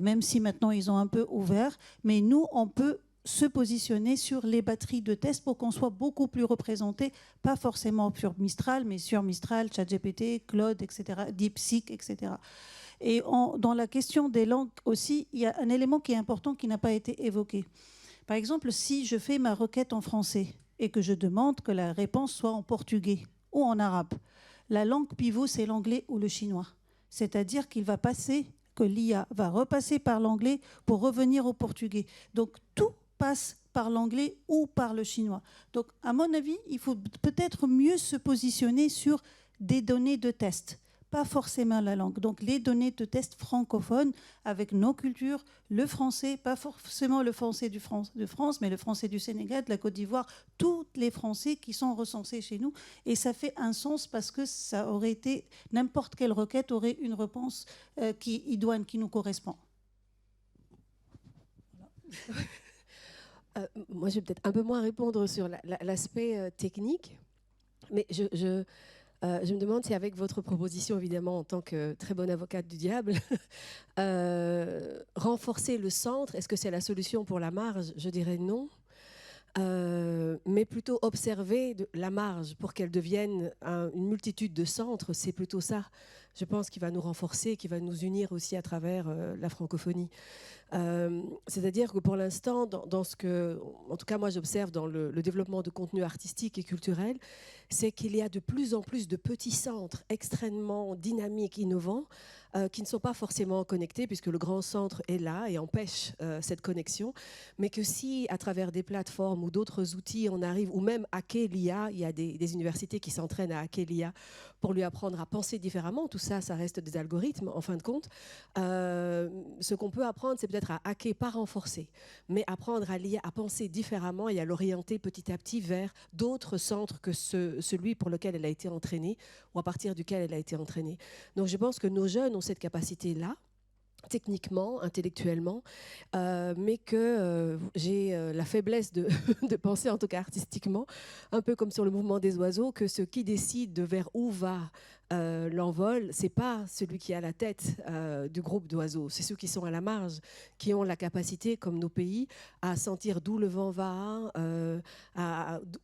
même si maintenant ils ont un peu ouvert, mais nous, on peut se positionner sur les batteries de tests pour qu'on soit beaucoup plus représenté, pas forcément sur Mistral, mais sur Mistral, ChatGPT, Claude, etc., DeepSeek, etc. Et dans la question des langues aussi, il y a un élément qui est important qui n'a pas été évoqué. Par exemple, si je fais ma requête en français et que je demande que la réponse soit en portugais ou en arabe, la langue pivot, c'est l'anglais ou le chinois. C'est-à-dire que l'IA va repasser par l'anglais pour revenir au portugais. Donc, tout passe par l'anglais ou par le chinois. Donc, à mon avis, il faut peut-être mieux se positionner sur des données de test, pas forcément la langue. Donc, les données de test francophones avec nos cultures, le français, pas forcément le français de France, mais le français du Sénégal, de la Côte d'Ivoire, tous les français qui sont recensés chez nous. Et ça fait un sens parce que ça aurait été, n'importe quelle requête aurait une réponse idoine, qui nous correspond. Moi, je vais peut-être un peu moins répondre sur l'aspect technique, mais je me demande si avec votre proposition, évidemment, en tant que très bonne avocate du diable, renforcer le centre, est-ce que c'est la solution pour la marge? Je dirais non. Mais plutôt observer la marge pour qu'elle devienne une multitude de centres, c'est plutôt ça, je pense, qui va nous renforcer, qui va nous unir aussi à travers la francophonie. C'est-à-dire que pour l'instant, dans ce que, en tout cas moi j'observe dans le développement de contenu artistique et culturel, c'est qu'il y a de plus en plus de petits centres extrêmement dynamiques, innovants, qui ne sont pas forcément connectés, puisque le grand centre est là et empêche cette connexion, mais que si, à travers des plateformes ou d'autres outils, on arrive, ou même hacker l'IA, il y a des universités qui s'entraînent à hacker l'IA pour lui apprendre à penser différemment. Tout ça, ça reste des algorithmes, en fin de compte. Ce qu'on peut apprendre, c'est peut-être à hacker, pas renforcer, mais apprendre à l'IA à penser différemment et à l'orienter petit à petit vers d'autres centres que celui pour lequel elle a été entraînée ou à partir duquel elle a été entraînée. Donc je pense que nos jeunes ont cette capacité-là, techniquement, intellectuellement, mais que j'ai la faiblesse de penser, en tout cas artistiquement, un peu comme sur le mouvement des oiseaux, que ce qui décide de vers où va l'envol, c'est pas celui qui est à la tête du groupe d'oiseaux, c'est ceux qui sont à la marge, qui ont la capacité, comme nos pays, à sentir d'où le vent va,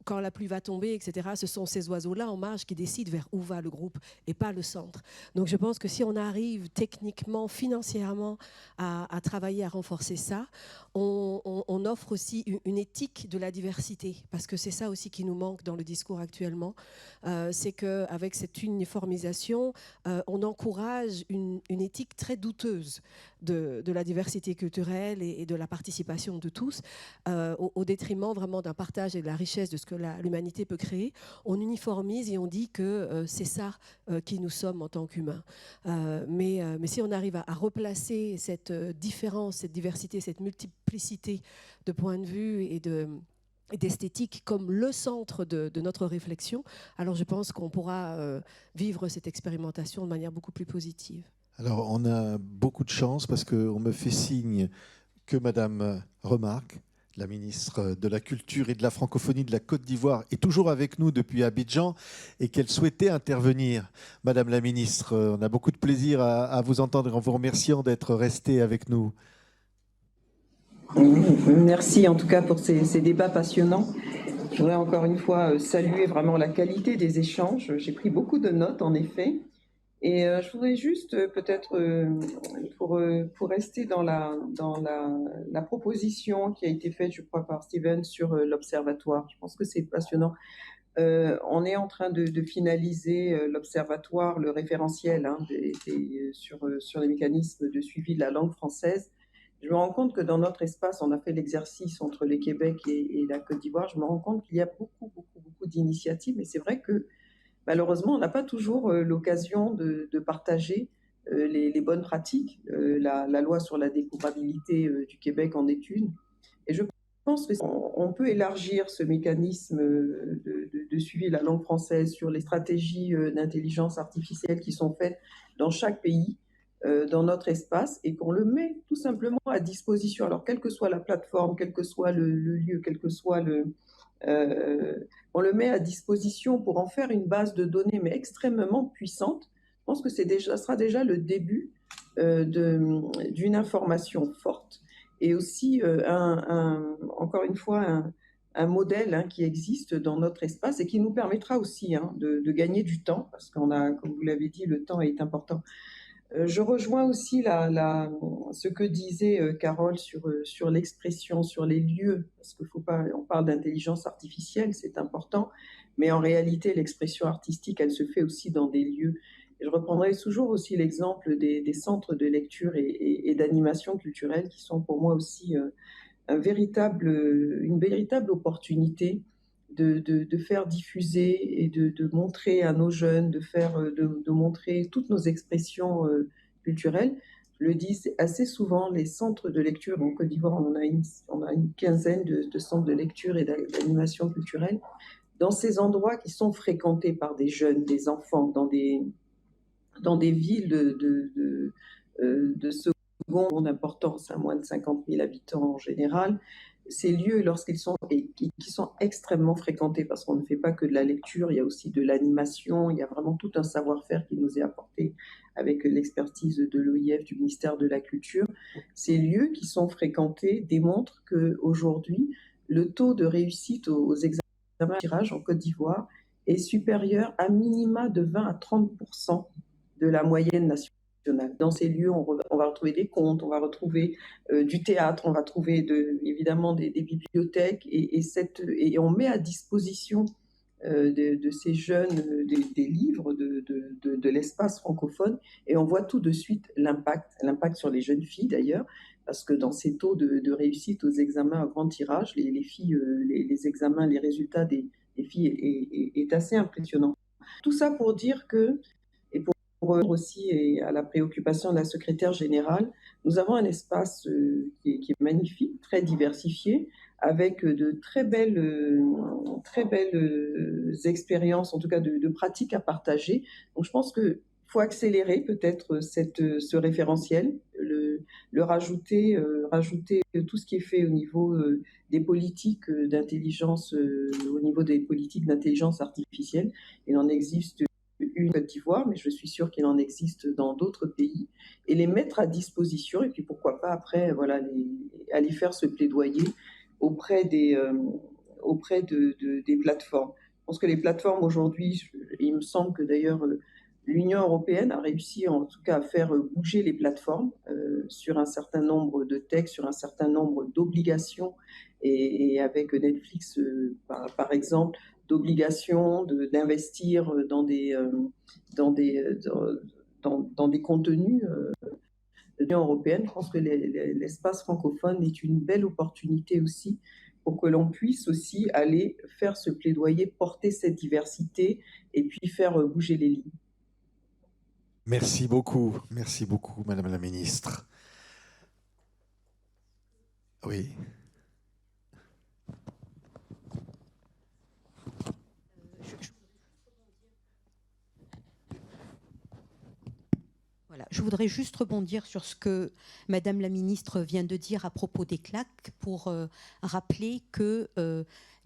quand la pluie va tomber, etc. Ce sont ces oiseaux-là en marge qui décident vers où va le groupe et pas le centre. Donc je pense que si on arrive techniquement, financièrement à travailler, à renforcer ça, on offre aussi une éthique de la diversité, parce que c'est ça aussi qui nous manque dans le discours actuellement, c'est qu'avec cette uniformisation, on encourage une éthique très douteuse de la diversité culturelle et de la participation de tous, au détriment vraiment d'un partage et de la richesse de ce que l'humanité peut créer. On uniformise et on dit que c'est ça qui nous sommes en tant qu'humains. Mais si on arrive à replacer cette différence, cette diversité, cette multiplicité de points de vue et d'esthétique comme le centre de notre réflexion, alors je pense qu'on pourra vivre cette expérimentation de manière beaucoup plus positive. Alors, on a beaucoup de chance parce qu'on me fait signe que Madame Remarque, la ministre de la Culture et de la Francophonie de la Côte d'Ivoire, est toujours avec nous depuis Abidjan et qu'elle souhaitait intervenir. Madame la ministre, on a beaucoup de plaisir à vous entendre et en vous remerciant d'être restée avec nous. Merci en tout cas pour ces débats passionnants. Je voudrais encore une fois saluer vraiment la qualité des échanges. J'ai pris beaucoup de notes en effet. Et je voudrais juste peut-être, pour rester dans la proposition qui a été faite, je crois, par Steven sur l'observatoire. Je pense que c'est passionnant. On est en train de finaliser l'observatoire, le référentiel sur les mécanismes de suivi de la langue française. Je me rends compte que dans notre espace, on a fait l'exercice entre le Québec et la Côte d'Ivoire. Je me rends compte qu'il y a beaucoup d'initiatives. Mais c'est vrai que malheureusement, on n'a pas toujours l'occasion de partager les bonnes pratiques. La loi sur la découvrabilité du Québec en est une. Et je pense qu'on peut élargir ce mécanisme de suivi de la langue française sur les stratégies d'intelligence artificielle qui sont faites dans chaque pays, dans notre espace, et qu'on le met tout simplement à disposition. Alors, quelle que soit la plateforme, quel que soit le lieu, quel que soit on le met à disposition pour en faire une base de données, mais extrêmement puissante. Je pense que ça sera déjà le début d'une information forte et aussi, encore une fois, un modèle qui existe dans notre espace et qui nous permettra aussi de gagner du temps, parce qu'on a, comme vous l'avez dit, le temps est important. Je rejoins aussi ce que disait Carole sur l'expression, sur les lieux, parce qu'il faut pas, on parle d'intelligence artificielle, c'est important, mais en réalité, l'expression artistique, elle se fait aussi dans des lieux. Et je reprendrai toujours aussi l'exemple des centres de lecture et d'animation culturelle, qui sont pour moi aussi une véritable opportunité de faire diffuser et de montrer à nos jeunes, de montrer toutes nos expressions culturelles. Je le dis assez souvent, les centres de lecture, en Côte d'Ivoire, on a une quinzaine de centres de lecture et d'animation culturelle. Dans ces endroits qui sont fréquentés par des jeunes, des enfants, dans des villes de seconde importance, à moins de 50 000 habitants en général, ces lieux, lorsqu'ils sont, qui sont extrêmement fréquentés, parce qu'on ne fait pas que de la lecture, il y a aussi de l'animation, il y a vraiment tout un savoir-faire qui nous est apporté avec l'expertise de l'OIF, du ministère de la Culture. Ces lieux qui sont fréquentés démontrent qu'aujourd'hui, le taux de réussite aux examens de tirage en Côte d'Ivoire est supérieur à minima de 20 à 30% de la moyenne nationale. Dans ces lieux, on va retrouver des contes, on va retrouver du théâtre, on va trouver évidemment des bibliothèques et on met à disposition de ces jeunes des livres de l'espace francophone et on voit tout de suite l'impact sur les jeunes filles d'ailleurs, parce que dans ces taux de réussite aux examens à grand tirage, les filles, les examens, les résultats des filles est assez impressionnant. Tout ça pour dire que, et pour répondre aussi à la préoccupation de la secrétaire générale, nous avons un espace qui est magnifique, très diversifié, avec de très belles expériences, en tout cas de pratiques à partager. Donc je pense qu'il faut accélérer peut-être ce référentiel, le rajouter tout ce qui est fait au niveau des politiques d'intelligence, au niveau des politiques d'intelligence artificielle. Il en existe une Côte d'Ivoire, mais je suis sûre qu'il en existe dans d'autres pays, et les mettre à disposition, et puis pourquoi pas après, voilà, aller faire ce plaidoyer auprès des plateformes. Je pense que les plateformes aujourd'hui, il me semble que d'ailleurs l'Union européenne a réussi en tout cas à faire bouger les plateformes sur un certain nombre de textes, sur un certain nombre d'obligations, et avec Netflix par exemple, d'obligation d'investir dans des contenus de l'Union européenne. Je pense que l'espace francophone est une belle opportunité aussi pour que l'on puisse aussi aller faire ce plaidoyer, porter cette diversité et puis faire bouger les lignes. Merci beaucoup, Madame la Ministre. Oui. Je voudrais juste rebondir sur ce que Madame la Ministre vient de dire à propos des CLAC pour rappeler que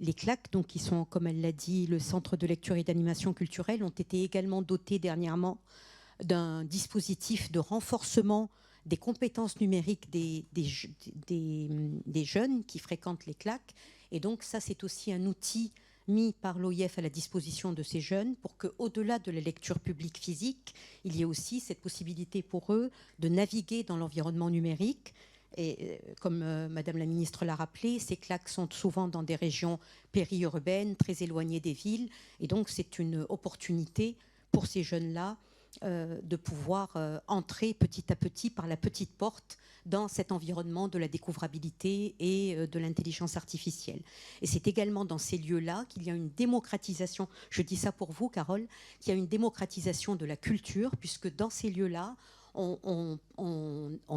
les CLAC, donc, qui sont, comme elle l'a dit, le Centre de lecture et d'animation culturelle, ont été également dotés dernièrement d'un dispositif de renforcement des compétences numériques des jeunes qui fréquentent les CLAC. Et donc ça, c'est aussi un outil mis par l'OIF à la disposition de ces jeunes pour qu'au-delà de la lecture publique physique, il y ait aussi cette possibilité pour eux de naviguer dans l'environnement numérique. Et comme Madame la Ministre l'a rappelé, ces CLAC sont souvent dans des régions périurbaines, très éloignées des villes. Et donc c'est une opportunité pour ces jeunes-là de pouvoir entrer petit à petit par la petite porte dans cet environnement de la découvrabilité et de l'intelligence artificielle. Et c'est également dans ces lieux-là qu'il y a une démocratisation, je dis ça pour vous Carole, qu'il y a une démocratisation de la culture, puisque dans ces lieux-là, on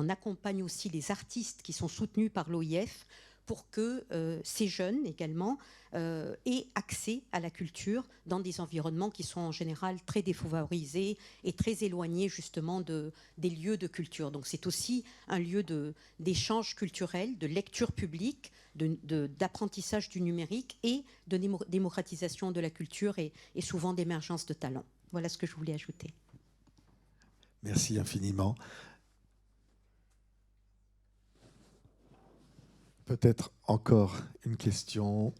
accompagne aussi les artistes qui sont soutenus par l'OIF pour que ces jeunes également aient accès à la culture dans des environnements qui sont en général très défavorisés et très éloignés justement des lieux de culture. Donc c'est aussi un lieu d'échange culturel, de lecture publique, d'apprentissage du numérique et de démocratisation de la culture et souvent d'émergence de talents. Voilà ce que je voulais ajouter. Merci infiniment. Peut-être encore une question.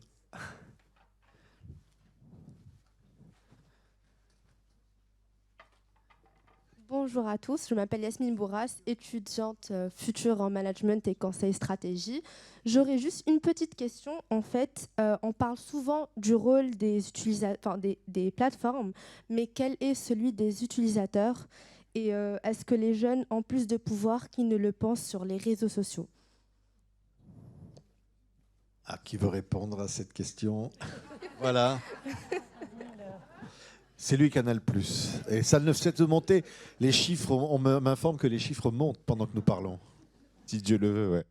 bonjour à tous. Je m'appelle Yasmine Bourras, étudiante future en management et conseil stratégie. J'aurais juste une petite question. En fait, on parle souvent du rôle des utilisateurs, des plateformes, mais quel est celui des utilisateurs? Et est-ce que les jeunes ont plus de pouvoir qu'ils ne le pensent sur les réseaux sociaux? Ah, qui veut répondre à cette question? Voilà. C'est lui Canal+. Et ça ne fait que monter. Les chiffres, on m'informe que les chiffres montent pendant que nous parlons. Si Dieu le veut, ouais.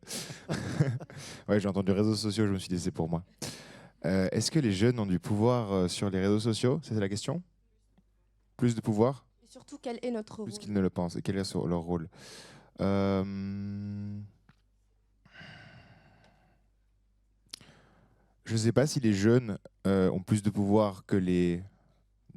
Ouais, j'ai entendu réseaux sociaux, je me suis dit c'est pour moi. Est-ce que les jeunes ont du pouvoir sur les réseaux sociaux? C'est la question? Plus de pouvoir? Et surtout, quel est notre rôle? Plus qu'ils ne le pensent. Et quel est leur rôle? Je ne sais pas si les jeunes ont plus de pouvoir que les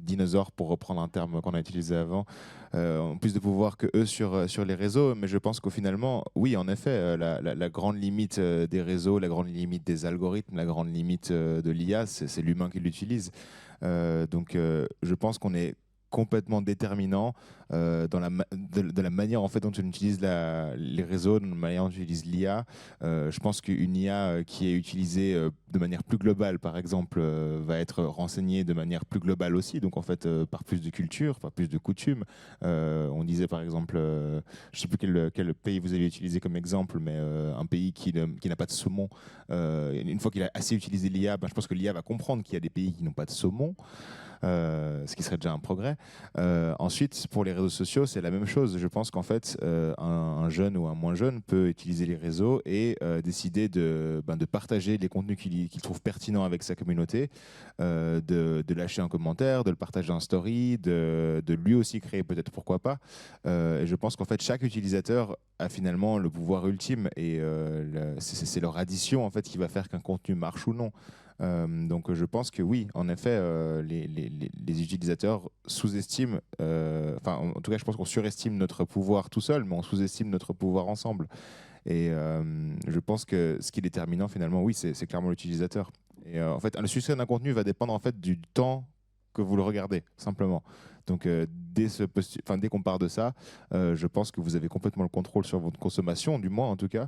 dinosaures, pour reprendre un terme qu'on a utilisé avant, ont plus de pouvoir que eux sur les réseaux. Mais je pense qu'au finalement, oui, en effet, la grande limite des réseaux, la grande limite des algorithmes, la grande limite de l'IA, c'est l'humain qui l'utilise. Donc je pense qu'on est complètement déterminant de la manière en fait dont on utilise les réseaux, de la manière dont on utilise l'IA. Je pense qu'une IA qui est utilisée de manière plus globale, par exemple, va être renseignée de manière plus globale aussi, donc en fait par plus de culture, par plus de coutumes. On disait par exemple, je ne sais plus quel pays vous avez utilisé comme exemple, mais un pays qui n'a pas de saumon, une fois qu'il a assez utilisé l'IA, je pense que l'IA va comprendre qu'il y a des pays qui n'ont pas de saumon. Ce qui serait déjà un progrès. Ensuite, pour les réseaux sociaux, c'est la même chose. Je pense qu'en fait, un jeune ou un moins jeune peut utiliser les réseaux et décider de partager les contenus qu'il trouve pertinents avec sa communauté, de lâcher un commentaire, de le partager en story, de lui aussi créer peut-être, pourquoi pas. Et je pense qu'en fait, chaque utilisateur a finalement le pouvoir ultime et c'est leur addition en fait qui va faire qu'un contenu marche ou non. Donc je pense que oui, en effet, les utilisateurs sous-estiment, en tout cas je pense qu'on surestime notre pouvoir tout seul, mais on sous-estime notre pouvoir ensemble. Et je pense que ce qui est déterminant finalement, oui, c'est clairement l'utilisateur. Et en fait, le succès d'un contenu va dépendre en fait du temps que vous le regardez, simplement. Donc dès qu'on part de ça, je pense que vous avez complètement le contrôle sur votre consommation, du moins en tout cas.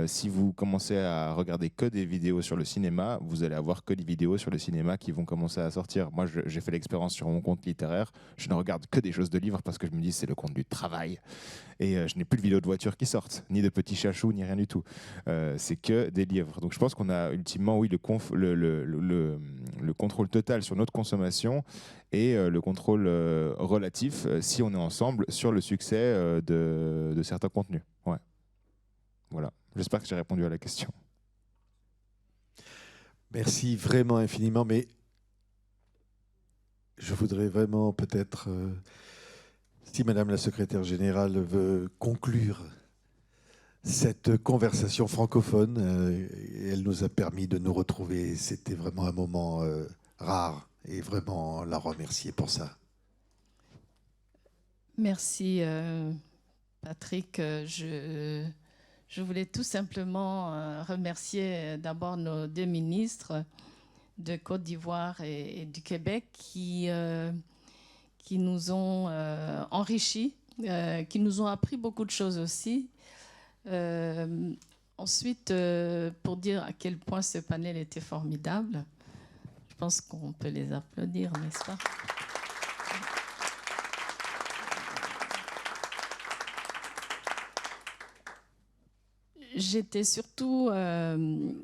Si vous commencez à regarder que des vidéos sur le cinéma, vous allez avoir que des vidéos sur le cinéma qui vont commencer à sortir. Moi, j'ai fait l'expérience sur mon compte littéraire. Je ne regarde que des choses de livres parce que je me dis c'est le compte du travail. Et je n'ai plus de vidéos de voitures qui sortent, ni de petits chachous, ni rien du tout. C'est que des livres. Donc je pense qu'on a ultimement, oui, le contrôle total sur notre consommation et le contrôle relatif, si on est ensemble, sur le succès de certains contenus. Ouais. Voilà. J'espère que j'ai répondu à la question. Merci vraiment infiniment, mais je voudrais vraiment peut-être, si Madame la secrétaire générale veut conclure cette conversation francophone, elle nous a permis de nous retrouver. C'était vraiment un moment rare et vraiment la remercier pour ça. Merci Patrick. Je voulais tout simplement remercier d'abord nos deux ministres de Côte d'Ivoire et du Québec qui nous ont enrichis, qui nous ont appris beaucoup de choses aussi. Ensuite, pour dire à quel point ce panel était formidable, je pense qu'on peut les applaudir, n'est-ce pas? J'étais surtout... je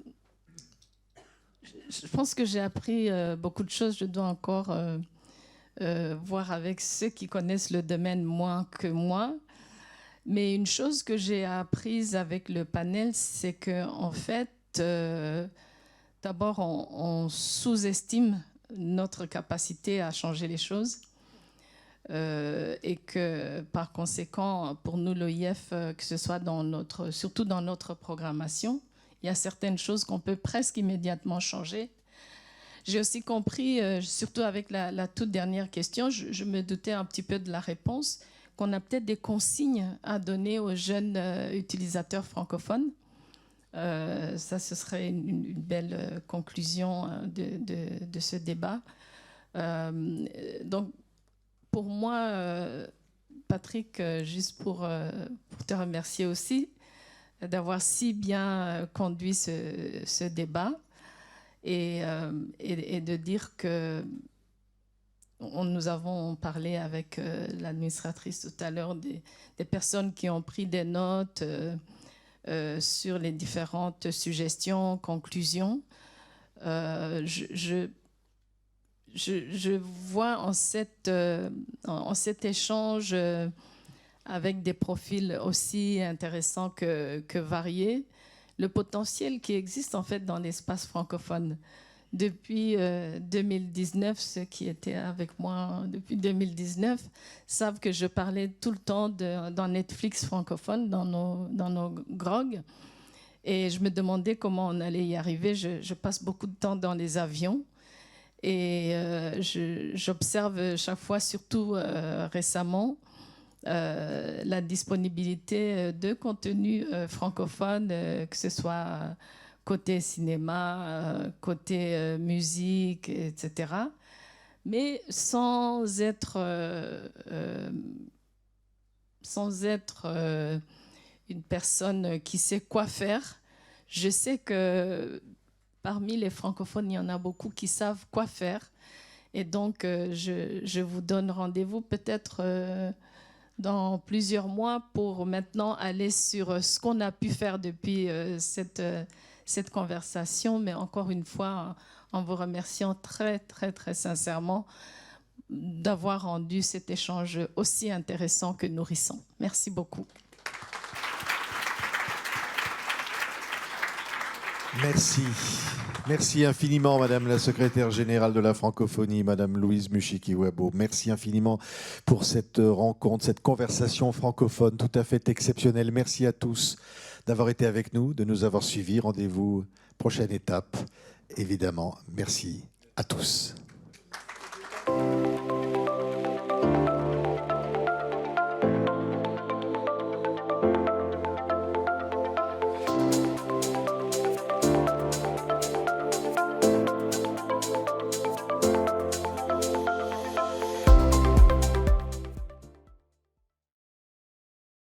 pense que j'ai appris beaucoup de choses. Je dois encore voir avec ceux qui connaissent le domaine moins que moi. Mais une chose que j'ai apprise avec le panel, c'est qu'en fait, d'abord, on sous-estime notre capacité à changer les choses. Et que par conséquent, pour nous, l'OIF, que ce soit surtout dans notre programmation, il y a certaines choses qu'on peut presque immédiatement changer. J'ai aussi compris, surtout avec la toute dernière question, je me doutais un petit peu de la réponse, qu'on a peut-être des consignes à donner aux jeunes utilisateurs francophones. Ça, ce serait une belle conclusion de ce débat. Donc, pour moi, Patrick, juste pour te remercier aussi d'avoir si bien conduit ce débat et de dire que nous avons parlé avec l'administratrice tout à l'heure des personnes qui ont pris des notes sur les différentes suggestions, conclusions. Je vois en cet échange avec des profils aussi intéressants que variés, le potentiel qui existe en fait dans l'espace francophone. Depuis 2019, ceux qui étaient avec moi depuis 2019 savent que je parlais tout le temps dans Netflix francophone, dans nos grogs. Et je me demandais comment on allait y arriver. Je passe beaucoup de temps dans les avions. Et j'observe chaque fois, surtout récemment, la disponibilité de contenu francophone, que ce soit côté cinéma, côté musique, etc. Mais sans être une personne qui sait quoi faire. Je sais que parmi les francophones, il y en a beaucoup qui savent quoi faire. Et donc, je vous donne rendez-vous peut-être dans plusieurs mois pour maintenant aller sur ce qu'on a pu faire depuis cette conversation. Mais encore une fois, en vous remerciant très, très, très sincèrement d'avoir rendu cet échange aussi intéressant que nourrissant. Merci beaucoup. Merci. Merci infiniment, Madame la Secrétaire Générale de la Francophonie, Madame Louise Mushiki-Wabo. Merci infiniment pour cette rencontre, cette conversation francophone tout à fait exceptionnelle. Merci à tous d'avoir été avec nous, de nous avoir suivis. Rendez-vous prochaine étape, évidemment. Merci à tous.